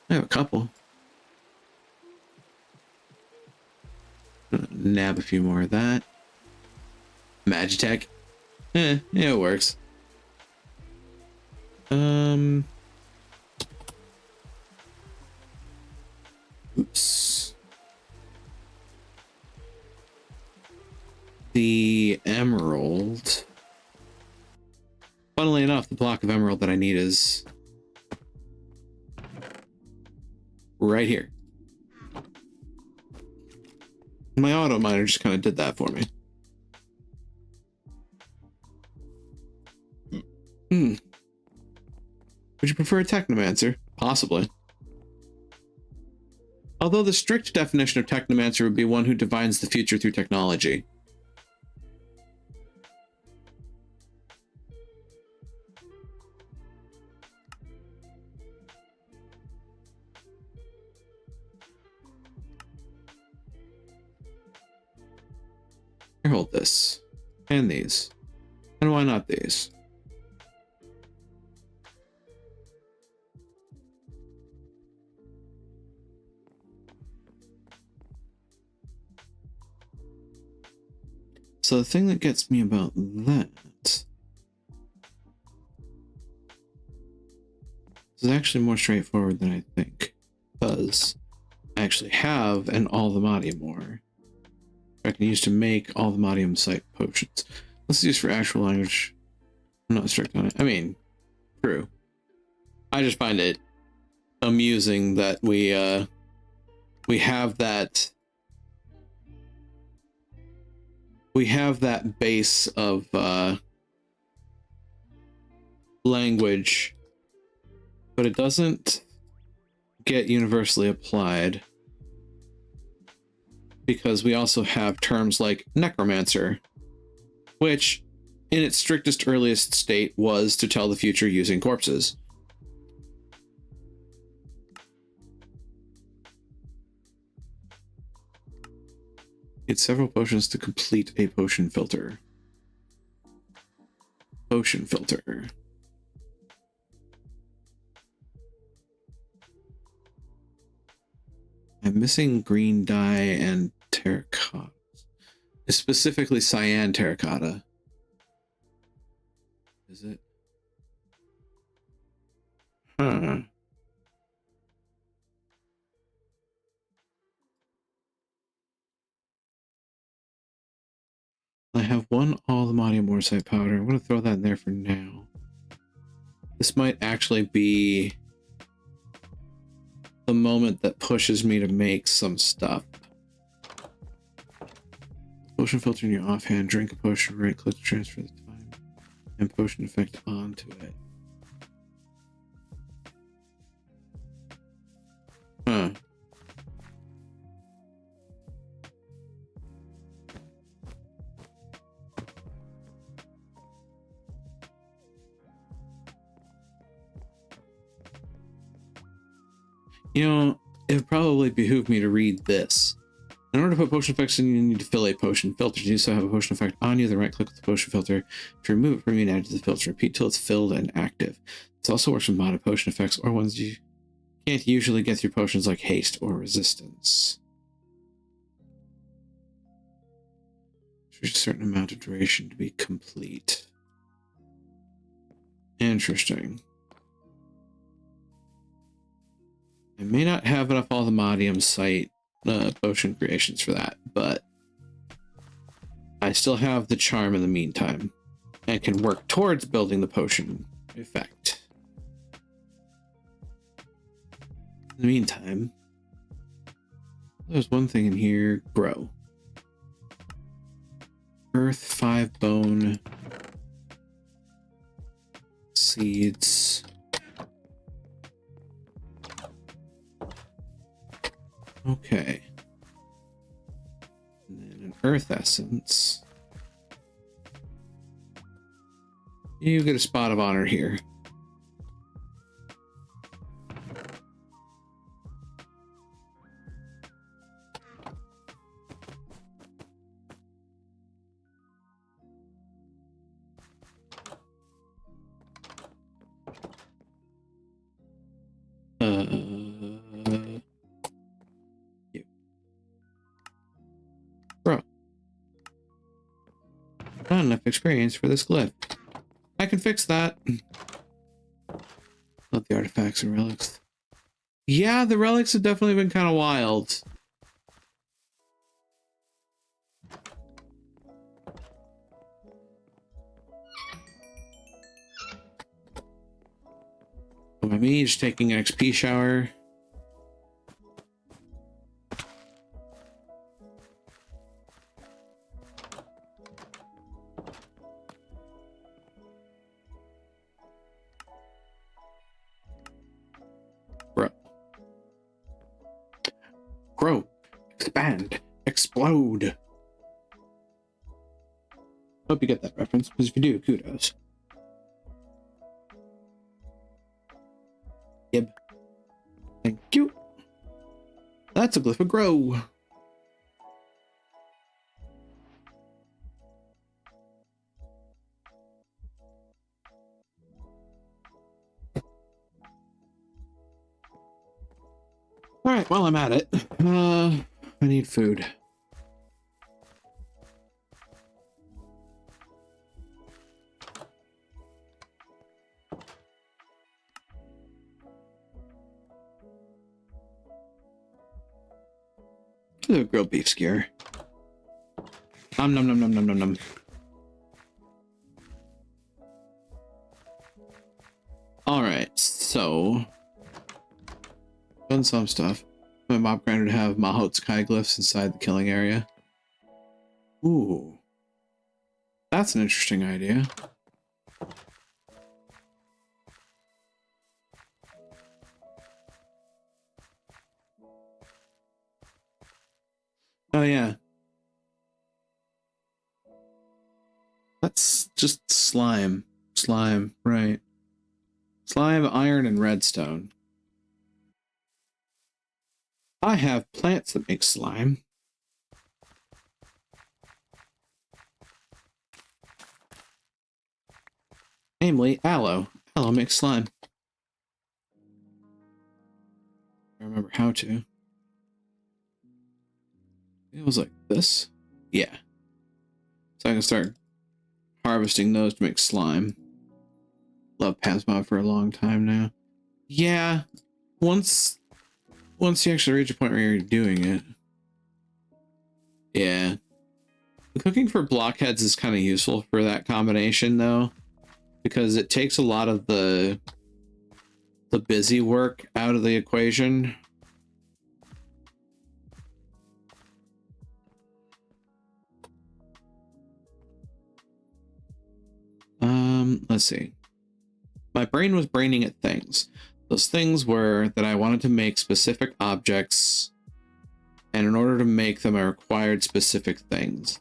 I have a couple. Nab a few more of that. Magitech. Yeah, it works. Oops. The emerald. Funnily enough, the block of emerald that I need is right here. My auto miner just kind of did that for me. Would you prefer a technomancer? Possibly. Although the strict definition of technomancer would be one who divines the future through technology. Here, hold this. And these. And why not these? So the thing that gets me about that is actually more straightforward than I think, because I actually have an Allthemadium ore I can use to make Allthemadium site potions. Let's use for actual language. I'm not strict on it. I mean, true. I just find it amusing that we have that base of language, but it doesn't get universally applied because we also have terms like necromancer, which in its strictest earliest state was to tell the future using corpses. It's several potions to complete a potion filter. Potion filter. I'm missing green dye and terracotta. It's specifically cyan terracotta. Is it? Huh. I have one Allthemadium Morsite powder. I'm going to throw that in there for now. This might actually be the moment that pushes me to make some stuff. Potion filter in your offhand. Drink a potion, right click to transfer the time and potion effect onto it. Huh. You know, it would probably behoove me to read this. In order to put potion effects in, you need to fill a potion filter. To do so, have a potion effect on you, then right click with the potion filter. To remove it from you and add it to the filter, repeat till it's filled and active. This also works with modded potion effects or ones you can't usually get through potions like haste or resistance. There's a certain amount of duration to be complete. Interesting. I may not have enough Allthemadium site potion creations for that, but I still have the charm in the meantime and can work towards building the potion effect. In the meantime, there's one thing in here. Grow. Earth 5 bone seeds. Okay. And then an earth essence. You get a spot of honor here. experience for this glyph. I can fix that. Not the artifacts and relics. Yeah, the relics have definitely been kind of wild. By me just taking an XP shower. Grow, expand, explode. Hope you get that reference, because if you do, kudos. Yep. Thank you. That's a glyph of grow. All right, while I'm at it, I need food. The grilled beef skewer. Nom nom nom nom nom nom nom. All right, so done some stuff. My mob grinder to have Mahotsukai glyphs inside the killing area. Ooh, that's an interesting idea. Oh yeah. That's just slime. Slime, right. Slime, iron, and redstone. I have plants that make slime. Namely, aloe. Aloe makes slime. I remember how to. It was like this. Yeah. So I can start harvesting those to make slime. Love Pasmod for a long time now. Yeah. Once you actually reach a point where you're doing it. Yeah. Cooking for blockheads is kind of useful for that combination though, because it takes a lot of the busy work out of the equation. Let's see. My brain was braining at things. Those things were that I wanted to make specific objects, and in order to make them, I required specific things.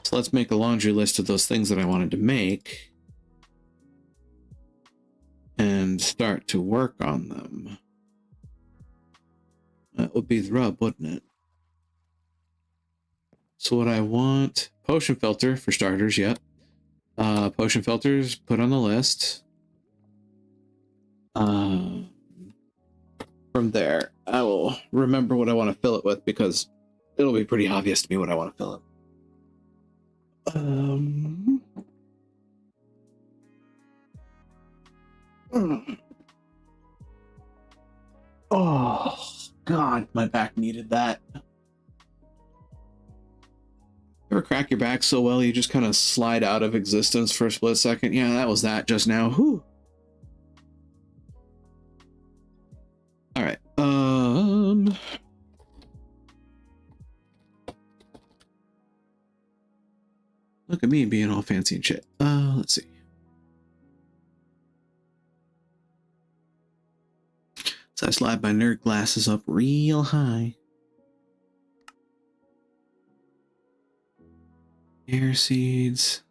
So let's make a laundry list of those things that I wanted to make and start to work on them. That would be the rub, wouldn't it? So what I want, potion filter for starters, yep. Potion filters, put on the list. From there, I will remember what I want to fill it with because it'll be pretty obvious to me what I want to fill it. Oh, God, my back needed that. Ever crack your back so well you just kind of slide out of existence for a split second? Yeah, that was that just now. Whew. All right. Look at me being all fancy and shit. Let's see. So I slide my nerd glasses up real high. Air seeds.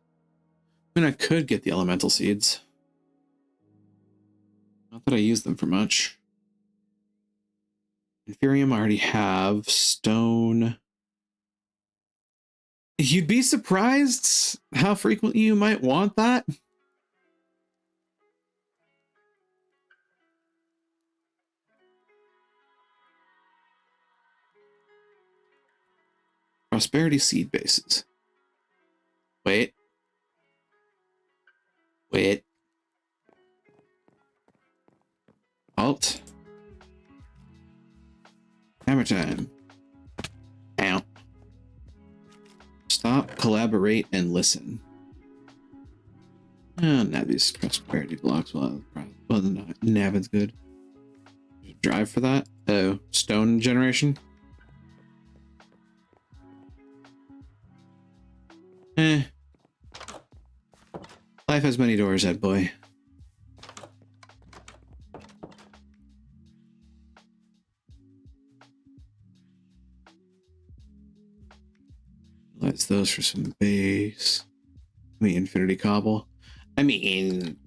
I mean, I could get the elemental seeds. Not that I use them for much. Inferium I already have. Stone. You'd be surprised how frequently you might want that. Prosperity seed bases. Wait. Alt. Hammer time. Ow. Stop, collaborate, and listen. Oh, now these prosperity blocks. Well, Navin's good. Drive for that? Oh, stone generation? Life has many doors, Ed boy. Let's those for some base. Infinity cobble. I mean,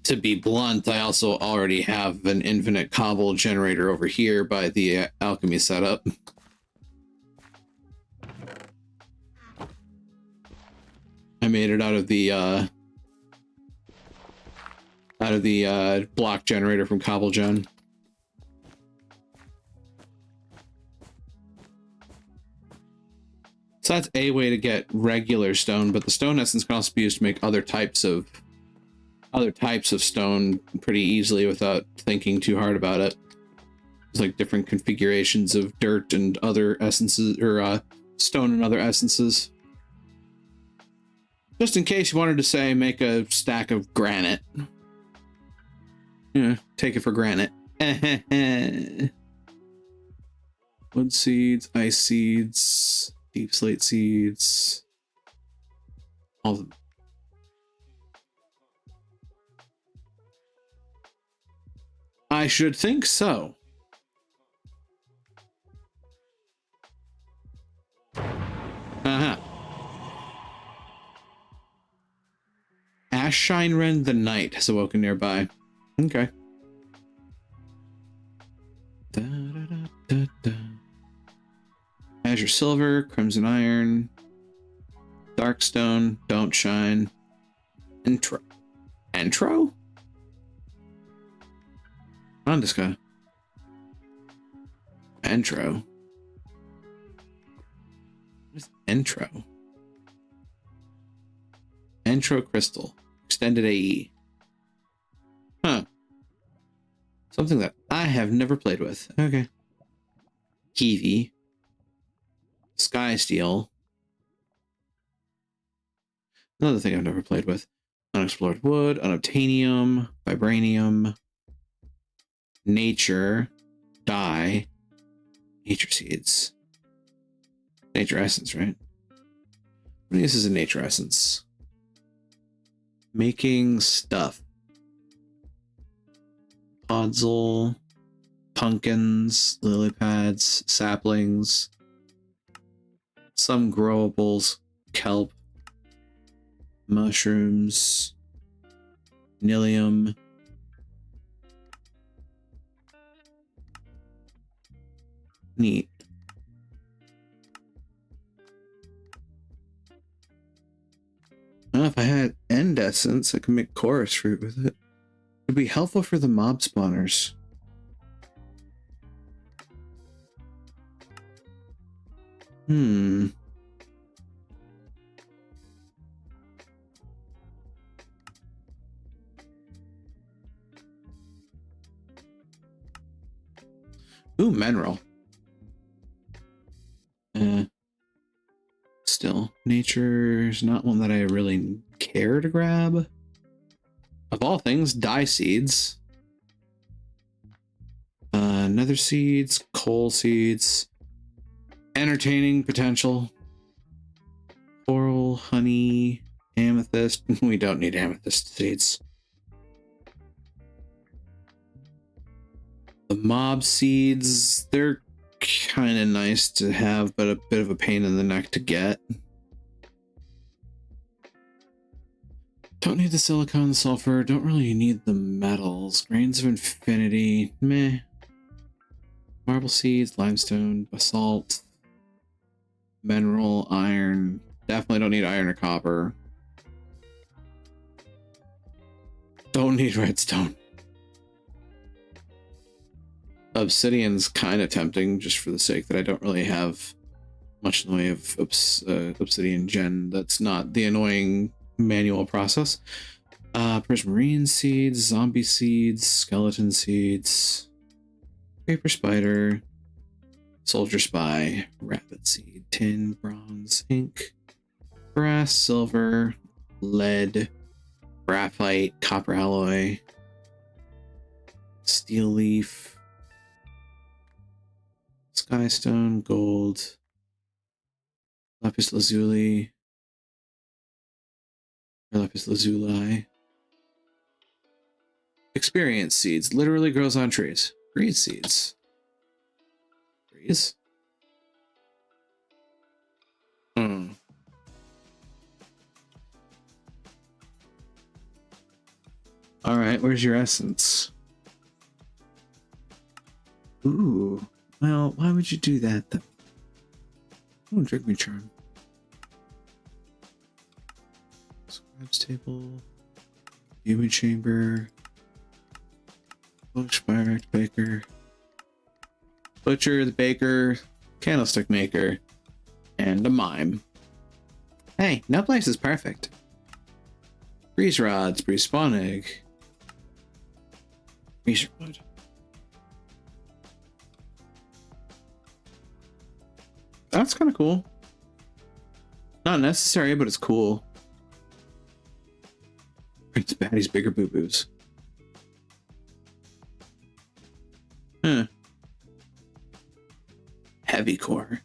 to be blunt, I also already have an infinite cobble generator over here by the alchemy setup. I made it out of the block generator from CobbleGen. So that's a way to get regular stone, but the stone essence can also be used to make other types of stone pretty easily without thinking too hard about it. There's like different configurations of dirt and other essences, or stone and other essences. Just in case you wanted to say make a stack of granite. Yeah, take it for granted. Wood seeds, ice seeds, deep slate seeds, all of them. I should think so. Uh-huh. Ashshine Rend the Night has awoken nearby. Okay. Da, da, da, da, da. Azure Silver, Crimson Iron, Darkstone, Don't Shine, Intro. On this guy. Intro. What is intro? Intro Crystal. Extended AE. Huh. Something that I have never played with. Okay. Kiwi. Sky Steel. Another thing I've never played with. Unexplored Wood, Unobtainium, Vibranium, Nature, Dye, Nature Seeds. Nature Essence, right? I think this is a Nature Essence. Making stuff. Podzol, pumpkins, lily pads, saplings, some growables, kelp, mushrooms, Nilium, neat. Well, if I had end essence, I could make chorus fruit with it. It'd be helpful for the mob spawners. Ooh, mineral. Still, nature's not one that I really care to grab. Of all things, dye seeds. Nether seeds, coal seeds. Entertaining potential. Coral, honey, amethyst. We don't need amethyst seeds. The mob seeds, they're kind of nice to have, but a bit of a pain in the neck to get. Don't need the silicon, the sulfur. Don't really need the metals. Grains of infinity. Meh. Marble seeds, limestone, basalt, mineral, iron. Definitely don't need iron or copper. Don't need redstone. Obsidian's kind of tempting just for the sake that I don't really have much in the way of Obsidian Gen. That's not the annoying manual process. Prismarine seeds, zombie seeds, skeleton seeds, paper spider, soldier spy, rabbit seed, tin, bronze, ink, brass, silver, lead, graphite, copper alloy, steel leaf, skystone, gold, lapis lazuli, or lapis lazuli. Experience seeds literally grows on trees. Breeze seeds. Breeze? Hmm. Alright, where's your essence? Ooh. Well, why would you do that though? Oh, drink me charm. Scribes table. Human chamber. Spire baker. Butcher, the baker, candlestick maker, and a mime. Hey, no place is perfect. Breeze rods, breeze spawn egg. Breeze wood. That's kind of cool. Not necessary, but it's cool. It's baddies, bigger boo-boos. Huh. Heavy core.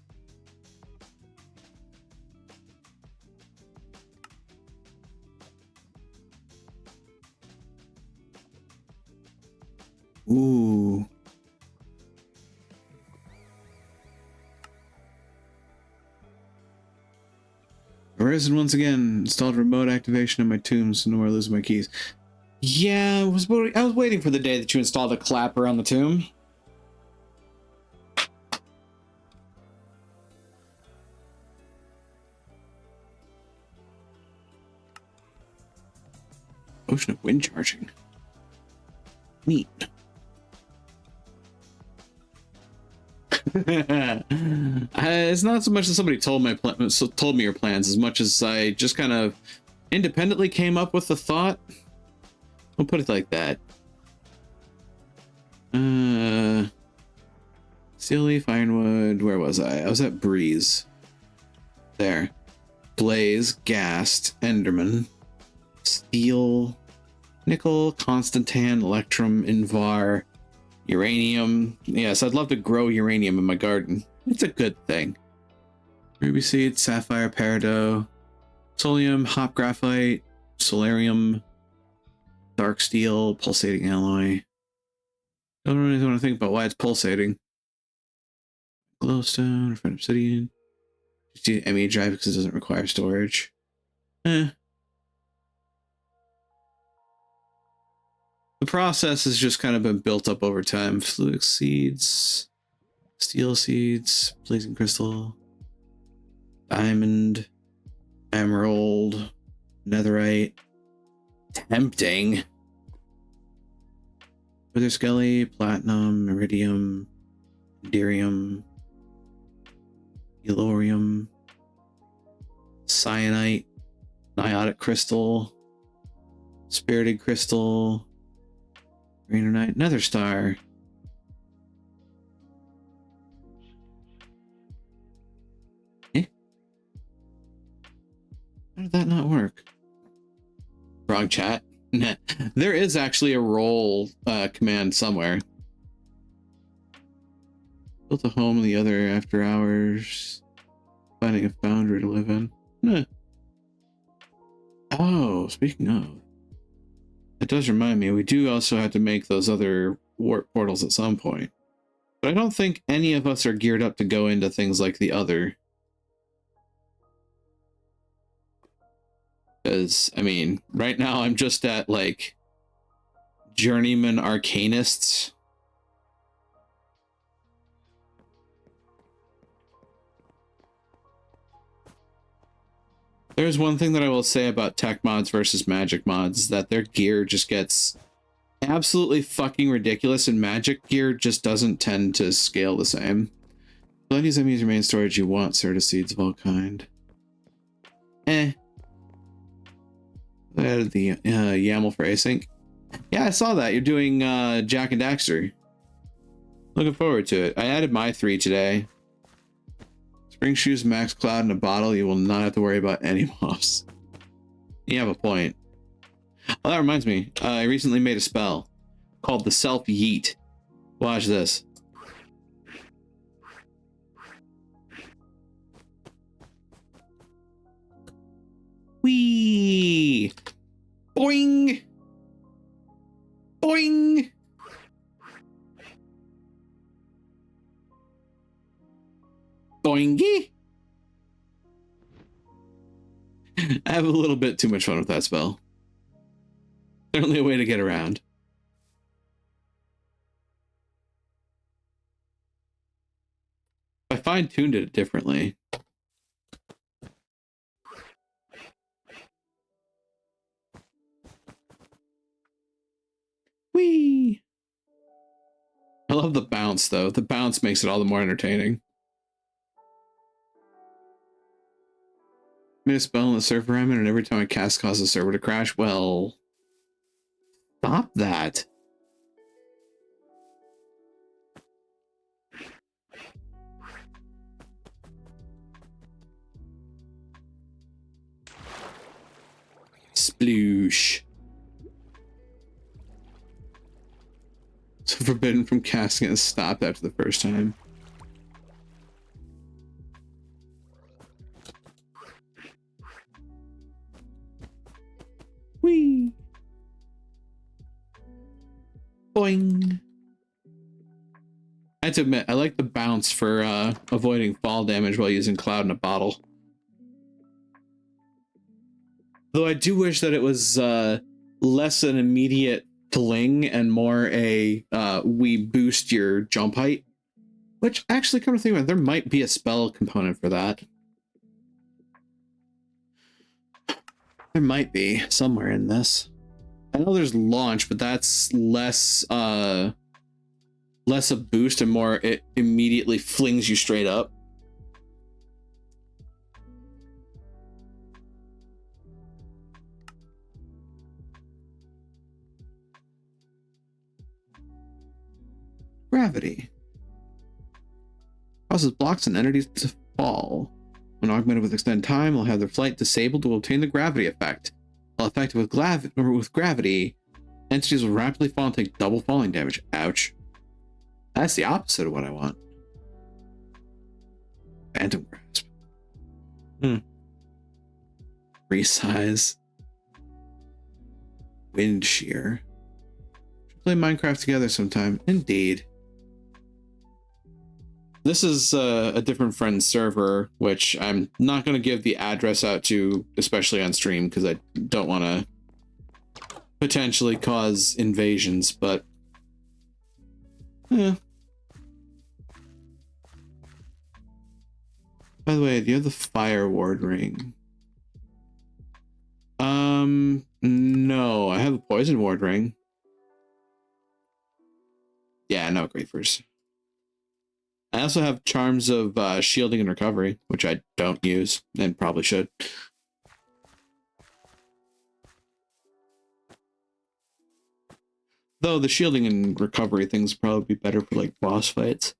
Ooh. Arisen once again. Installed remote activation of my tombs so no more losing my keys. Yeah, I was waiting for the day that you installed a clapper on the tomb. Ocean of wind charging. Neat. It's not so much that somebody told me your plans as much as I just kind of independently came up with the thought. I'll put it like that. Steel leaf, ironwood. Where was I? I was at Breeze. There. Blaze, Ghast, Enderman, Steel, Nickel, Constantan, Electrum, Invar, Uranium. Yes, I'd love to grow uranium in my garden. It's a good thing. Ruby seed, Sapphire, Peridot, Solium, Hop Graphite, Solarium, Dark Steel, Pulsating Alloy. Don't really want to think about why it's pulsating. Glowstone, Refined Obsidian. Just do ME drive because it doesn't require storage. The process has just kind of been built up over time. Fluid seeds, steel seeds, blazing crystal, diamond, emerald, netherite. Tempting. Wither skelly, platinum, iridium, derium, elorium, cyanite, niotic crystal, spirited crystal, granite, nether star. Eh? How did that not work? Wrong chat. There is actually a roll command somewhere. Built a home in the other after hours. Finding a foundry to live in. Oh, speaking of. It does remind me, we do also have to make those other warp portals at some point. But I don't think any of us are geared up to go into things like the other. Because, I mean, right now I'm just at, like, Journeyman Arcanists. There's one thing that I will say about tech mods versus magic mods, is that their gear just gets absolutely fucking ridiculous, and magic gear just doesn't tend to scale the same. Plenty's that means your main storage you want, Certa seeds of all kind. I added the YAML for async. Yeah, I saw that. You're doing Jak and Daxter. Looking forward to it. I added my 3 today. Spring Shoes, Max Cloud, and a bottle. You will not have to worry about any mobs. You have a point. Oh, that reminds me. I recently made a spell called the Self Yeet. Watch this. Whee! Boing! Boing! Boingy! I have a little bit too much fun with that spell. Certainly a way to get around. I fine-tuned it differently. Whee! I love the bounce, though. The bounce makes it all the more entertaining. Made a spell on the server I'm in, and every time I cast causes the server to crash. Well, stop that. Sploosh. So forbidden from casting it and stopped after the first time. Whee! Boing! I have to admit, I like the bounce for avoiding fall damage while using Cloud in a bottle. Though I do wish that it was less an immediate fling and more a we boost your jump height. Which, actually, come to think about it, there might be a spell component for that. There might be somewhere in this. I know there's launch, but that's less a boost and more it immediately flings you straight up. Gravity causes blocks and entities to fall. When augmented with extended time, will have their flight disabled to obtain the gravity effect. While affected with gravity, entities will rapidly fall and take double falling damage. Ouch. That's the opposite of what I want. Phantom Grasp. Resize. Wind Shear. Should play Minecraft together sometime. Indeed. This is a different friend's server, which I'm not going to give the address out to, especially on stream, because I don't want to potentially cause invasions, but... yeah. By the way, do you have the Fire Ward ring? No, I have the Poison Ward ring. Yeah, no Griefers. I also have Charms of Shielding and Recovery, which I don't use, and probably should. Though the Shielding and Recovery things probably be better for, like, boss fights.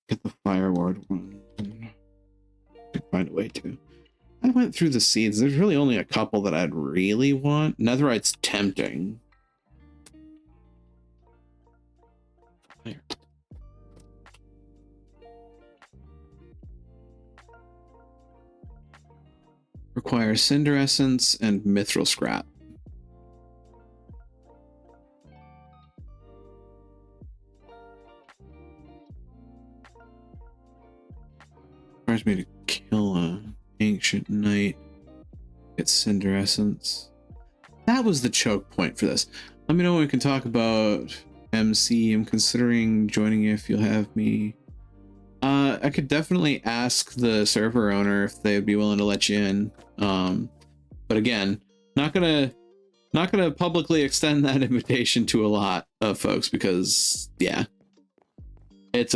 Get the Fire Ward one. Could find a way to. I went through the seeds. There's really only a couple that I'd really want. Netherite's tempting. There. Requires Cinder Essence and Mithril Scrap. Requires me to kill a Ancient Knight. Get Cinder Essence. That was the choke point for this. Let me know when we can talk about MC. I'm considering joining you if you'll have me. I could definitely ask the server owner if they would be willing to let you in. But again, not gonna publicly extend that invitation to a lot of folks because, yeah, It's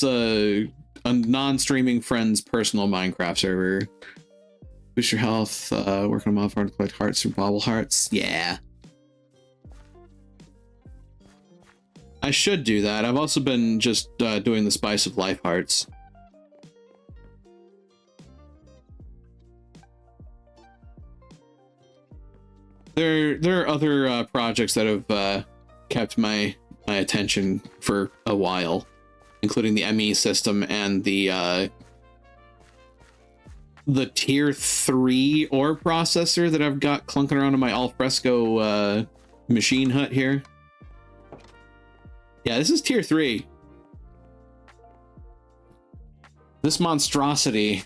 a non-streaming friends personal Minecraft server. Boost your health, work on a modifier to collect hearts through bobble hearts. Yeah. I should do that. I've also been just doing the Spice of Life hearts. There are other projects that have kept my attention for a while, including the ME system and the tier 3 ore processor that I've got clunking around in my alfresco machine hut here. Yeah, this is tier 3. This monstrosity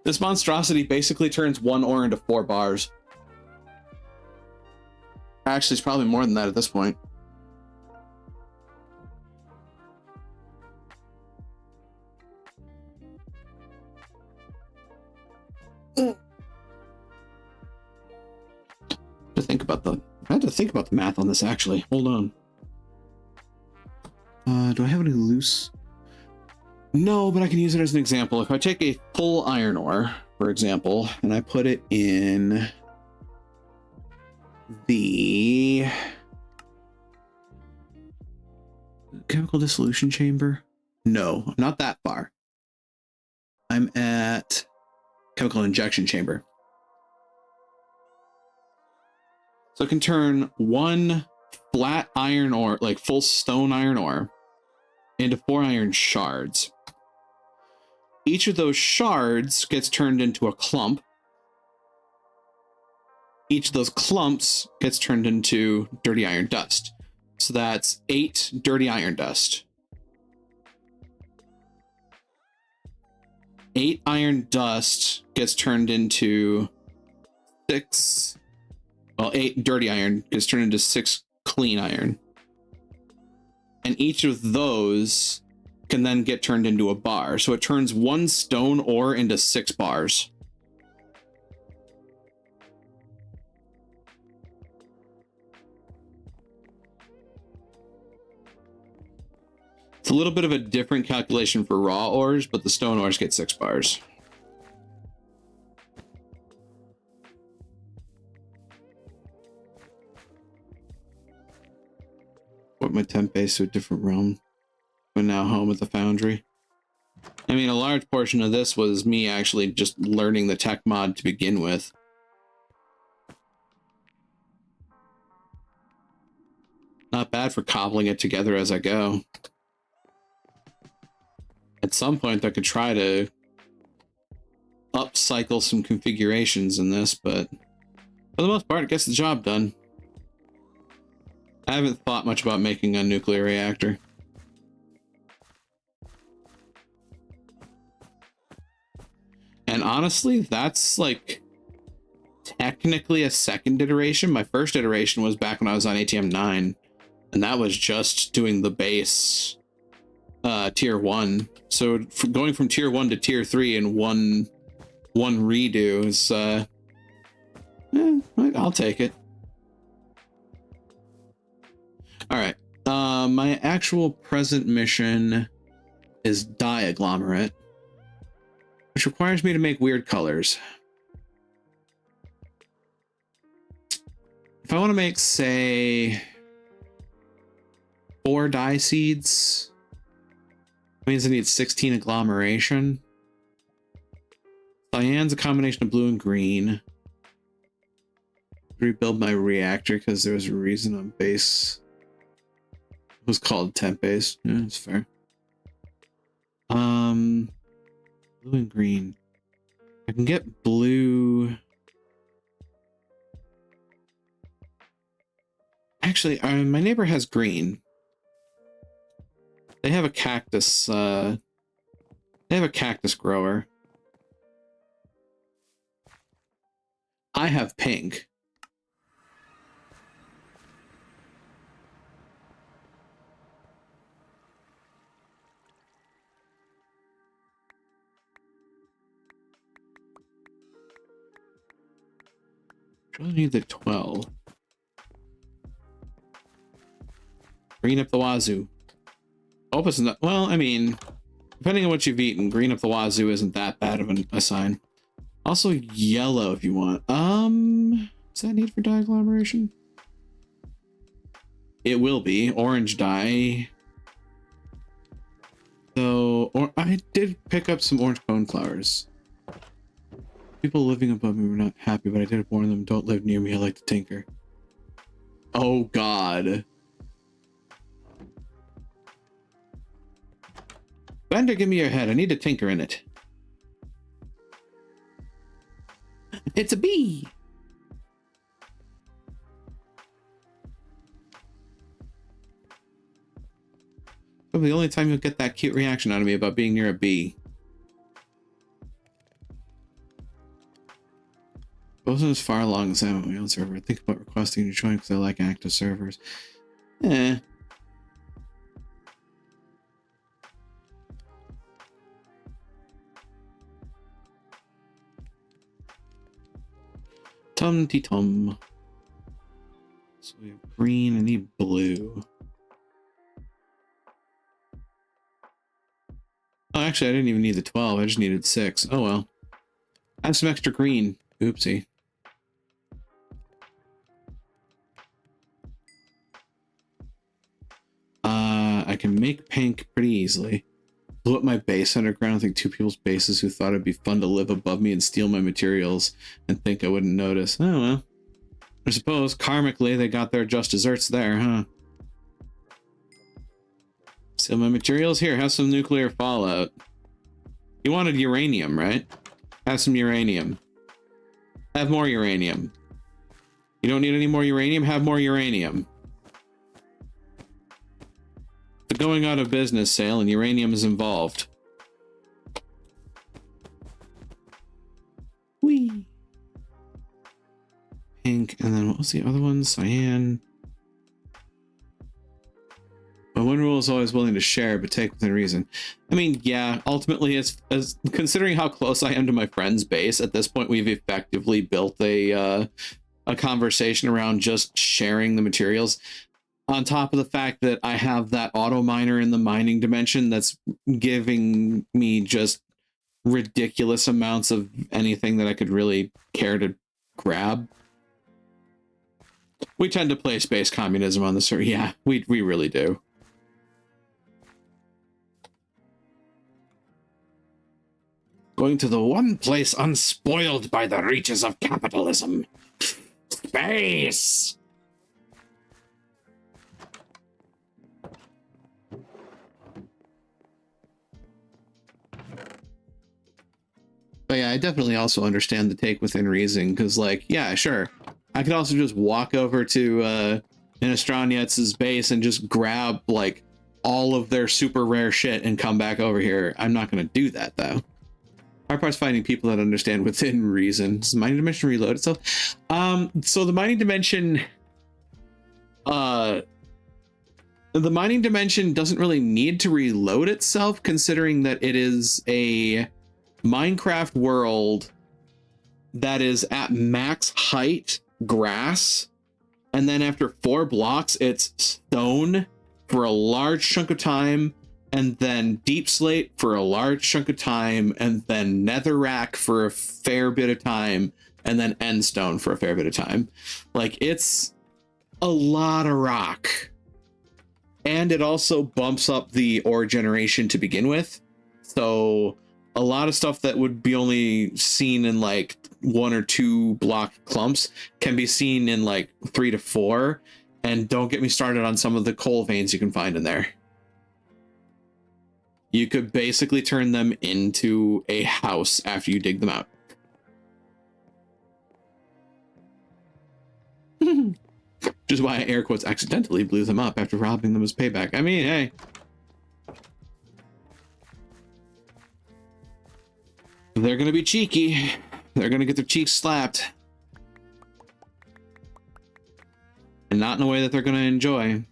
basically turns 1 ore into 4 bars. Actually, it's probably more than that at this point. I had to think about the math on this, actually. Hold on. Do I have any loose? No, but I can use it as an example. If I take a full iron ore, for example, and I put it in the chemical dissolution chamber. No, not that far. I'm at chemical injection chamber. So it can turn 1 flat iron ore, like full stone iron ore, into 4 iron shards. Each of those shards gets turned into a clump. Each of those clumps gets turned into dirty iron dust. So that's 8 dirty iron dust. 8 iron dust gets turned into 6. Well, 8 dirty iron gets turned into 6 clean iron. And each of those can then get turned into a bar. So it turns 1 stone ore into 6 bars. It's a little bit of a different calculation for raw ores, but the stone ores get 6 bars. Put my temp base to a different realm. We're now home at the foundry. I mean, a large portion of this was me actually just learning the tech mod to begin with. Not bad for cobbling it together as I go. At some point, I could try to upcycle some configurations in this, but for the most part, it gets the job done. I haven't thought much about making a nuclear reactor. And honestly, that's like technically a second iteration. My first iteration was back when I was on ATM 9, and that was just doing the base tier 1. So going from tier 1 to tier 3 in one redo is I'll take it. All right. My actual present mission is dye agglomerate, which requires me to make weird colors. If I want to make, say, 4 dye seeds, it means I need 16 agglomeration. Cyan's a combination of blue and green. Rebuild my reactor because there was a reason on base. It was called temp base. Yeah, that's fair. Blue and green. I can get blue. Actually, my neighbor has green. They have a cactus. They have a cactus grower. I have pink. I really need the 12. Green up the wazoo. Opus is not, well, I mean, depending on what you've eaten, green up the wazoo isn't that bad of a sign. Also yellow if you want. Is that needed for dye agglomeration? It will be. Orange dye. So, or I did pick up some orange coneflowers. People living above me were not happy, but I did warn them, don't live near me, I like to tinker. Oh god. Bender, give me your head. I need to tinker in it. It's a bee! Probably the only time you'll get that cute reaction out of me about being near a bee. Wasn't as far along as I am on my own server. I think about requesting to join because I like active servers. Eh. Tum-ti-tum. So we have green, I need blue. Oh, actually, I didn't even need the 12. I just needed 6. Oh, well. I have some extra green. Oopsie. I can make pink pretty easily. Blew up my base underground. I think 2 people's bases who thought it'd be fun to live above me and steal my materials and think I wouldn't notice. Oh, well. I suppose karmically they got their just desserts there, huh? Steal my materials? Here, have some nuclear fallout. You wanted uranium, right? Have some uranium. Have more uranium. You don't need any more uranium? Have more uranium. The going out of business sale and uranium is involved. Whee! Pink, and then what was the other one? Cyan. But one rule is always willing to share, but take within reason. I mean, yeah, ultimately, as considering how close I am to my friend's base, at this point, we've effectively built a conversation around just sharing the materials. On top of the fact that I have that auto miner in the mining dimension that's giving me just ridiculous amounts of anything that I could really care to grab. We tend to play space communism on the server. Yeah, we really do. Going to the one place unspoiled by the reaches of capitalism. Space! But yeah, I definitely also understand the take within reason, because, like, yeah, sure. I could also just walk over to Innistrad base and just grab, like, all of their super rare shit and come back over here. I'm not going to do that, though. Hard part's finding people that understand within reason. Does the mining dimension reload itself? So the mining dimension... the mining dimension doesn't really need to reload itself, considering that it is a Minecraft world that is at max height grass, and then after 4 blocks it's stone for a large chunk of time, and then deep slate for a large chunk of time, and then netherrack for a fair bit of time, and then end stone for a fair bit of time. Like, it's a lot of rock, and it also bumps up the ore generation to begin with, so a lot of stuff that would be only seen in like 1 or 2 block clumps can be seen in like 3 to 4. And don't get me started on some of the coal veins you can find in there. You could basically turn them into a house after you dig them out. Which is why I air quotes accidentally blew them up after robbing them as payback. I mean, hey. They're gonna be cheeky. They're gonna get their cheeks slapped. And not in a way that they're gonna enjoy.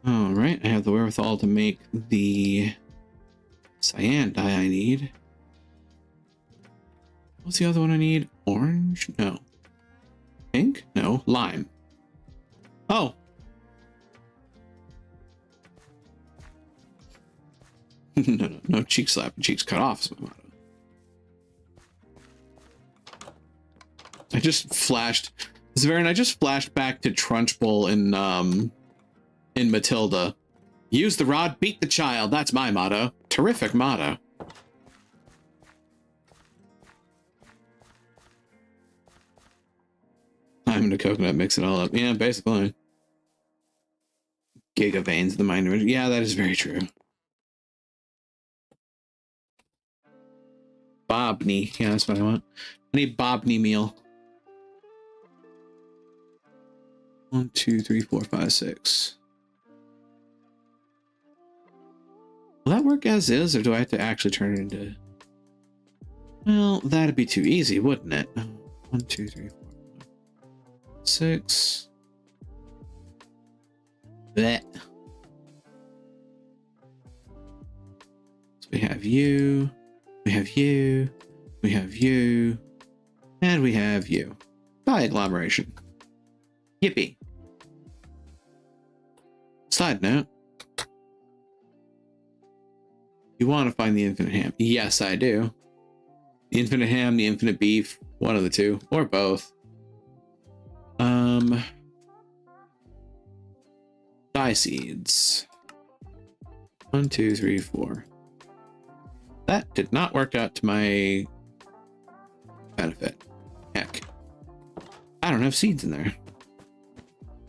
Alright, I have the wherewithal to make the cyan dye I need. What's the other one I need? Orange? No. Pink? No. Lime. Oh. No cheek slap. Cheeks cut off is my motto. I just flashed. Zverin, I just flashed back to Trunchbull in Matilda. Use the rod, beat the child. That's my motto. Terrific motto. I'm in a coconut, mix it all up. Yeah, basically. Giga veins, the minor. Yeah, that is very true. Bobney. Yeah, that's what I want. I need Bobney meal. 1, 2, 3, 4, 5, 6. Will that work as is, or do I have to actually turn it into... Well, that'd be too easy, wouldn't it? 1, 2, 3, 4, 5, 6. Blech. So we have you, we have you, we have you, and we have you. By agglomeration. Yippee. Side note. You want to find the infinite ham? Yes, I do. The infinite ham, the infinite beef, one of the two, or both. Dye seeds. 1, 2, 3, 4. That did not work out to my benefit. Heck. I don't have seeds in there.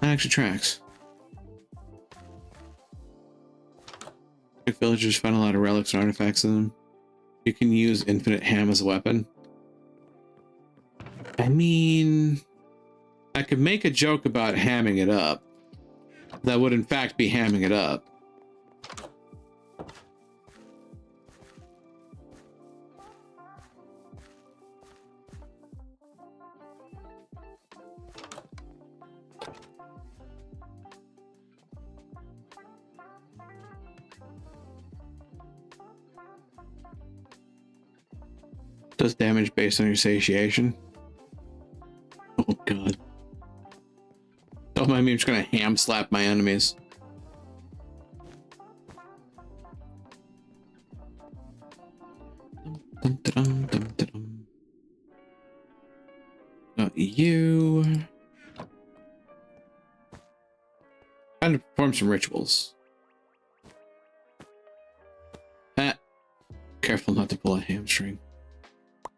That actually tracks. Villagers find a lot of relics and artifacts in them. You can use infinite ham as a weapon. I mean, I could make a joke about hamming it up. That would in fact be hamming it up. Does damage based on your satiation. Oh god. Don't mind me, I'm just gonna ham slap my enemies. Not you. Time to perform some rituals. Ah. Careful not to pull a hamstring.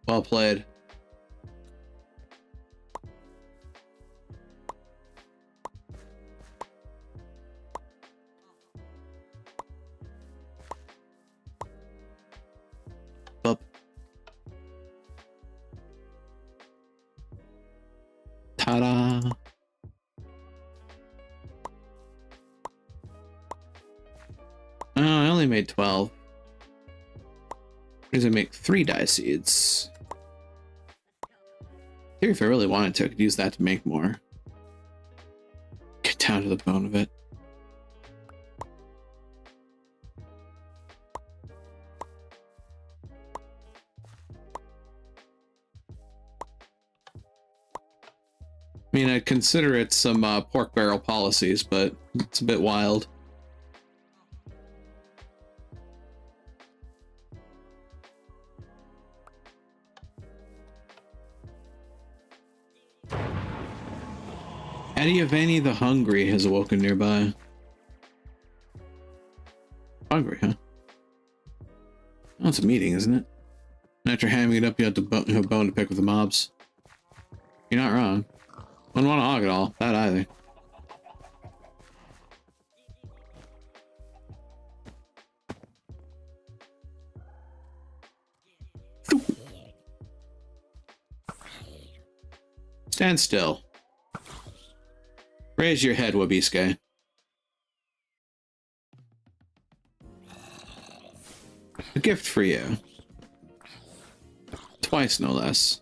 Well played. Up. Ta-da. Oh, I only made 12. Does it make 3 dye seeds? If I really wanted to, I could use that to make more. Get down to the bone of it. I mean, I'd consider it some pork barrel policies, but it's a bit wild. Adiavani the Hungry has awoken nearby. Hungry, huh? Oh, it's a meeting, isn't it? After hamming it up, you have a bone to pick with the mobs. You're not wrong. Wouldn't want to hog it all. That either. Stand still. Raise your head, Wabiske. A gift for you. Twice, no less.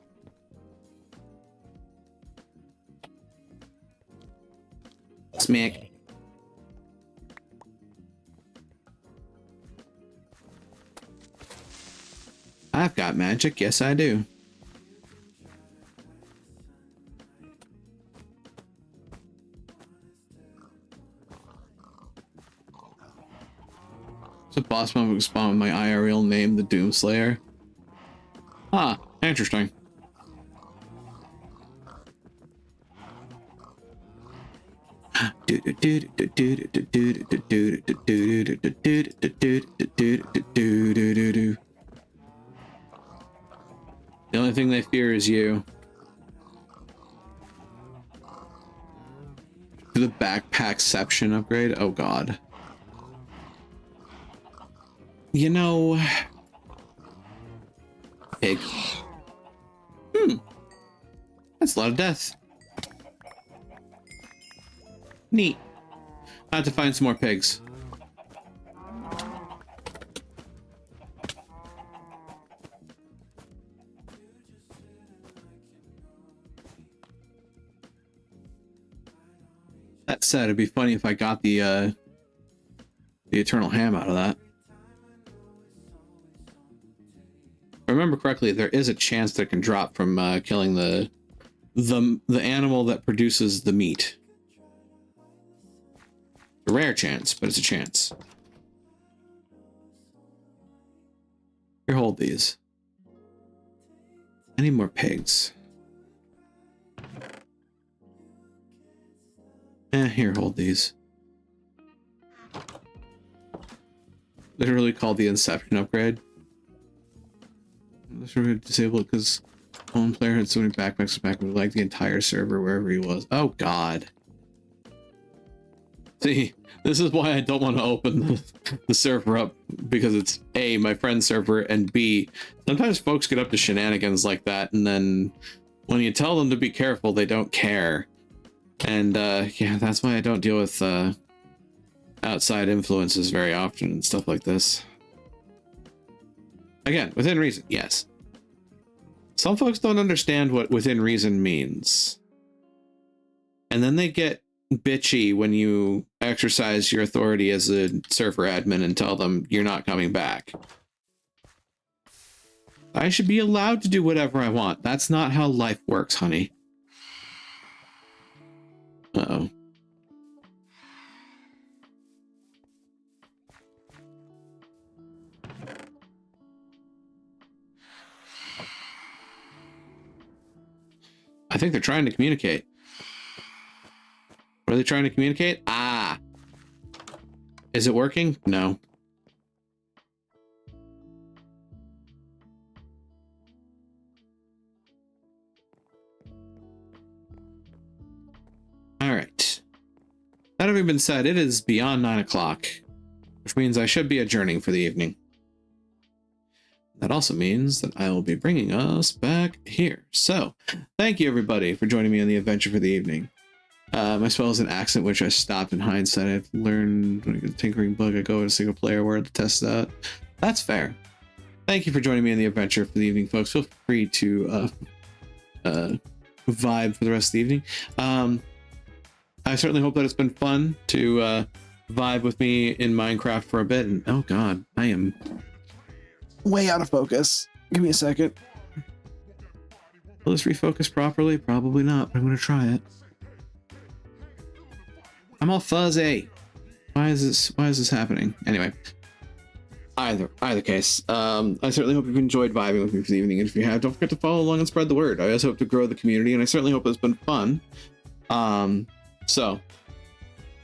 Smack. I've got magic. Yes, I do. So boss mode would spawn with my IRL name, the Doomslayer. Ah, interesting. The only thing they fear is you. The backpackception upgrade? Oh god. You know... Pig. That's a lot of death. Neat. I have to find some more pigs. That said, it'd be funny if I got the eternal ham out of that. If I remember correctly, there is a chance that it can drop from killing the animal that produces the meat. A rare chance, but it's a chance. Here, hold these. I need more pigs. Here, hold these. Literally called the Inception upgrade. This was disabled because one player had so many backpacks back and would like the entire server wherever he was. Oh god. See, this is why I don't want to open the server up, because it's A, my friend's server, and B, sometimes folks get up to shenanigans like that, and then when you tell them to be careful, they don't care. And yeah, that's why I don't deal with outside influences very often and stuff like this. Again, within reason, yes. Some folks don't understand what within reason means. And then they get bitchy when you exercise your authority as a server admin and tell them you're not coming back. I should be allowed to do whatever I want. That's not how life works, honey. Uh-oh. I think they're trying to communicate. What are they trying to communicate? Ah! Is it working? No. Alright. That having been said, it is beyond 9 o'clock, which means I should be adjourning for the evening. That also means that I will be bringing us back here. So, thank you everybody for joining me on the adventure for the evening. My spell is an accent, which I stopped in hindsight. I've learned when I get a tinkering bug, I go in a single player world to test that. That's fair. Thank you for joining me on the adventure for the evening, folks. Feel free to vibe for the rest of the evening. I certainly hope that it's been fun to vibe with me in Minecraft for a bit. And oh god, I am way out of focus. Give me a second. Will this refocus properly? Probably not, but I'm going to try it. I'm all fuzzy. Why is this happening? Anyway, either case, I certainly hope you've enjoyed vibing with me for the evening, and if you have, don't forget to follow along and spread the word. I also hope to grow the community, and I certainly hope it's been fun. So,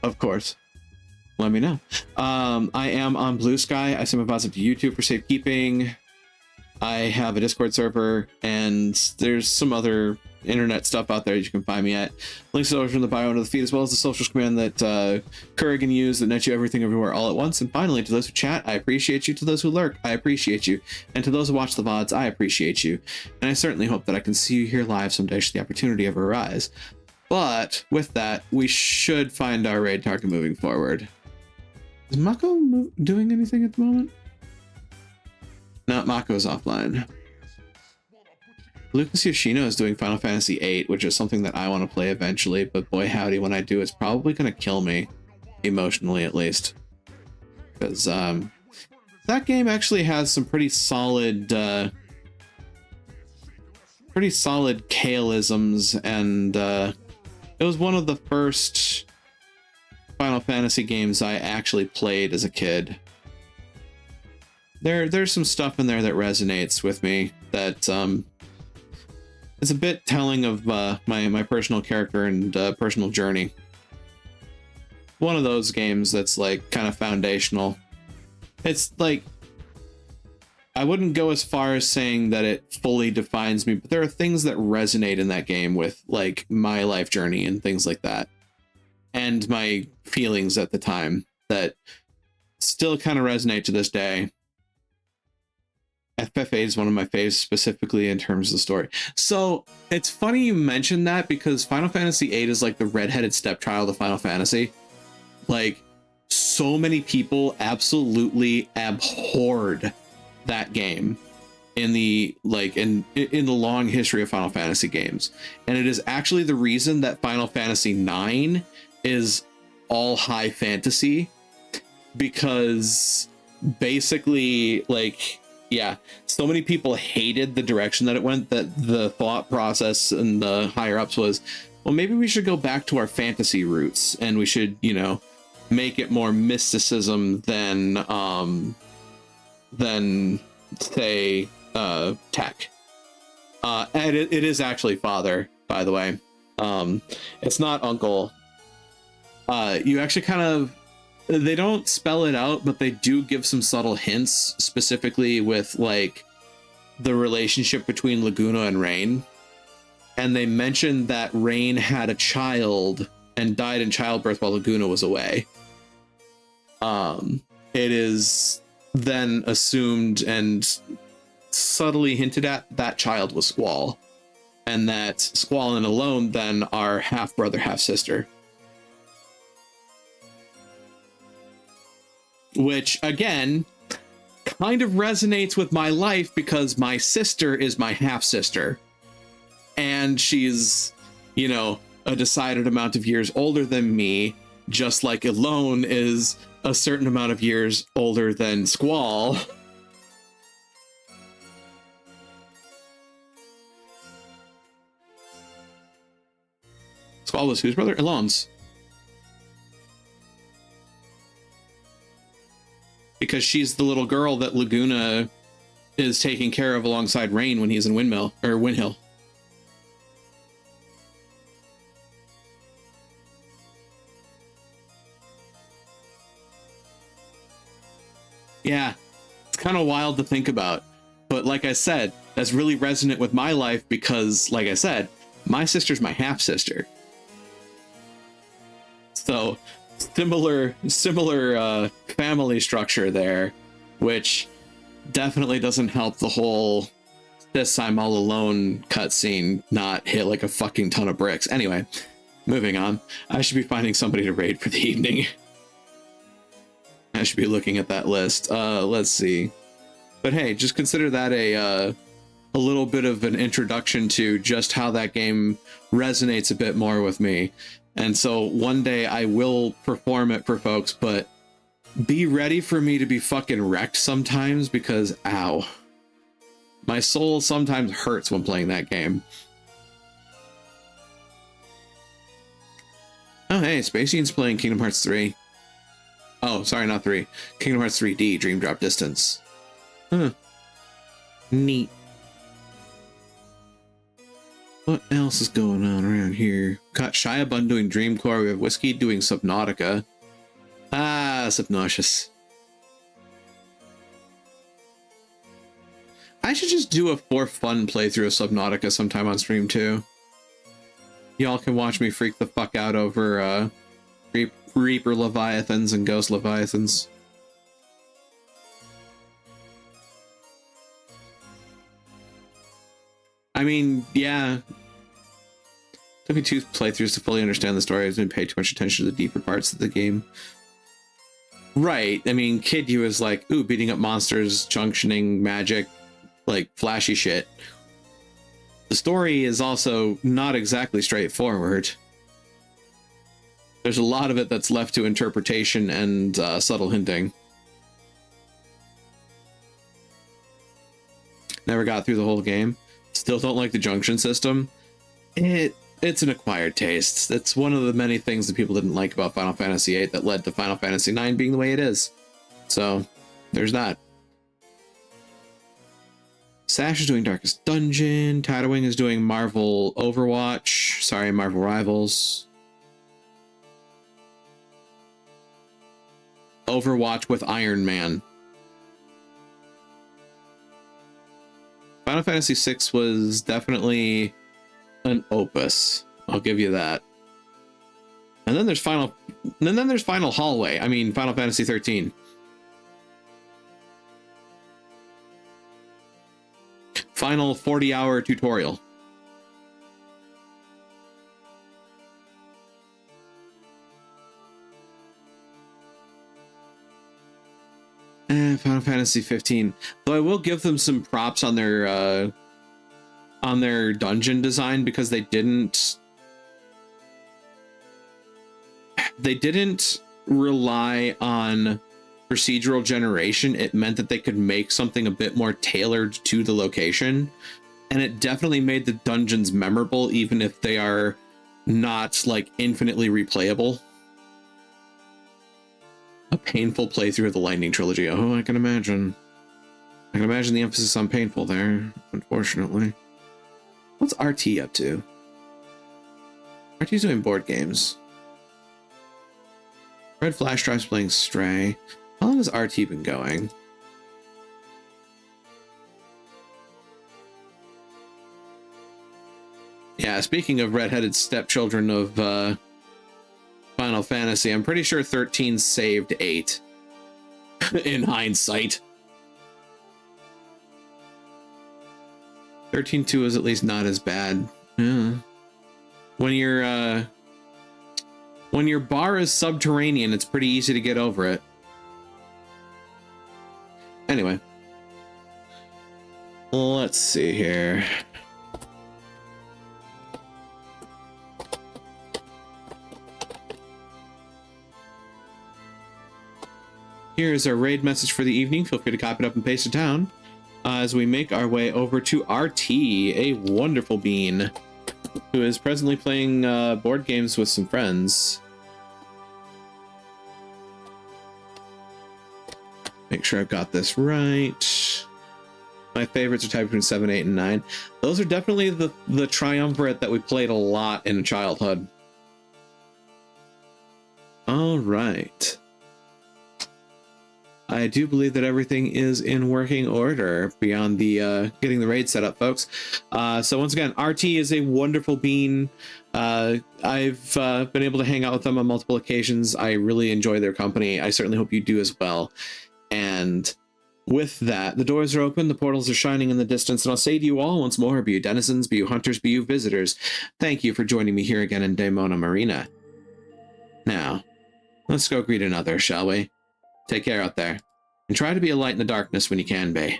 of course, let me know. I am on Blue Sky. I send my VODs up to YouTube for safekeeping. I have a Discord server, and there's some other internet stuff out there that you can find me at. Links are over in the bio under the feed, as well as the socials command that Kurgan used that nets you everything everywhere all at once. And finally, to those who chat, I appreciate you. To those who lurk, I appreciate you. And to those who watch the VODs, I appreciate you. And I certainly hope that I can see you here live someday should the opportunity ever arise. But with that, we should find our raid target moving forward. Is Mako doing anything at the moment? No, Mako's offline. Lucas Yoshino is doing Final Fantasy VIII, which is something that I want to play eventually, but boy howdy, when I do, it's probably going to kill me. Emotionally, at least. Because, that game actually has some pretty solid Kaleisms, and, it was one of the first Final Fantasy games I actually played as a kid. there's some stuff in there that resonates with me that is a bit telling of my personal character and personal journey. One of those games that's like kind of foundational. It's like, I wouldn't go as far as saying that it fully defines me, but there are things that resonate in that game with like my life journey and things like that, and my feelings at the time that still kind of resonate to this day. FF8 is one of my faves, specifically in terms of the story. So it's funny you mentioned that, because Final Fantasy VIII is like the redheaded stepchild of Final Fantasy. Like, so many people absolutely abhorred that game in the in the long history of Final Fantasy games, and it is actually the reason that Final Fantasy IX is all high fantasy, because basically, like, yeah, so many people hated the direction that it went, that the thought process and the higher ups was, well, maybe we should go back to our fantasy roots, and we should, you know, make it more mysticism than say tech. And it is actually father, by the way. It's not uncle. You actually kind of, they don't spell it out, but they do give some subtle hints, specifically with like the relationship between Laguna and Rain. And they mentioned that Rain had a child and died in childbirth while Laguna was away. It is then assumed and subtly hinted at that child was Squall, and that Squall and Alone then are half brother, half sister. Which again kind of resonates with my life, because my sister is my half sister, and she's, you know, a decided amount of years older than me, just like Alone is a certain amount of years older than Squall. Squall was whose brother? Alone's. Because she's the little girl that Laguna is taking care of alongside Rain when he's in Windhill. Yeah, it's kind of wild to think about. But like I said, that's really resonant with my life, because, like I said, my sister's my half sister. So similar family structure there, which definitely doesn't help the whole "this I'm all alone" cutscene not hit like a fucking ton of bricks. Anyway, moving on. I should be finding somebody to raid for the evening. I should be looking at that list. Let's see. But hey, just consider that a little bit of an introduction to just how that game resonates a bit more with me. And so one day I will perform it for folks, but be ready for me to be fucking wrecked sometimes, because ow, my soul sometimes hurts when playing that game. Oh hey, Spacian's playing Kingdom Hearts 3. Oh, sorry, not 3. Kingdom Hearts 3D, Dream Drop Distance. Huh. Neat. What else is going on around here? Got Shia Bun doing Dreamcore. We have Whiskey doing Subnautica. Ah, Subnautica. I should just do a for fun playthrough of Subnautica sometime on stream too. Y'all can watch me freak the fuck out over Reaper Leviathans and Ghost Leviathans. I mean, yeah. Took me 2 playthroughs to fully understand the story. I didn't pay too much attention to the deeper parts of the game. Right. I mean, Kid U is like, ooh, beating up monsters, junctioning, magic, like flashy shit. The story is also not exactly straightforward. There's a lot of it that's left to interpretation and subtle hinting. Never got through the whole game. Still don't like the junction system. It's an acquired taste. It's one of the many things that people didn't like about Final Fantasy VIII that led to Final Fantasy IX being the way it is. So, there's that. Sash is doing Darkest Dungeon. Tatooine is doing Marvel Overwatch. Sorry, Marvel Rivals. Overwatch with Iron Man. Final Fantasy VI was definitely an opus. I'll give you that. And then there's Final Hallway. I mean, Final Fantasy 13. Final 40-hour tutorial. Final Fantasy 15. Though I will give them some props on their dungeon design, because they didn't rely on procedural generation. It meant that they could make something a bit more tailored to the location, and it definitely made the dungeons memorable, even if they are not like infinitely replayable. A painful playthrough of the Lightning Trilogy. Oh, I can imagine. I can imagine the emphasis on painful there, unfortunately. What's RT up to? RT's doing board games. Red Flash Drive's playing Stray. How long has RT been going? Yeah, speaking of redheaded stepchildren of Final Fantasy, I'm pretty sure 13 saved 8 in hindsight. 13.2 is at least not as bad. Yeah. When your bar is subterranean, it's pretty easy to get over it. Anyway, let's see here. Here's our raid message for the evening. Feel free to copy it up and paste it down as we make our way over to RT, a wonderful bean who is presently playing board games with some friends. Make sure I've got this right. My favorites are typed between 7, 8, and 9. Those are definitely the triumvirate that we played a lot in childhood. All right. I do believe that everything is in working order beyond the getting the raid set up, folks. So once again, RT is a wonderful bean. I've been able to hang out with them on multiple occasions. I really enjoy their company. I certainly hope you do as well. And with that, the doors are open, the portals are shining in the distance, and I'll say to you all once more, be you denizens, be you hunters, be you visitors, thank you for joining me here again in Daemona Marina. Now, let's go greet another, shall we? Take care out there, and try to be a light in the darkness when you can be.